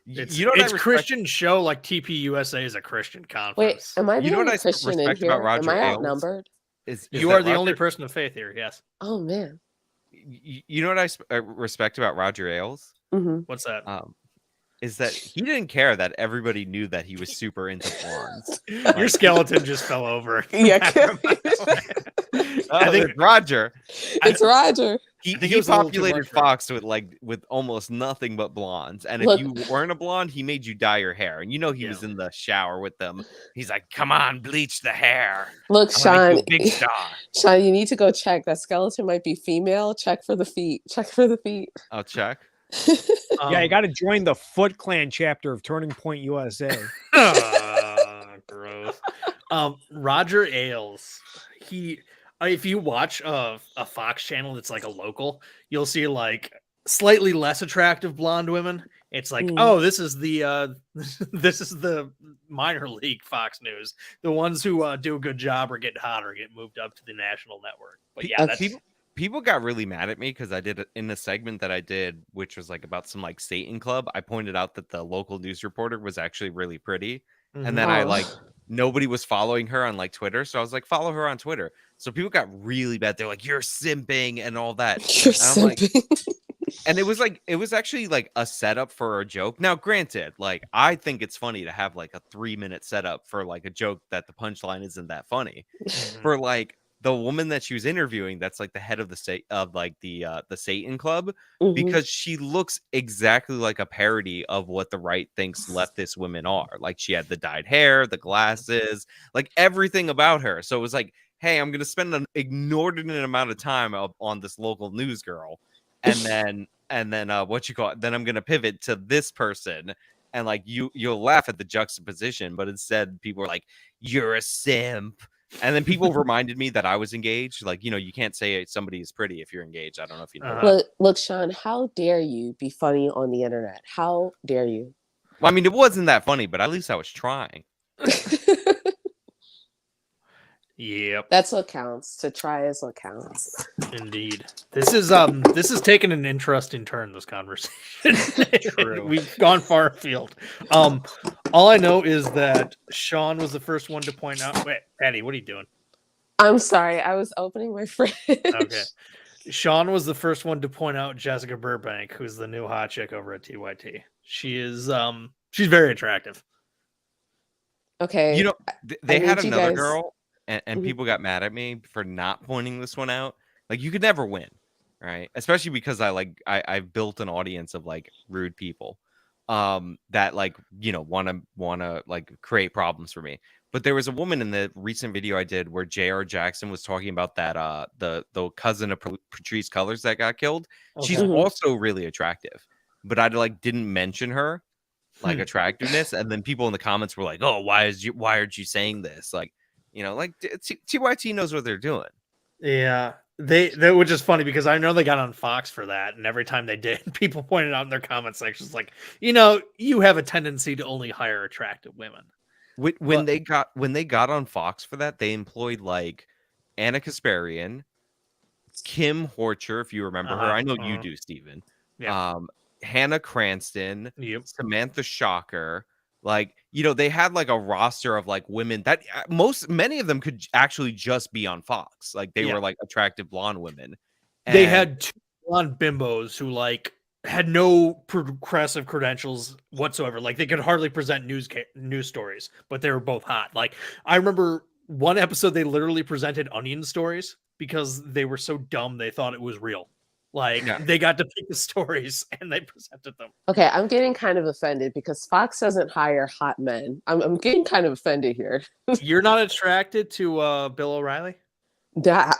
It's Christian show like TPUSA is a Christian conference. Wait, am I the only Christian in here? Am I outnumbered? You are the only person of faith here, yes. Oh, man. You know what I respect about Roger Ailes? Mm-hmm. What's that? Is that he didn't care that everybody knew that he was super into blondes. Your skeleton just fell over. Yeah, I think Roger. It's Roger. He populated Fox with almost nothing but blondes, and if you weren't a blonde, he made you dye your hair. And you know he was in the shower with them. He's like, "Come on, bleach the hair." Look, Sean, big star. Sean, you need to go check. That skeleton might be female. Check for the feet. I'll check. Yeah, you got to join the Foot Clan chapter of Turning Point USA. Gross. Roger Ailes, if you watch a Fox channel that's like a local, you'll see like slightly less attractive blonde women. It's like, oh, this is the minor league Fox News. The ones who do a good job or get hot or get moved up to the national network. But yeah, people got really mad at me because I did in the segment that I did, which was like about some like Satan club. I pointed out that the local news reporter was actually really pretty, and then I like nobody was following her on like Twitter, so I was like, follow her on Twitter. So people got really bad. They're like, you're simping and all that. You're simping. And it was actually like a setup for a joke. Now, granted, like I think it's funny to have like a 3-minute setup for like a joke that the punchline isn't that funny. For like the woman that she was interviewing, that's like the head of the state of like the Satan Club, because she looks exactly like a parody of what the right thinks leftist women are. Like she had the dyed hair, the glasses, like everything about her. So it was like, hey, I'm gonna spend an inordinate amount of time on this local news girl, and then then I'm gonna pivot to this person. And like you'll laugh at the juxtaposition, but instead people are like, you're a simp. And then people reminded me that I was engaged. Like, you can't say somebody is pretty if you're engaged. I don't know if you know. Look, Sean, how dare you be funny on the internet? How dare you? Well, I mean, it wasn't that funny, but at least I was trying. Yep. That's what counts. To try is what counts. Indeed. This is taking an interesting turn, this conversation. True. We've gone far afield. All I know is that Sean was the first one to point out. Wait, Patty, what are you doing? I'm sorry. I was opening my fridge. Okay. Sean was the first one to point out Jessica Burbank, who's the new hot chick over at TYT. She is she's very attractive. Okay. They had another girl. And people got mad at me for not pointing this one out. Like you could never win, right? Especially because I've built an audience of like rude people, that like wanna like create problems for me. But there was a woman in the recent video I did where J.R. Jackson was talking about that the cousin of Patrice Cullors that got killed. Okay. She's also really attractive, but I like didn't mention her like attractiveness, and then people in the comments were like, "Oh, why aren't you saying this?" Like. Like TYT knows what they're doing. Yeah, they which is funny because I know they got on Fox for that, and every time they did, people pointed out in their comment sections like, you have a tendency to only hire attractive women. When they got on Fox for that, they employed like Anna Kasparian, Kim Horcher, if you remember her. I know you do, Steven. Yeah. Hannah Cranston, Samantha Shocker. Like, they had like a roster of like women that many of them could actually just be on Fox. Like they were like attractive blonde women. And they had 2 blonde bimbos who like had no progressive credentials whatsoever. Like they could hardly present news stories, but they were both hot. Like I remember one episode they literally presented onion stories because they were so dumb they thought it was real. Like they got to pick the stories and they presented them. Okay, I'm getting kind of offended because Fox doesn't hire hot men. I'm getting kind of offended here. You're not attracted to Bill O'Reilly? No.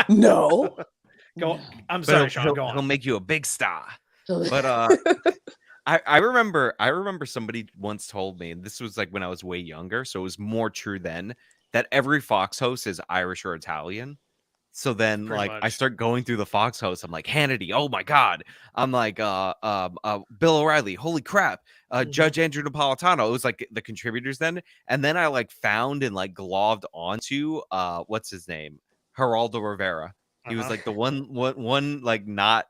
No. I'm sorry, Sean. Go on. He'll make you a big star. But I remember somebody once told me, and this was like when I was way younger, so it was more true then, that every Fox host is Irish or Italian. So then, Pretty like, I much. start going through the Fox hosts. I'm like, Hannity, oh my god. I'm like, Bill O'Reilly, holy crap. Judge Andrew Napolitano. It was like the contributors then, and then I like found and like gloved onto what's his name, Geraldo Rivera. He was like the one like not.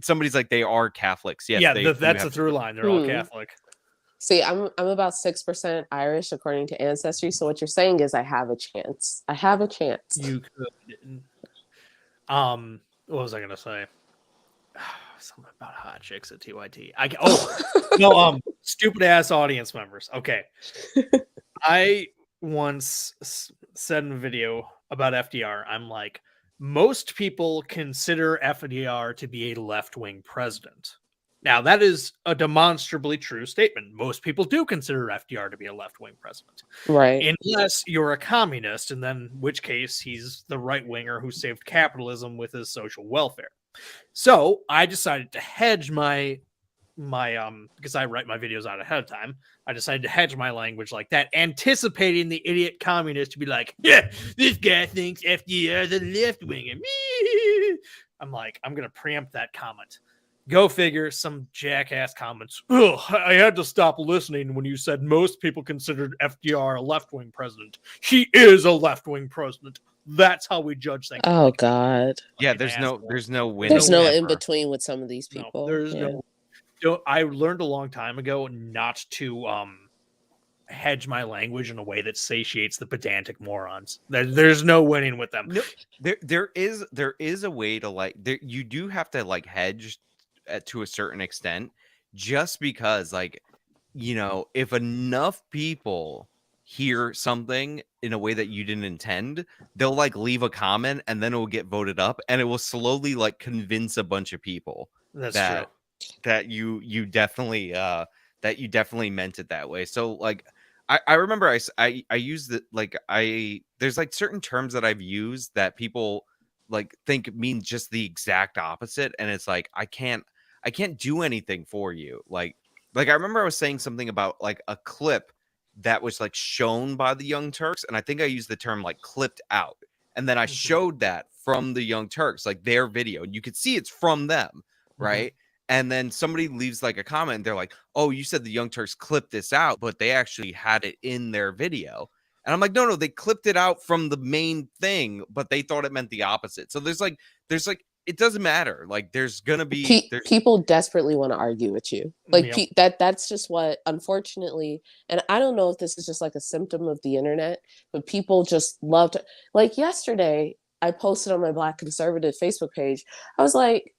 Somebody's like they are Catholics. Yes, yeah, that's a through line. They're all Catholic. See, I'm about 6% Irish according to Ancestry. So what you're saying is I have a chance. I have a chance. You could. What was I gonna say? Something about hot chicks at TYT. No, stupid ass audience members. Okay. I once said in a video about FDR, I'm like, most people consider FDR to be a left-wing president. Now, that is a demonstrably true statement. Most people do consider FDR to be a left-wing president. Right. Unless you're a communist, and then in which case he's the right-winger who saved capitalism with his social welfare. So I decided to hedge my because I write my videos out ahead of time. I decided to hedge my language like that, anticipating the idiot communist to be like, yeah, this guy thinks FDR is a left-winger. I'm like, I'm going to preempt that comment. Go figure, some jackass comments. Ugh, I had to stop listening when you said most people considered FDR a left-wing president. He is a left-wing president. That's how we judge things. Oh God. Yeah, there's no win. There's no in between with some of these people. No, there's no. I learned a long time ago not to hedge my language in a way that satiates the pedantic morons. There's no winning with them. No, there is a way to like. You do have to like hedge to a certain extent, just because like, you know, if enough people hear something in a way that you didn't intend, they'll like leave a comment and then it will get voted up and it will slowly like convince a bunch of people that you definitely meant it that way. So like I remember I used it like there's like certain terms that I've used that people like think mean just the exact opposite, and it's like I can't do anything for you. Like I remember I was saying something about like a clip that was like shown by the Young Turks, and I think I used the term like clipped out, and then I showed that from the Young Turks, like their video, and you could see it's from them, right? And then somebody leaves like a comment, and they're like, oh, you said the Young Turks clipped this out, but they actually had it in their video. And I'm like, no, they clipped it out from the main thing, but they thought it meant the opposite. So there's like it doesn't matter. Like there's gonna be people desperately want to argue with you. Like that's just what, unfortunately, and I don't know if this is just like a symptom of the internet, but people just love to. Like yesterday, I posted on my Black Conservative Facebook page. I was like,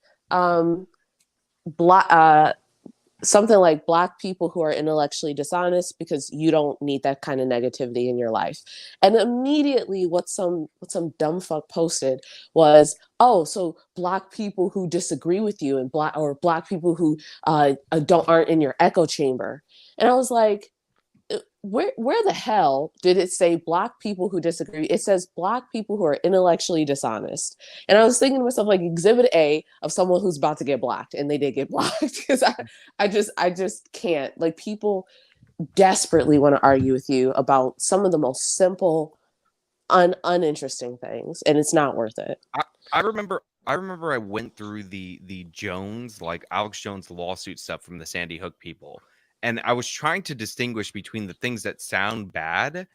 something like Black people who are intellectually dishonest because you don't need that kind of negativity in your life. And immediately what some dumb fuck posted was, oh, so Black people who disagree with you and Black people who aren't in your echo chamber. And I was like, where the hell did it say Black people who disagree? It says Black people who are intellectually dishonest. And I was thinking to myself, like, exhibit A of someone who's about to get blocked, and they did get blocked, because I just can't. Like, people desperately want to argue with you about some of the most simple, uninteresting things, and it's not worth it. I remember I went through the Jones, like Alex Jones lawsuit stuff from the Sandy Hook people. And I was trying to distinguish between the things that sound bad.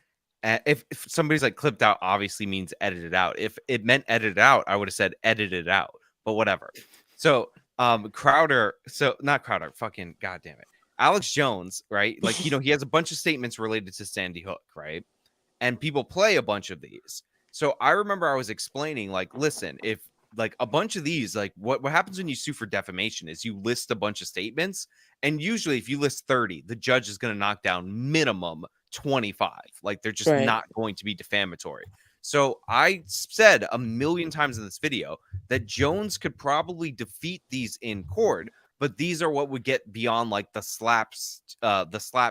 If somebody's like clipped out, obviously means edited out. If it meant edited out, I would have said edited out, but whatever. So not Crowder, fucking goddamn it. Alex Jones, right? Like, you know, he has a bunch of statements related to Sandy Hook, right? And people play a bunch of these. So I remember I was explaining, like, listen, if like a bunch of these, like what happens when you sue for defamation is you list a bunch of statements. And usually if you list 30, the judge is going to knock down minimum 25. Like they're just not going to be defamatory. So I said a million times in this video that Jones could probably defeat these in court, but these are what would get beyond like the slap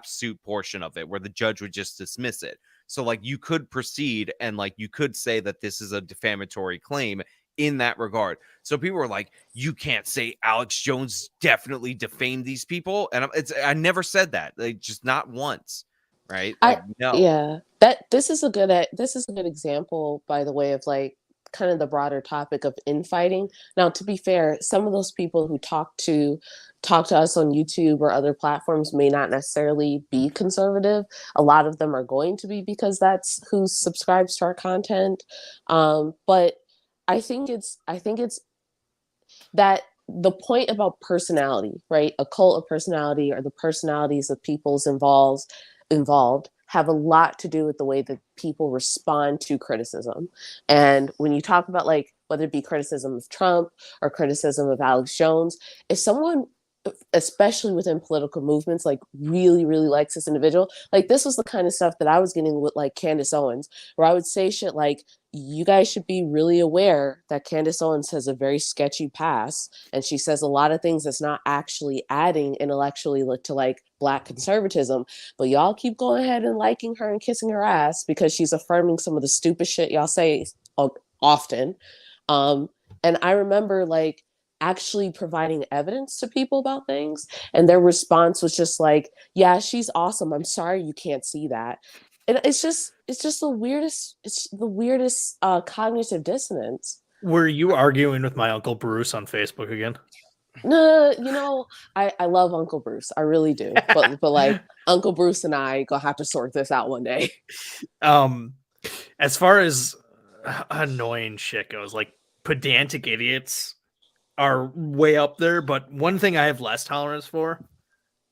suit portion of it, where the judge would just dismiss it. So like you could proceed and like you could say that this is a defamatory claim in that regard. So people were like, you can't say Alex Jones definitely defamed these people. And I never said that. Like, just not once. right? Like, no. Yeah, this is a good example, by the way, of like kind of the broader topic of infighting. Now, to be fair, some of those people who talk to us on YouTube or other platforms may not necessarily be conservative. A lot of them are going to be, because that's who subscribes to our content. But I think it's that the point about personality, right? A cult of personality, or the personalities of people's involved, have a lot to do with the way that people respond to criticism. And when you talk about, like, whether it be criticism of Trump or criticism of Alex Jones, if someone, especially within political movements, like really, really likes this individual, like this was the kind of stuff that I was getting with like Candace Owens, where I would say shit like, you guys should be really aware that Candace Owens has a very sketchy past, and she says a lot of things that's not actually adding intellectually to like Black conservatism, but y'all keep going ahead and liking her and kissing her ass because she's affirming some of the stupid shit y'all say often. And I remember like actually providing evidence to people about things, and their response was just like, yeah, she's awesome, I'm sorry you can't see that. And it's just the weirdest cognitive dissonance. Were you arguing with my Uncle Bruce on Facebook again? No, you know, I love Uncle Bruce, I really do, but like Uncle Bruce and I gonna have to sort this out one day. As far as annoying shit goes, like pedantic idiots are way up there, but one thing I have less tolerance for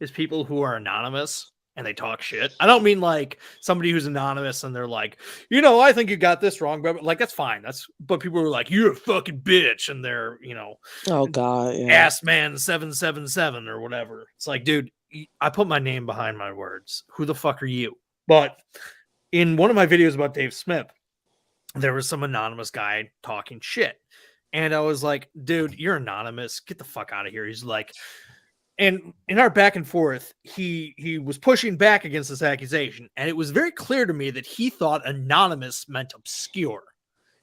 is people who are anonymous and they talk shit. I don't mean like somebody who's anonymous and they're like, you know, I think you got this wrong, but like that's fine. But people are like, you're a fucking bitch, and they're, you know, oh god, yeah. Ass man 777 or whatever. It's like, dude, I put my name behind my words. Who the fuck are you? But in one of my videos about Dave Smith, there was some anonymous guy talking shit. And I was like, dude, you're anonymous. Get the fuck out of here. He's like, and in our back and forth, he was pushing back against this accusation. And it was very clear to me that he thought anonymous meant obscure.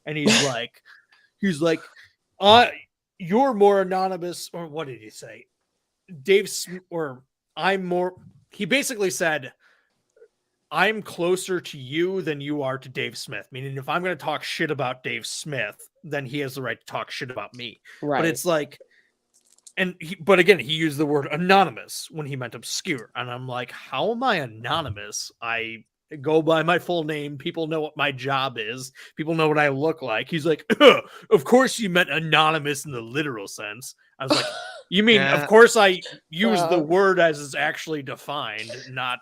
And he's like, you're more anonymous. Or what did he say? He basically said, I'm closer to you than you are to Dave Smith. Meaning, if I'm going to talk shit about Dave Smith, then he has the right to talk shit about me. Right. But it's like, but again, he used the word anonymous when he meant obscure. And I'm like, how am I anonymous? I go by my full name. People know what my job is. People know what I look like. He's like, of course you meant anonymous in the literal sense. I was like, you mean, of course I use the word as is actually defined, not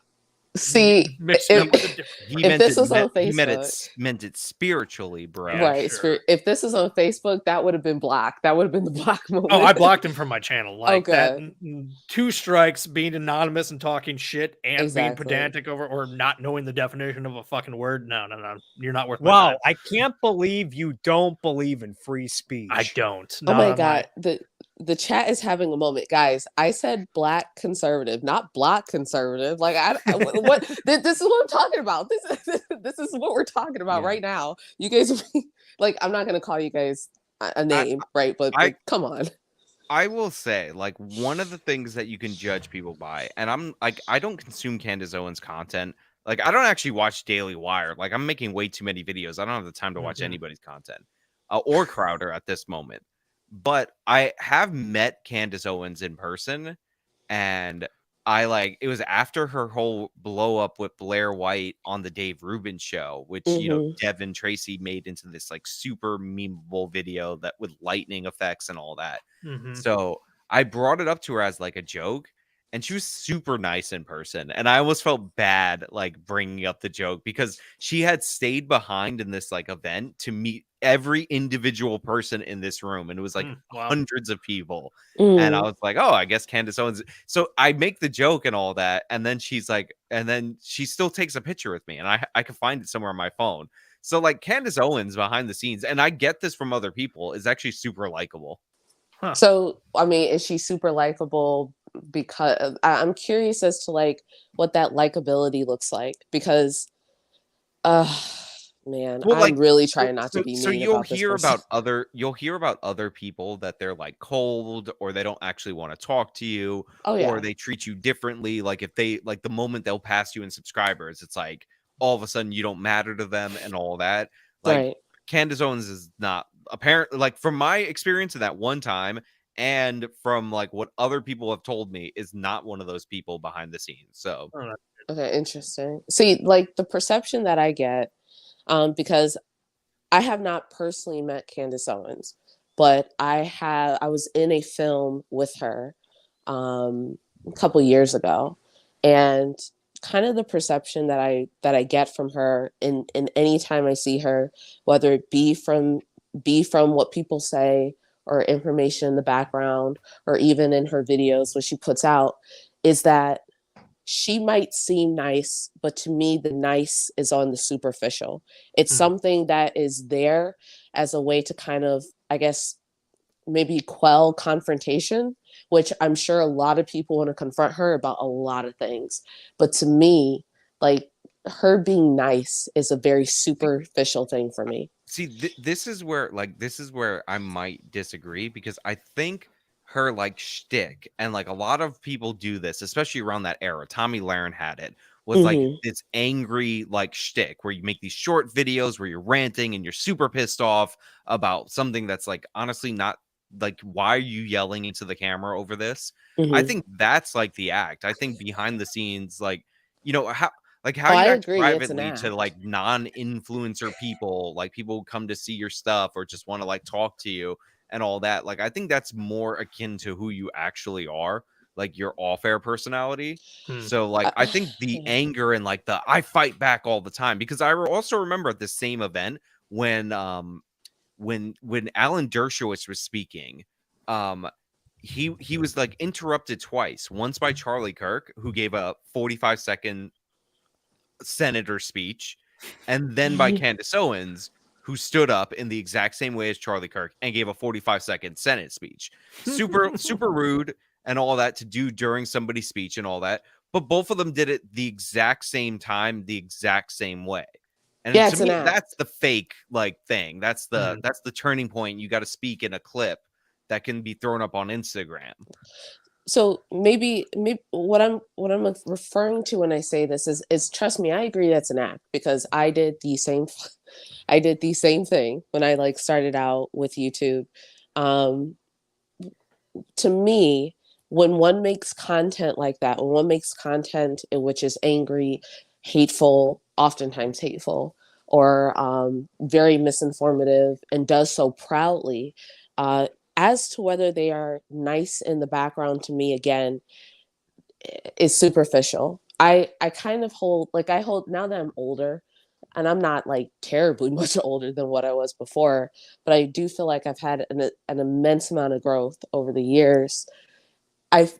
see, he meant it spiritually, bro. Right. Sure. If this was on Facebook, that would have been blocked. That would have been the block moment. Oh, I blocked him from my channel. Like that, 2 strikes, being anonymous and talking shit and being pedantic over or not knowing the definition of a fucking word. No. You're not worth my time. I can't believe you don't believe in free speech. I don't. Oh my god. The chat is having a moment, guys. I said Black conservative, not block conservative. Like, what? This is what I'm talking about. This is what we're talking about right now. You guys, like, I'm not gonna call you guys a name, right? But come on. I will say, like, one of the things that you can judge people by, and I'm like, I don't consume Candace Owens content. Like, I don't actually watch Daily Wire. Like, I'm making way too many videos. I don't have the time to watch anybody's content, or Crowder at this moment. But I have met Candace Owens in person, and it was after her whole blow up with Blair White on the Dave Rubin show, which, you know, Devin Tracy made into this like super memeable video that with lightning effects and all that. So I brought it up to her as like a joke, and she was super nice in person. And I almost felt bad like bringing up the joke because she had stayed behind in this like event to meet every individual person in this room, and it was like hundreds of people. And I was like, oh, I guess Candace Owens. So I make the joke and all that, and then she's like, and then she still takes a picture with me, and I can find it somewhere on my phone. So like Candace Owens behind the scenes, and I get this from other people, is actually super likable. So I mean, is she super likable? Because I'm curious as to like what that likability looks like, because man, Well, I'm like, really trying not to be so mean you'll about this hear person. about other people that they're like cold, or they don't actually want to talk to you, Oh or yeah. they treat you differently. Like if they like the moment they'll pass you in subscribers, it's like all of a sudden you don't matter to them and all that. Like Right. Candace Owens is not apparently, like from my experience of that one time and from like what other people have told me, is not one of those people behind the scenes. So Okay, interesting. See, like the perception that I get, because I have not personally met Candace Owens, but I was in a film with her a couple years ago, and kind of the perception that I get from her in any time I see her, whether it be from what people say or information in the background, or even in her videos what she puts out, is that she might seem nice, but to me, the nice is on the superficial. It's something that is there as a way to kind of, I guess, maybe quell confrontation, which I'm sure a lot of people want to confront her about a lot of things. But to me, like, her being nice is a very superficial thing for me. see, this is where I might disagree, because I think her like shtick, and like a lot of people do this, especially around that era. Tommy Lahren had it, was like this angry like shtick where you make these short videos where you're ranting and you're super pissed off about something that's like honestly not like, why are you yelling into the camera over this? I think that's like the act. I think behind the scenes, like, how Oh, you I act agree. It's an privately to act. like non-influencer people, like people who come to see your stuff or just want to like talk to you and all that. Like I think that's more akin to who you actually are, like your off-air personality. So like I think the anger and like the I fight back all the time, because I also remember at the same event when Alan Dershowitz was speaking, he was like interrupted twice. Once by Charlie Kirk, who gave a 45-second senator speech, and then by Candace Owens, who stood up in the exact same way as Charlie Kirk and gave a 45-second Senate speech. Super rude and all that to do during somebody's speech and all that. But both of them did it the exact same time, the exact same way. And Yeah, to it's an me, act. that's the fake like thing. That's the turning point. You got to speak in a clip that can be thrown up on Instagram. So maybe what I'm referring to when I say this is trust me, I agree that's an act, because I did the same thing when I like started out with YouTube. To me, when one makes content like that, when one makes content in which is angry, hateful, oftentimes hateful, or very misinformative, and does so proudly, as to whether they are nice in the background, to me, again, is superficial. I kind of hold, now that I'm older, and I'm not like terribly much older than what I was before, but I do feel like I've had an immense amount of growth over the years. I've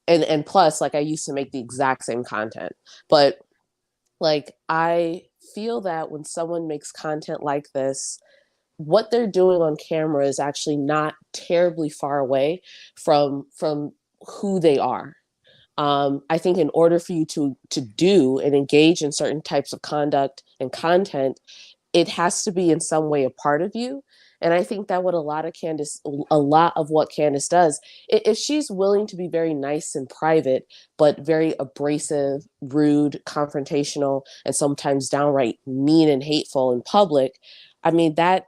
and plus, like, I used to make the exact same content, but like I feel that when someone makes content like this, what they're doing on camera is actually not terribly far away from who they are. I think in order for you to do and engage in certain types of conduct and content, it has to be in some way a part of you. And I think that a lot of what Candace does, if she's willing to be very nice in private, but very abrasive, rude, confrontational, and sometimes downright mean and hateful in public, I mean, that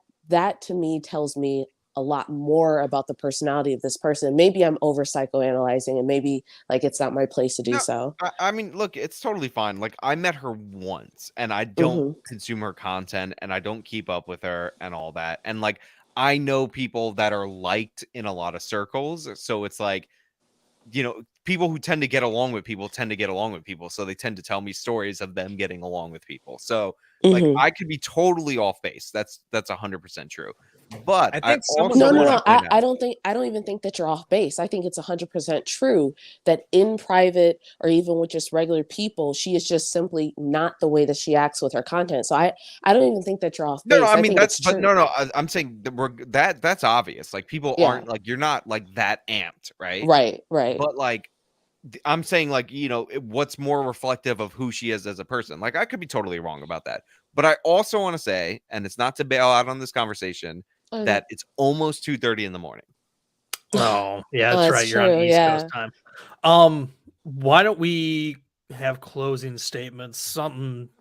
to me tells me a lot more about the personality of this person. Maybe I'm over psychoanalyzing, and maybe like it's not my place to do so. I mean, look, it's totally fine. Like I met her once, and I don't consume her content, and I don't keep up with her and all that. And like I know people that are liked in a lot of circles, so it's like, people who tend to get along with people tend to get along with people, so they tend to tell me stories of them getting along with people. So like I could be totally off base. That's 100% true. But I think no. I don't even think that you're off base. I think it's 100% true that in private, or even with just regular people, she is just simply not the way that she acts with her content. So I don't even think that you're off base. No, I mean think that's, it's true. but no, I'm saying that's obvious. Like people aren't like, you're not like that amped, right? Right. But like I'm saying, like, what's more reflective of who she is as a person. Like I could be totally wrong about that, But I also want to say, and it's not to bail out on this conversation, that it's almost 2:30 in the morning. Oh, yeah, that's right. You're true, on East Coast time. Why don't we have closing statements?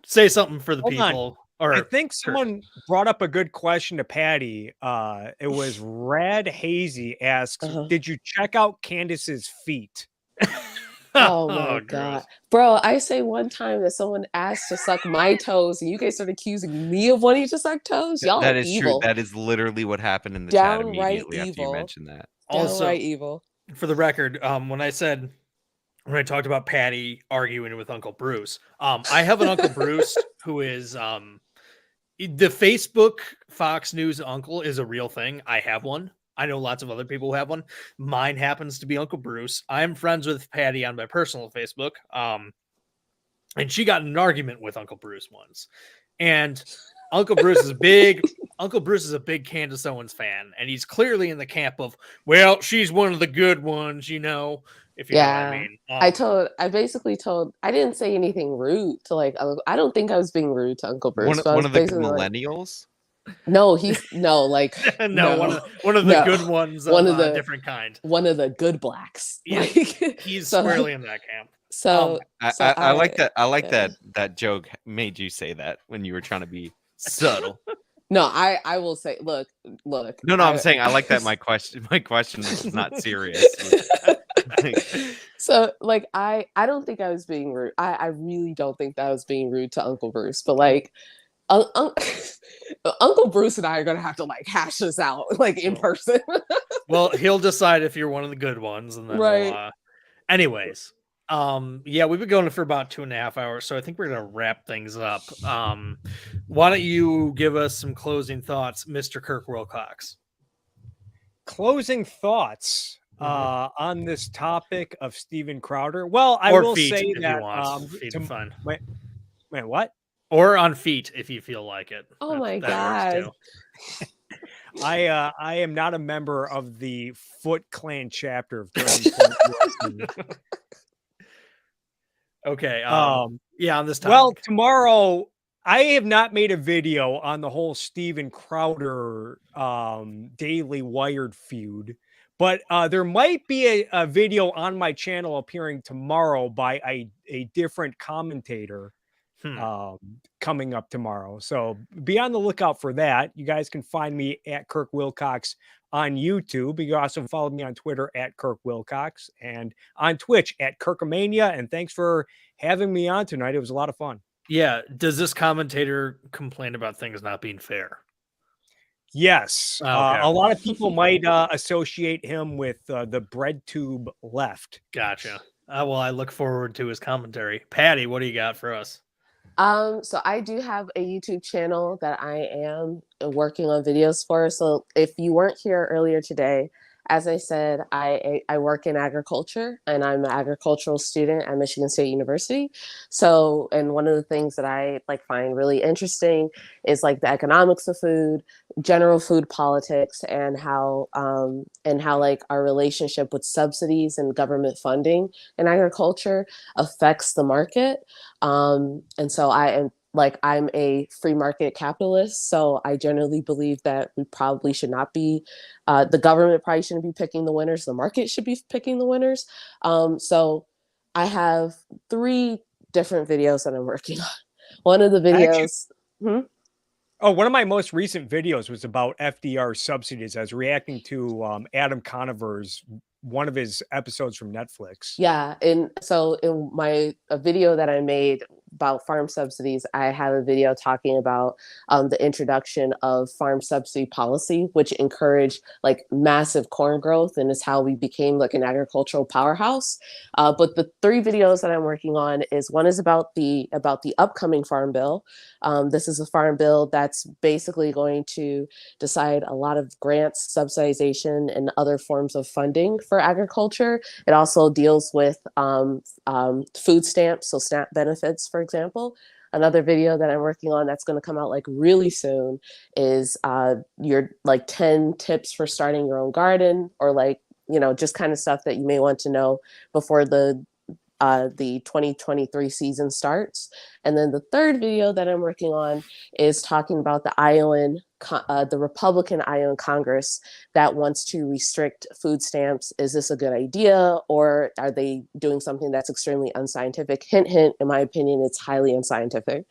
Say something for the Hold on. people. Or I think someone brought up a good question to Patty. It was Rad Hazy asks, "Did you check out Candace's feet?" Oh my God. Bro, I say one time that someone asked to suck my toes and you guys started accusing me of wanting to suck toes. Y'all That are is evil. true. That is literally what happened in the chat immediately after you mentioned that. Also, evil. For the record, when I talked about Patty arguing with Uncle Bruce, I have an Uncle Bruce who is the Facebook Fox News uncle is a real thing. I have one. I know lots of other people who have one. Mine happens to be Uncle Bruce. I'm friends with Patty on my personal Facebook. And she got in an argument with Uncle Bruce once. And Uncle Bruce is big. Uncle Bruce is a big Candace Owens fan, and he's clearly in the camp of, well, she's one of the good ones, if you know what I mean. I basically told, I didn't say anything rude to I don't think I was being rude to Uncle Bruce. One of the millennials? No, no, one of the good ones, one of the different kind. One of the good blacks. Yeah, he's squarely in that camp. I like that. I like that joke made you say that when you were trying to be subtle. No, I will say, look. No, I'm saying I like that. My question is not serious. So I don't think I was being rude. I really don't think that I was being rude to Uncle Bruce, but Uncle Bruce and I are gonna have to hash this out in person. Well, he'll decide if you're one of the good ones, and then right. Anyways, yeah, we've been going for about 2.5 hours, so I think we're gonna wrap things up. Why don't you give us some closing thoughts, Mr. Kirk Wilcox? Closing thoughts on this topic of Steven Crowder. Well, I will say that feet fun. Wait, what? Or on feet if you feel like it. Oh my God. I am not a member of the Foot Clan chapter of Okay. Yeah, on this topic. Well, tomorrow I have not made a video on the whole Steven Crowder Daily Wired feud, but there might be a video on my channel appearing tomorrow by a different commentator coming up tomorrow. So be on the lookout for that. You guys can find me at Kirk Wilcox on YouTube. You can also follow me on Twitter at Kirk Wilcox and on Twitch at Kirkomania. And thanks for having me on tonight. It was a lot of fun. Yeah. Does this commentator complain about things not being fair? Yes. Okay. A lot of people might associate him with the bread tube left. Gotcha. Well, I look forward to his commentary. Patty, what do you got for us? So I do have a YouTube channel that I am working on videos for. So if you weren't here earlier today, as I said, I work in agriculture and I'm an agricultural student at Michigan State University. So, and one of the things that I find really interesting is the economics of food, general food politics, and how our relationship with subsidies and government funding in agriculture affects the market. And so I'm a free market capitalist, so I generally believe that we probably should not be, the government probably shouldn't be picking the winners, the market should be picking the winners. So I have 3 different videos that I'm working on. One of the videos... one of my most recent videos was about FDR subsidies. I was reacting to Adam Conover's one of his episodes from Netflix. Yeah, and so in a video that I made about farm subsidies, I have a video talking about the introduction of farm subsidy policy, which encouraged massive corn growth, and is how we became an agricultural powerhouse. But the 3 videos that I'm working on one is about the upcoming farm bill. This is a farm bill that's basically going to decide a lot of grants, subsidization, and other forms of funding for agriculture. It also deals with food stamps, so SNAP benefits, for example. Another video that I'm working on that's going to come out really soon is your 10 tips for starting your own garden, or just kind of stuff that you may want to know before the the 2023 season starts. And then the third video that I'm working on is talking about the Republican Iowa Congress that wants to restrict food stamps. Is this a good idea, or are they doing something that's extremely unscientific? Hint, hint, in my opinion, it's highly unscientific.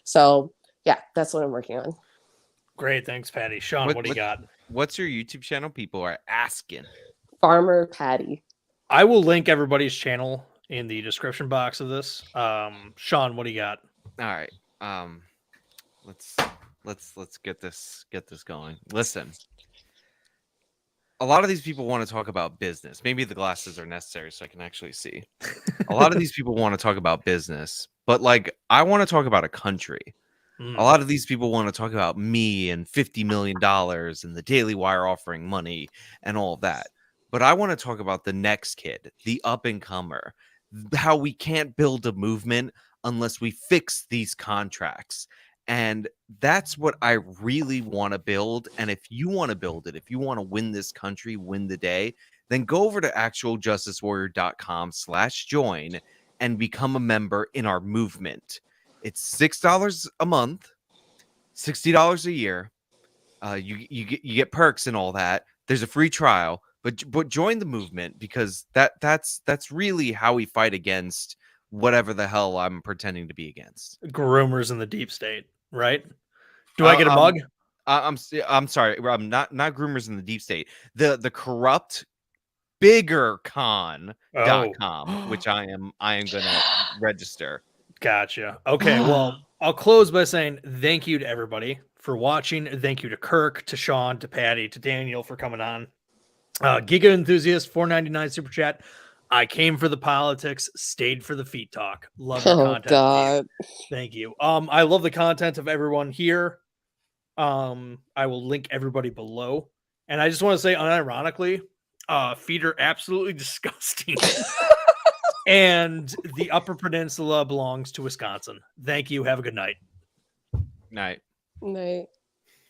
So yeah, that's what I'm working on. Great, thanks, Patty. Sean, what do you got? What's your YouTube channel? People are asking. Farmer Patty. I will link everybody's channel in the description box of this. Sean, what do you got? All right. Let's get this going. Listen. A lot of these people want to talk about business. Maybe the glasses are necessary so I can actually see. A lot of these people want to talk about business, but like I want to talk about a country. A lot of these people want to talk about me and $50 million and the Daily Wire offering money and all of that. But I want to talk about the next kid, the up and comer, how we can't build a movement unless we fix these contracts. And that's what I really want to build. And if you want to build it, if you want to win this country, win the day, then go over to actualjusticewarrior.com/join and become a member in our movement. It's $6 a month, $60 a year. You get perks and all that. There's a free trial, but join the movement because that's really how we fight against whatever the hell I'm pretending to be against. Groomers in the deep state, right? Do I get a mug? I'm sorry. I'm not groomers in the deep state. The corrupt biggercon.com, which I am gonna register. Gotcha. Okay, well, I'll close by saying thank you to everybody for watching. Thank you to Kirk, to Sean, to Patty, to Daniel for coming on. Giga Enthusiast, $4.99 super chat. I came for the politics, stayed for the feet talk. Love the content. God. Thank you. I love the content of everyone here. I will link everybody below. And I just want to say unironically, feet are absolutely disgusting. And the Upper Peninsula belongs to Wisconsin. Thank you. Have a good night. Night. Night.